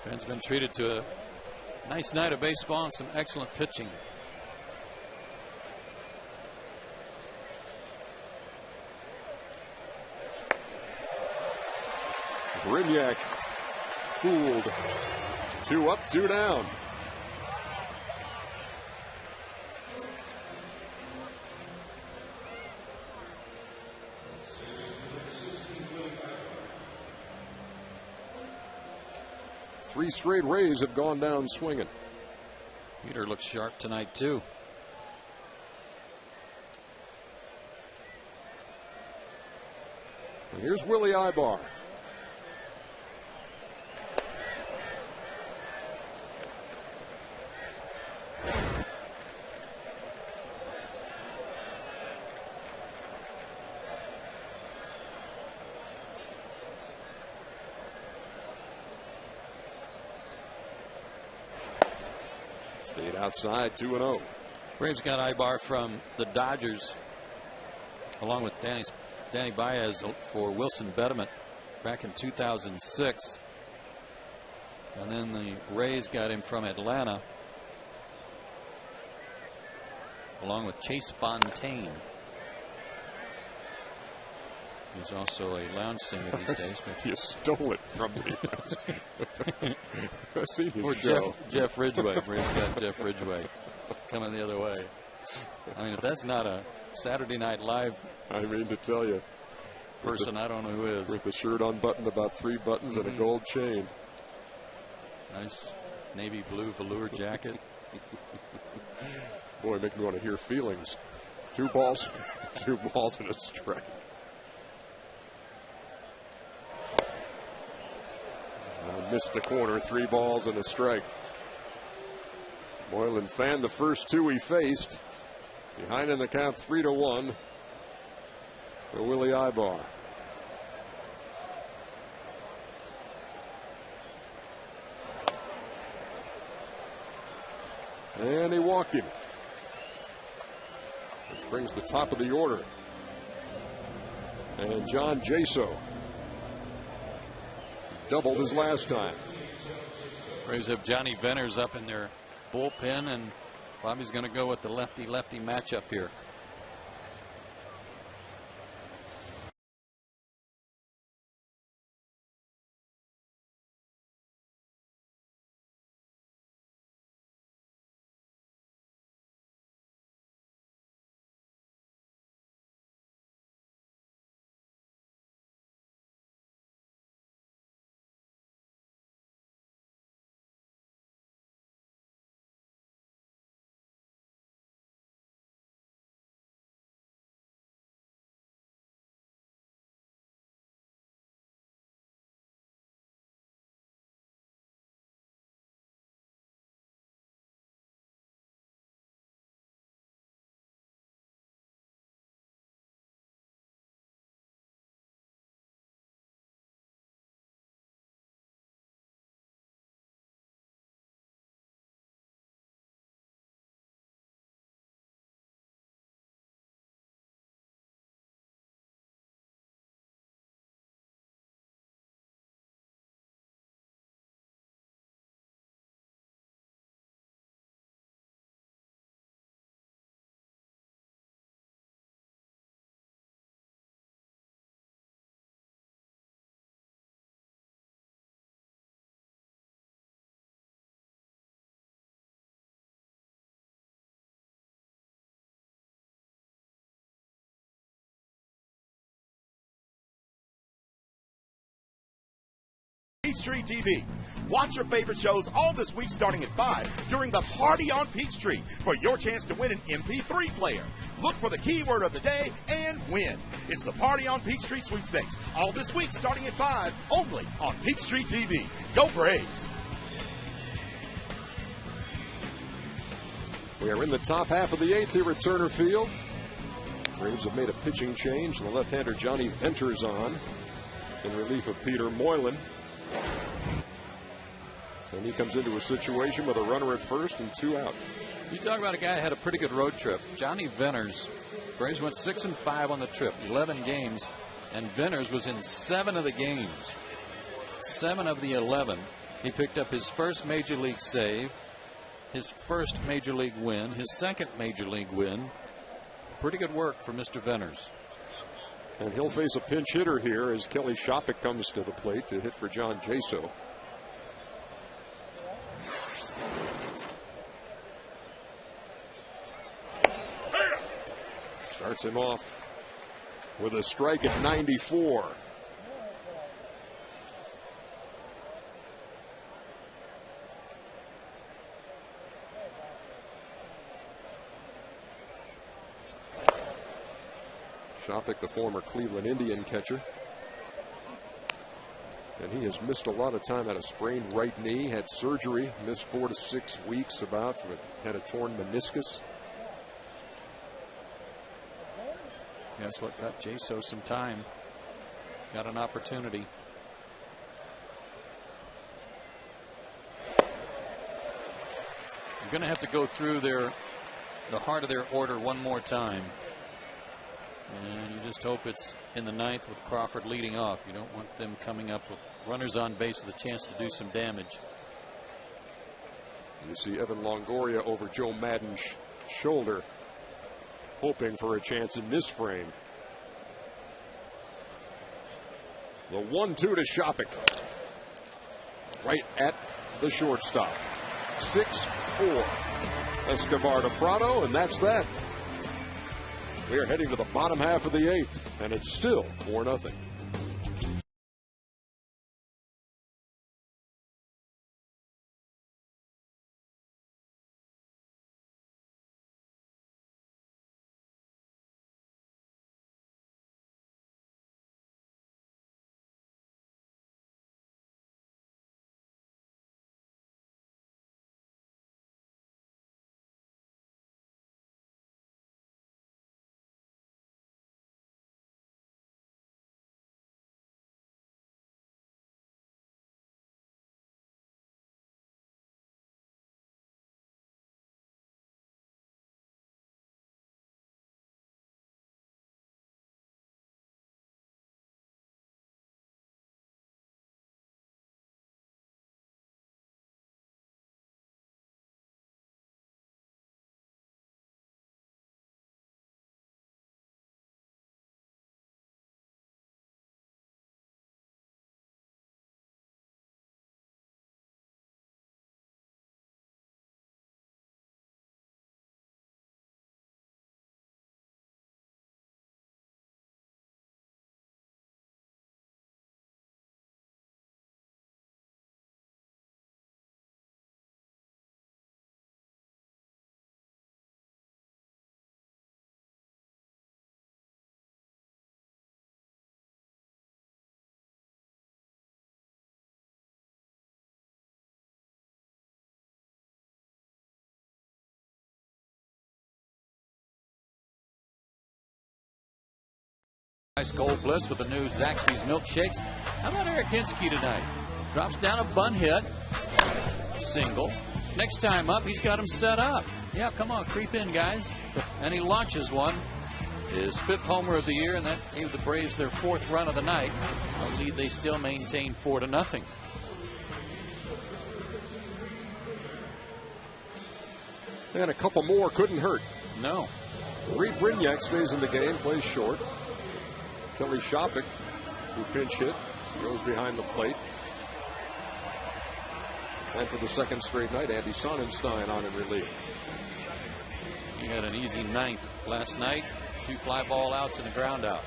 Fans have been treated to a nice night of baseball and some excellent pitching. Brignac fooled. 2 up, 2 down. Three straight Rays have gone down swinging. Peter looks sharp tonight, too. And here's Willie Ibar. Stayed outside, 2-0. Braves got Ibar from the Dodgers, along with Danny Baez for Wilson Betterment back in 2006. And then the Rays got him from Atlanta, along with Chase Fontaine. He's also a lounge singer these days. But you stole it from me. I've seen his or show. Jeff Ridgway. Braves got Jeff Ridgway coming the other way. I mean, if that's not a Saturday Night Live. I mean to tell you. person I don't know who is. With the shirt unbuttoned, about 3 buttons, and a gold chain. Nice navy blue velour jacket. Boy, make me want to hear feelings. 2 balls, 2 balls and a strike. Missed the corner, 3 balls and a strike. Moylan fanned the first 2 he faced. Behind in the count 3-1 for Willie Ibar. And he walked him. Which brings the top of the order. And John Jaso doubled his last time. Braves have Johnny Venners up in their bullpen, and Bobby's going to go with the lefty-lefty matchup here. Peachtree TV. Watch your favorite shows all this week starting at 5 during the Party on Peachtree for your chance to win an MP3 player. Look for the keyword of the day and win. It's the Party on Peachtree Sweepstakes all this week starting at 5 only on Peachtree TV. Go Braves! We are in the top half of the 8th here at Turner Field. Braves have made a pitching change. The left-hander Johnny Venters on in relief of Peter Moylan. And he comes into a situation with a runner at first and 2 out. You talk about a guy who had a pretty good road trip. Johnny Venters. Braves went 6-5 on the trip, 11 games, and Venters was in 7 of the games. 7 of the 11. He picked up his first major league save, his first major league win, his second major league win. Pretty good work for Mr. Venters. And he'll face a pinch hitter here as Kelly Shopik comes to the plate to hit for John Jaso. Starts him off with a strike at 94. Shopik, the former Cleveland Indian catcher. And he has missed a lot of time, had a sprained right knee, had surgery, missed 4 to 6 weeks about, had a torn meniscus. Guess what got Jaso some time. Got an opportunity. You're going to have to go through the heart of their order one more time. And you just hope it's in the 9th with Crawford leading off. You don't want them coming up with runners on base with a chance to do some damage. You see Evan Longoria over Joe Madden's shoulder, hoping for a chance in this frame. The 1-2 to Shopik. Right at the shortstop. 6-4. Escobar to Prado, and that's that. We are heading to the bottom half of the 8th, and it's still 4-0. Nice Gold Bliss with the new Zaxby's milkshakes. How about Eric Hinsky tonight? Drops down a bunt hit. Single. Next time up, he's got him set up. Yeah, come on, creep in, guys. And he launches one. His 5th homer of the year, and that gave the Braves their 4th run of the night. A lead they still maintain 4-0. And a couple more couldn't hurt. No. Reed Brignac stays in the game, plays short. Kelly Shopik, who pinch hit, goes behind the plate. And for the 2nd straight night, Andy Sonnenstein on in relief. He had an easy 9th last night. 2 fly ball outs and a ground out.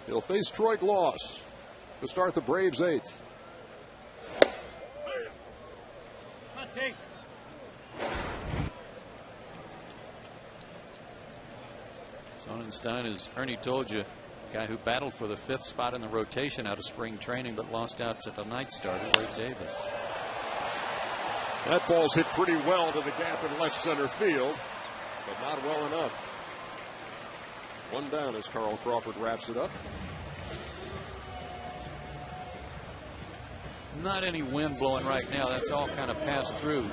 He'll face Troy Gloss to start the Braves' 8th. Sonnenstein, as Ernie told you, guy who battled for the 5th spot in the rotation out of spring training, but lost out to the night starter, Wade Davis. That ball's hit pretty well to the gap in left center field, but not well enough. 1 down as Carl Crawford wraps it up. Not any wind blowing right now. That's all kind of passed through.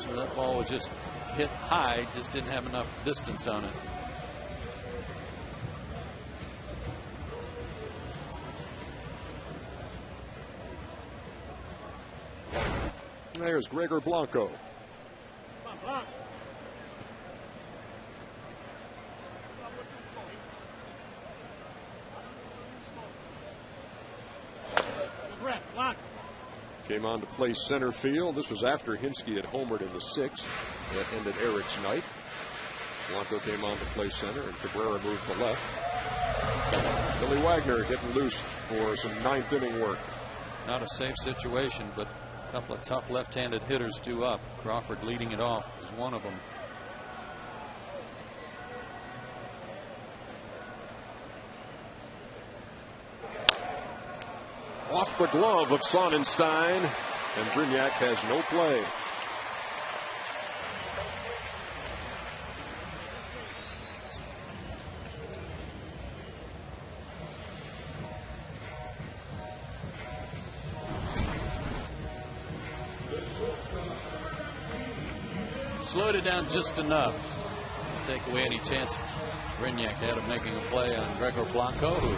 So that ball was just hit high, just didn't have enough distance on it. There's Gregor Blanco. Came on to play center field. This was after Hinsky had homered in the 6th. That ended Eric's night. Blanco came on to play center, and Cabrera moved to left. Billy Wagner getting loose for some 9th inning work. Not a safe situation, but a couple of tough left-handed hitters due up. Crawford leading it off is one of them. Off the glove of Sonnenstein, and Brignac has no play. Slowed it down just enough to take away any chance Brignac had of making a play on Gregor Blanco, who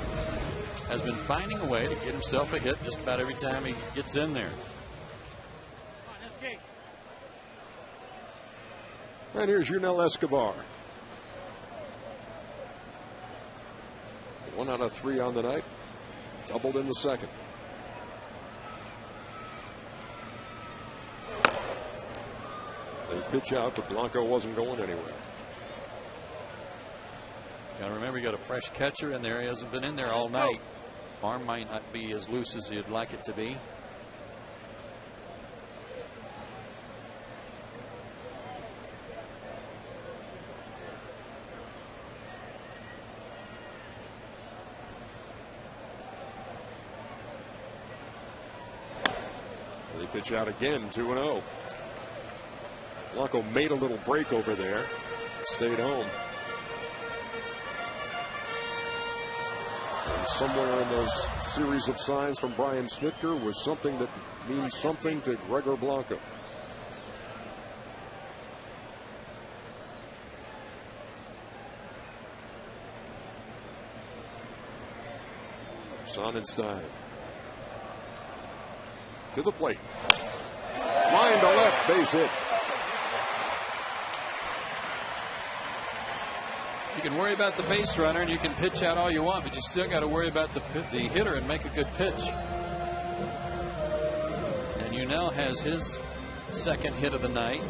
has been finding a way to get himself a hit just about every time he gets in there. And here's Yunel Escobar. 1 out of 3 on the night. Doubled in the 2nd. They pitch out, but Blanco wasn't going anywhere. Got to remember, you got a fresh catcher in there. He hasn't been in there all night. Arm might not be as loose as you'd like it to be. They pitch out again, 2-0. Blanco made a little break over there, stayed home. And somewhere in those series of signs from Brian Snitker was something that means something to Gregor Blanco. Sonnenstein to the plate. Line to left, base hit. You can worry about the base runner and you can pitch out all you want, but you still got to worry about the hitter and make a good pitch. And Unell has his second hit of the night.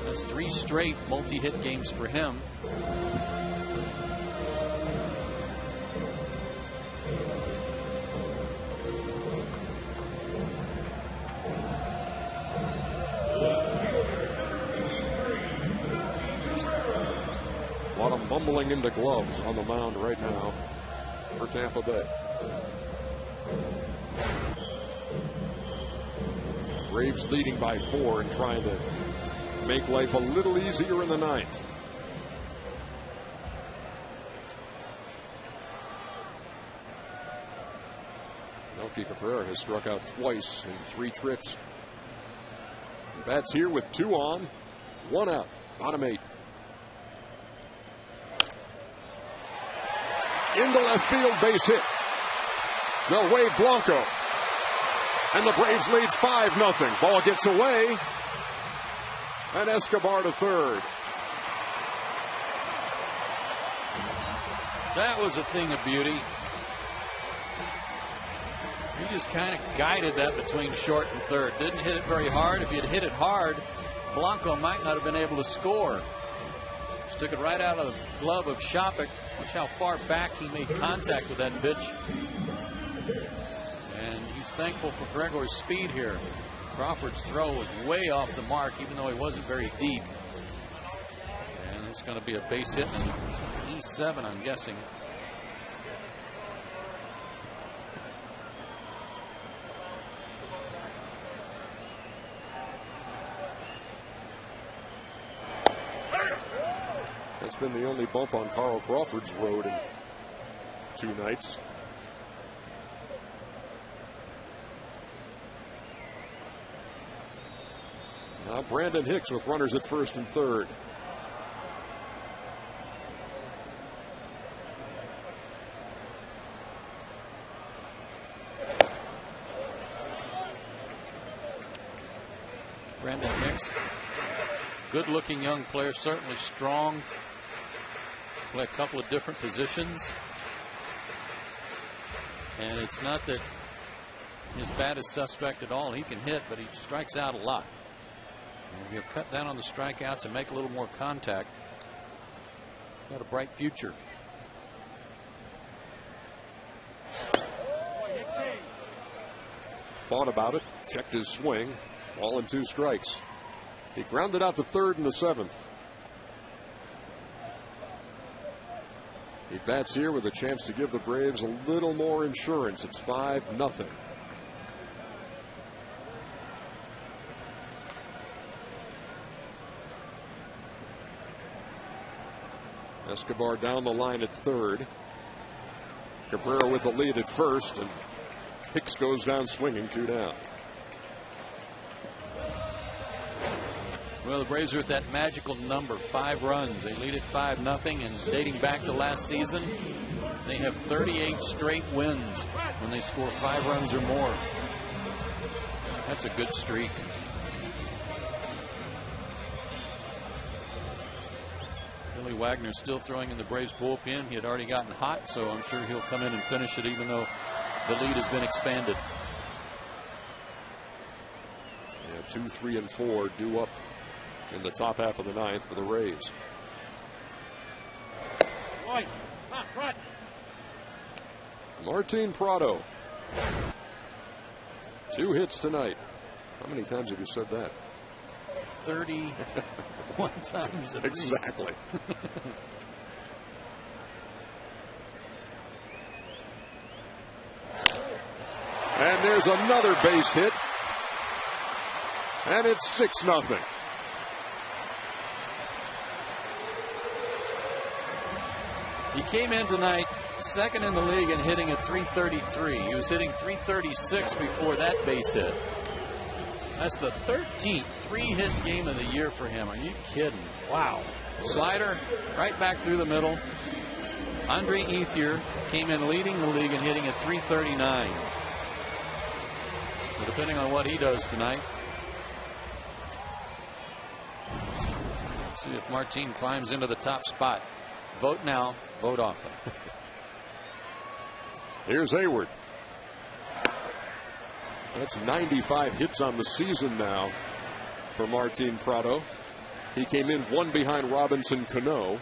That's 3 straight multi-hit games for him. Bumbling into gloves on the mound right now for Tampa Bay. Braves leading by 4 and trying to make life a little easier in the 9th. Melky Cabrera has struck out twice in 3 trips. Bats here with 2 on, 1 out, bottom 8. Into left field, base hit. They'll wave Blanco. And the Braves lead 5-0. Ball gets away. And Escobar to third. That was a thing of beauty. He just kind of guided that between short and third. Didn't hit it very hard. If he'd hit it hard, Blanco might not have been able to score. Just took it right out of the glove of Shopik. Watch how far back he made contact with that pitch. And he's thankful for Gregor's speed here. Crawford's throw was way off the mark, even though he wasn't very deep. And it's going to be a base hit in E7, I'm guessing. That's been the only bump on Carl Crawford's road in 2 nights. Now Brandon Hicks with runners at first and third. Brandon Hicks, good-looking young player, certainly strong. Play a couple of different positions. And it's not that his bat is suspect at all. He can hit, but he strikes out a lot. And if he'll cut down on the strikeouts and make a little more contact, got a bright future. Thought about it, checked his swing, ball and 2 strikes. He grounded out to third in the 7th. He bats here with a chance to give the Braves a little more insurance. It's 5-0. Escobar down the line at third. Cabrera with the lead at first, and Hicks goes down swinging, 2 down. Well, the Braves are at that magical number, 5 runs. They lead at 5-0, and dating back to last season, they have 38 straight wins when they score 5 runs or more. That's a good streak. Billy Wagner still throwing in the Braves bullpen. He had already gotten hot, so I'm sure he'll come in and finish it, even though the lead has been expanded. Yeah, 2, 3, and 4 due up in the top half of the ninth for the Rays. Martin Prado. 2 hits tonight. How many times have you said that? 31 times at Exactly. And there's another base hit. And it's 6-0. He came in tonight second in the league and hitting at 333. He was hitting 336 before that base hit. That's the 13th 3-hit game of the year for him. Are you kidding? Wow. Slider right back through the middle. Andre Ethier came in leading the league and hitting at 339. But depending on what he does tonight. See if Martin climbs into the top spot. Vote now, vote often. Here's Hayward. That's 95 hits on the season now for Martin Prado. He came in 1 behind Robinson Cano.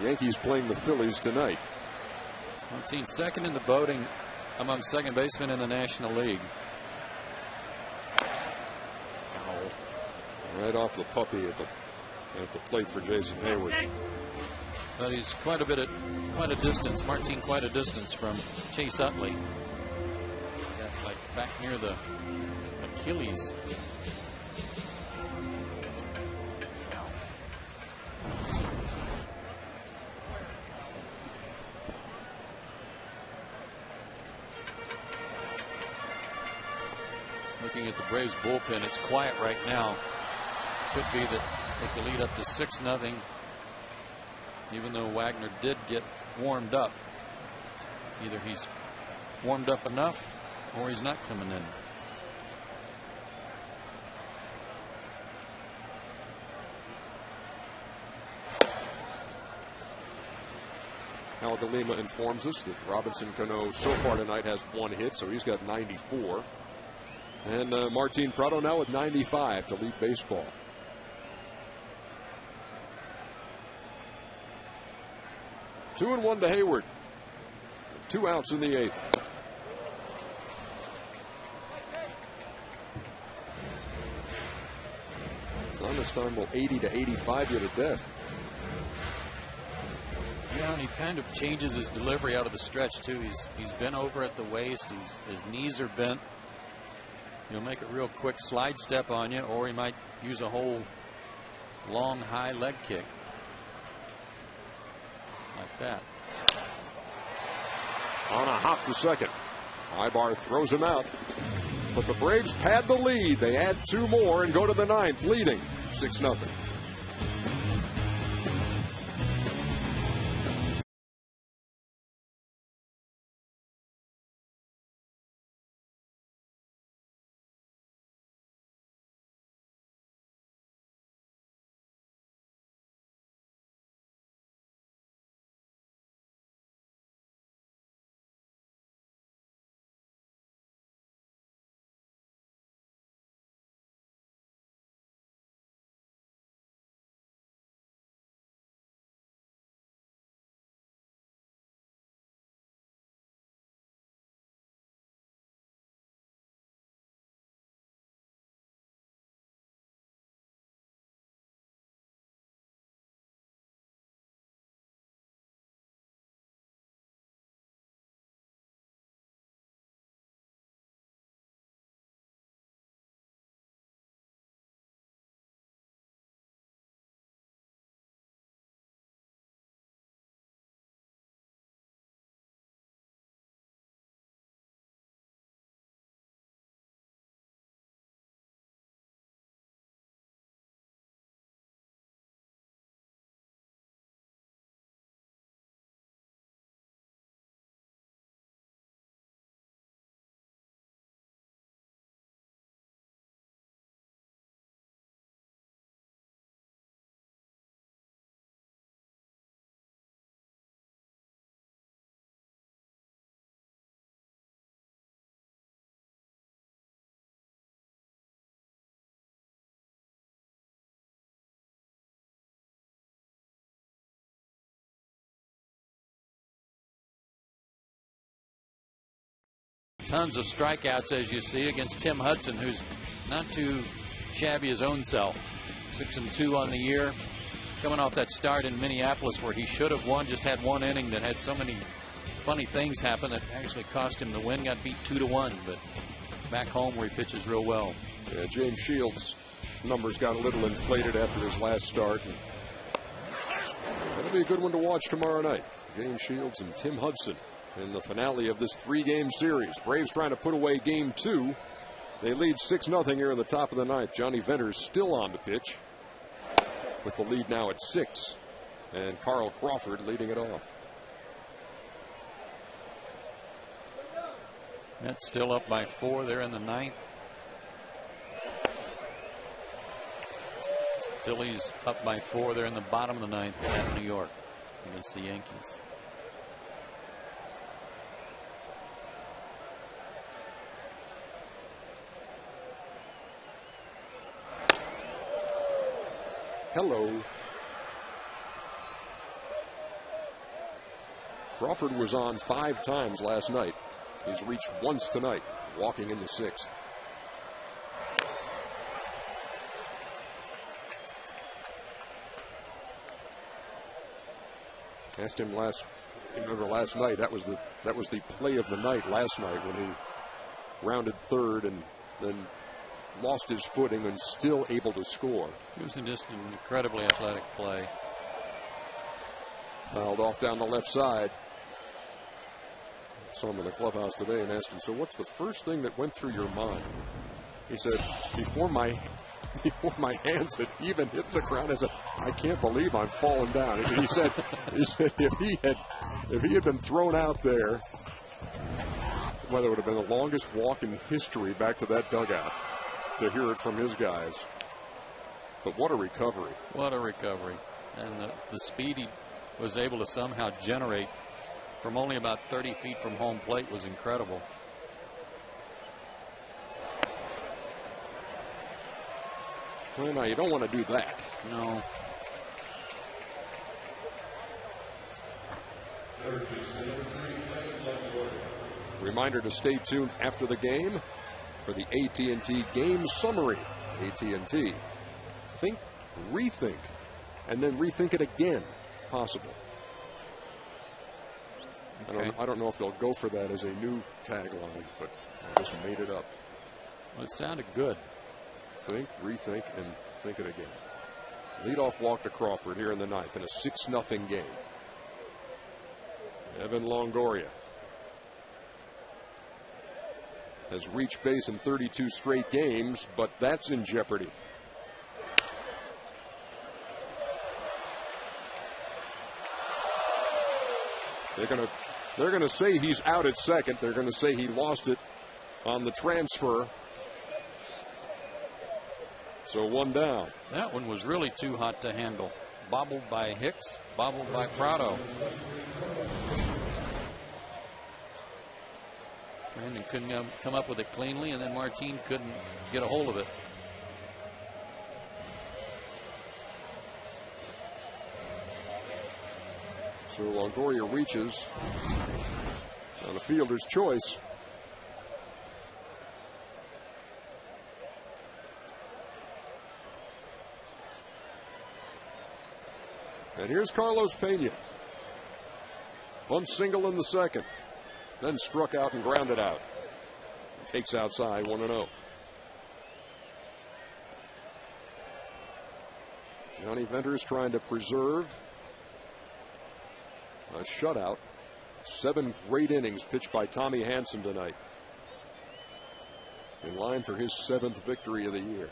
Yankees playing the Phillies tonight. Martin second in the voting among second basemen in the National League. Right off the puppy at the plate for Jason Hayward. But he's quite a distance. Martin quite a distance from Chase Utley. Like back near the Achilles. Looking at the Braves bullpen, it's quiet right now. Could be that they could lead up to 6-0. Even though Wagner did get warmed up. Either he's warmed up enough or he's not coming in. Al De Lima informs us that Robinson Cano so far tonight has 1 hit, so he's got 94. And Martin Prado now with 95 to lead baseball. Two and 1 to Hayward. 2 outs in the 8th. Sonestan 80 to 85 you to death. Yeah, and he kind of changes his delivery out of the stretch too. He's bent over at the waist. His knees are bent. He'll make a real quick slide step on you, or he might use a whole long high leg kick. Like that. On a hop to second. Ibar throws him out. But the Braves pad the lead. They add 2 more and go to the 9th, leading 6-0. tons of strikeouts, as you see, against Tim Hudson, who's not too shabby his own self. 6-2 on the year. Coming off that start in Minneapolis where he should have won, just had one inning that had so many funny things happen that actually cost him the win. Got beat 2-1, but back home where he pitches real well. Yeah, James Shields' numbers got a little inflated after his last start. That'll be a good one to watch tomorrow night. James Shields and Tim Hudson in the finale of this 3-game series. Braves trying to put away game 2. They lead 6-0 here in the top of the ninth. Johnny Venter's still on to pitch with the lead now at 6. And Carl Crawford leading it off. Mets still up by 4 there in the ninth. Phillies up by 4 there in the bottom of the ninth at New York against the Yankees. Hello. Crawford was on 5 times last night. He's reached once tonight, walking in the 6th. Asked him last night. That was the play of the night last night when he rounded third and then lost his footing and still able to score. It was just an incredibly athletic play. Fouled off down the left side. Saw him in the clubhouse today and asked him, so what's the first thing that went through your mind? He said, before my hands had even hit the ground, I said, I can't believe I'm falling down. And he said if he had been thrown out there, well, it would have been the longest walk in history back to that dugout to hear it from his guys. But what a recovery. What a recovery. And the speed he was able to somehow generate from only about 30 feet from home plate was incredible. Well, now you don't want to do that. No. Reminder to stay tuned after the game for the AT&T game summary. AT&T. Think, rethink, and then rethink it again. Possible. Okay. I don't know if they'll go for that as a new tagline, but I just made it up. Well, it sounded good. Think, rethink, and think it again. Leadoff walk to Crawford here in the ninth in a 6-0 game. Evan Longoria has reached base in 32 straight games, but that's in jeopardy. They're gonna say he's out at second. They're gonna say he lost it on the transfer. So 1 down. That one was really too hot to handle. Bobbled by Hicks, bobbled by Prado. Brandon couldn't come up with it cleanly, and then Martin couldn't get a hold of it. So Longoria reaches on a fielder's choice. And here's Carlos Pena. Bunt single in the second. Then struck out and grounded out. Takes outside 1-0. Johnny Venter is trying to preserve a shutout. 7 great innings pitched by Tommy Hanson tonight. In line for his 7th victory of the year.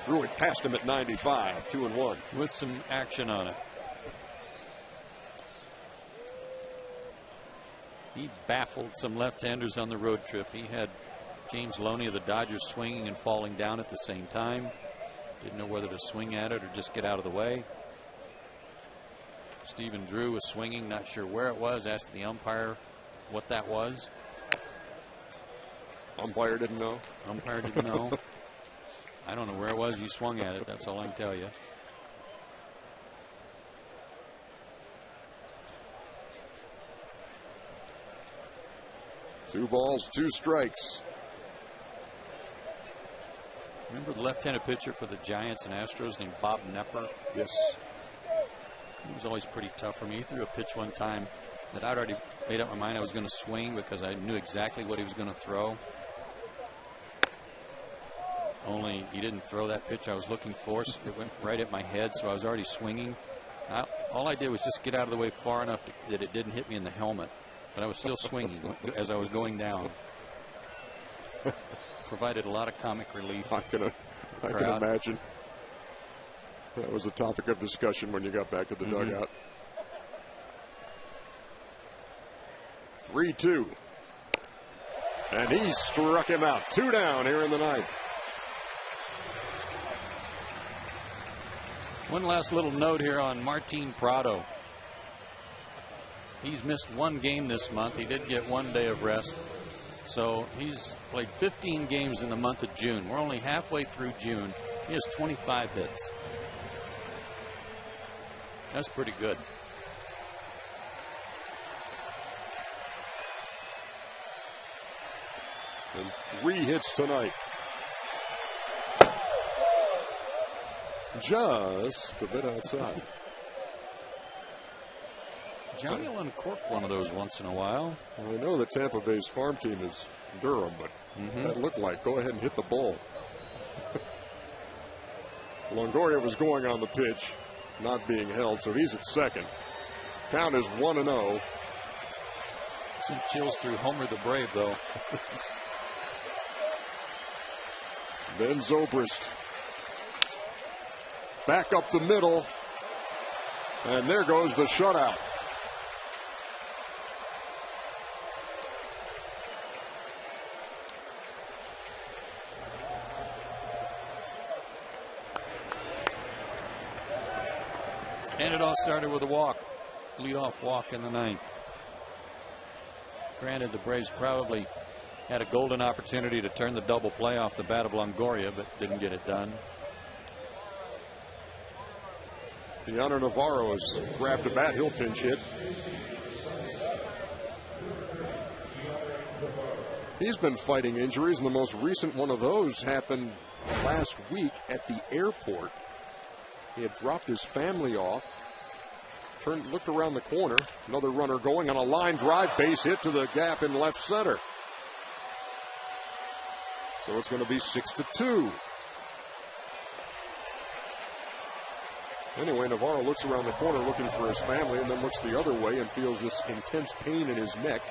Threw it past him at 95, 2-1. With some action on it. He baffled some left-handers on the road trip. He had James Loney of the Dodgers swinging and falling down at the same time. Didn't know whether to swing at it or just get out of the way. Stephen Drew was swinging, not sure where it was. Asked the umpire what that was. Umpire didn't know. Umpire didn't know. I don't know where it was. You swung at it. That's all I can tell you. Two balls, two strikes. Remember the left-handed pitcher for the Giants and Astros named Bob Nepper? Yes. He was always pretty tough for me. He threw a pitch one time that I'd already made up my mind I was going to swing because I knew exactly what he was going to throw. Only he didn't throw that pitch I was looking for. So it went right at my head, so I was already swinging. All I did was just get out of the way far enough that it didn't hit me in the helmet. But I was still swinging as I was going down. Provided a lot of comic relief. I can imagine. That was a topic of discussion when you got back to the dugout. 3-2. And he struck him out. 2 down here in the ninth. One last little note here on Martin Prado. He's missed 1 game this month. He did get 1 day of rest. So he's played 15 games in the month of June. We're only halfway through June. He has 25 hits. That's pretty good. And 3 hits tonight. Just a bit outside. Johnny will uncork one of those once in a while. Well, I know that Tampa Bay's farm team is Durham, but that looked like go ahead and hit the ball. Longoria was going on the pitch, not being held, so he's at second. Count is 1-0. Some chills through Homer the Brave, though. Then Zobrist. Back up the middle. And there goes the shutout. And it all started with a walk. Leadoff walk in the ninth. Granted, the Braves probably had a golden opportunity to turn the double play off the bat of Longoria, but didn't get it done. Deanna Navarro has grabbed a bat. He'll pinch hit. He's been fighting injuries, and the most recent one of those happened last week at the airport. He had dropped his family off, looked around the corner, another runner going on a line drive, base hit to the gap in left center. So it's going to be 6-2. Anyway, Navarro looks around the corner looking for his family and then looks the other way and feels this intense pain in his neck.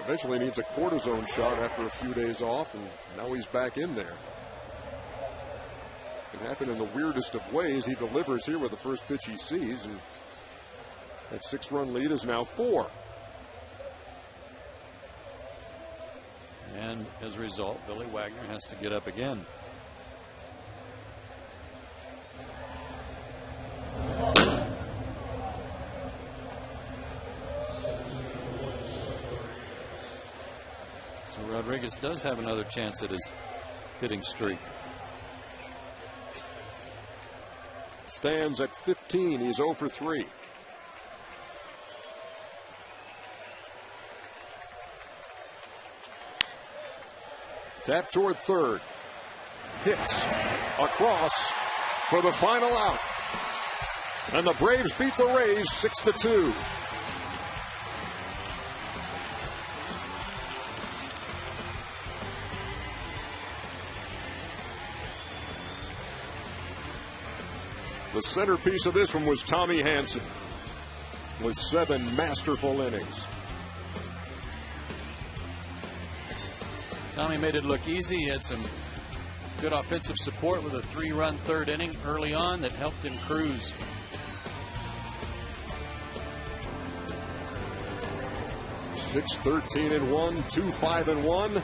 Eventually needs a cortisone shot after a few days off, and now he's back in there. It happened in the weirdest of ways. He delivers here with the first pitch he sees, and that 6-run lead is now 4. And as a result, Billy Wagner has to get up again. So Rodriguez does have another chance at his hitting streak. Stands at 15. He's 0 for 3. Tap toward third. Hits across for the final out. And the Braves beat the Rays 6-2. The centerpiece of this one was Tommy Hanson with 7 masterful innings. Tommy made it look easy. He had some good offensive support with a 3-run third inning early on that helped him cruise. Six 13-1, 2 5-1.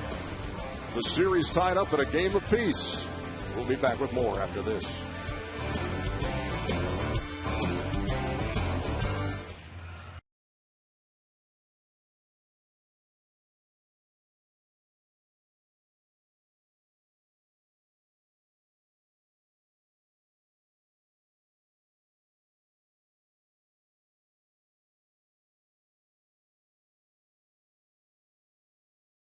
The series tied up at a game apiece. We'll be back with more after this.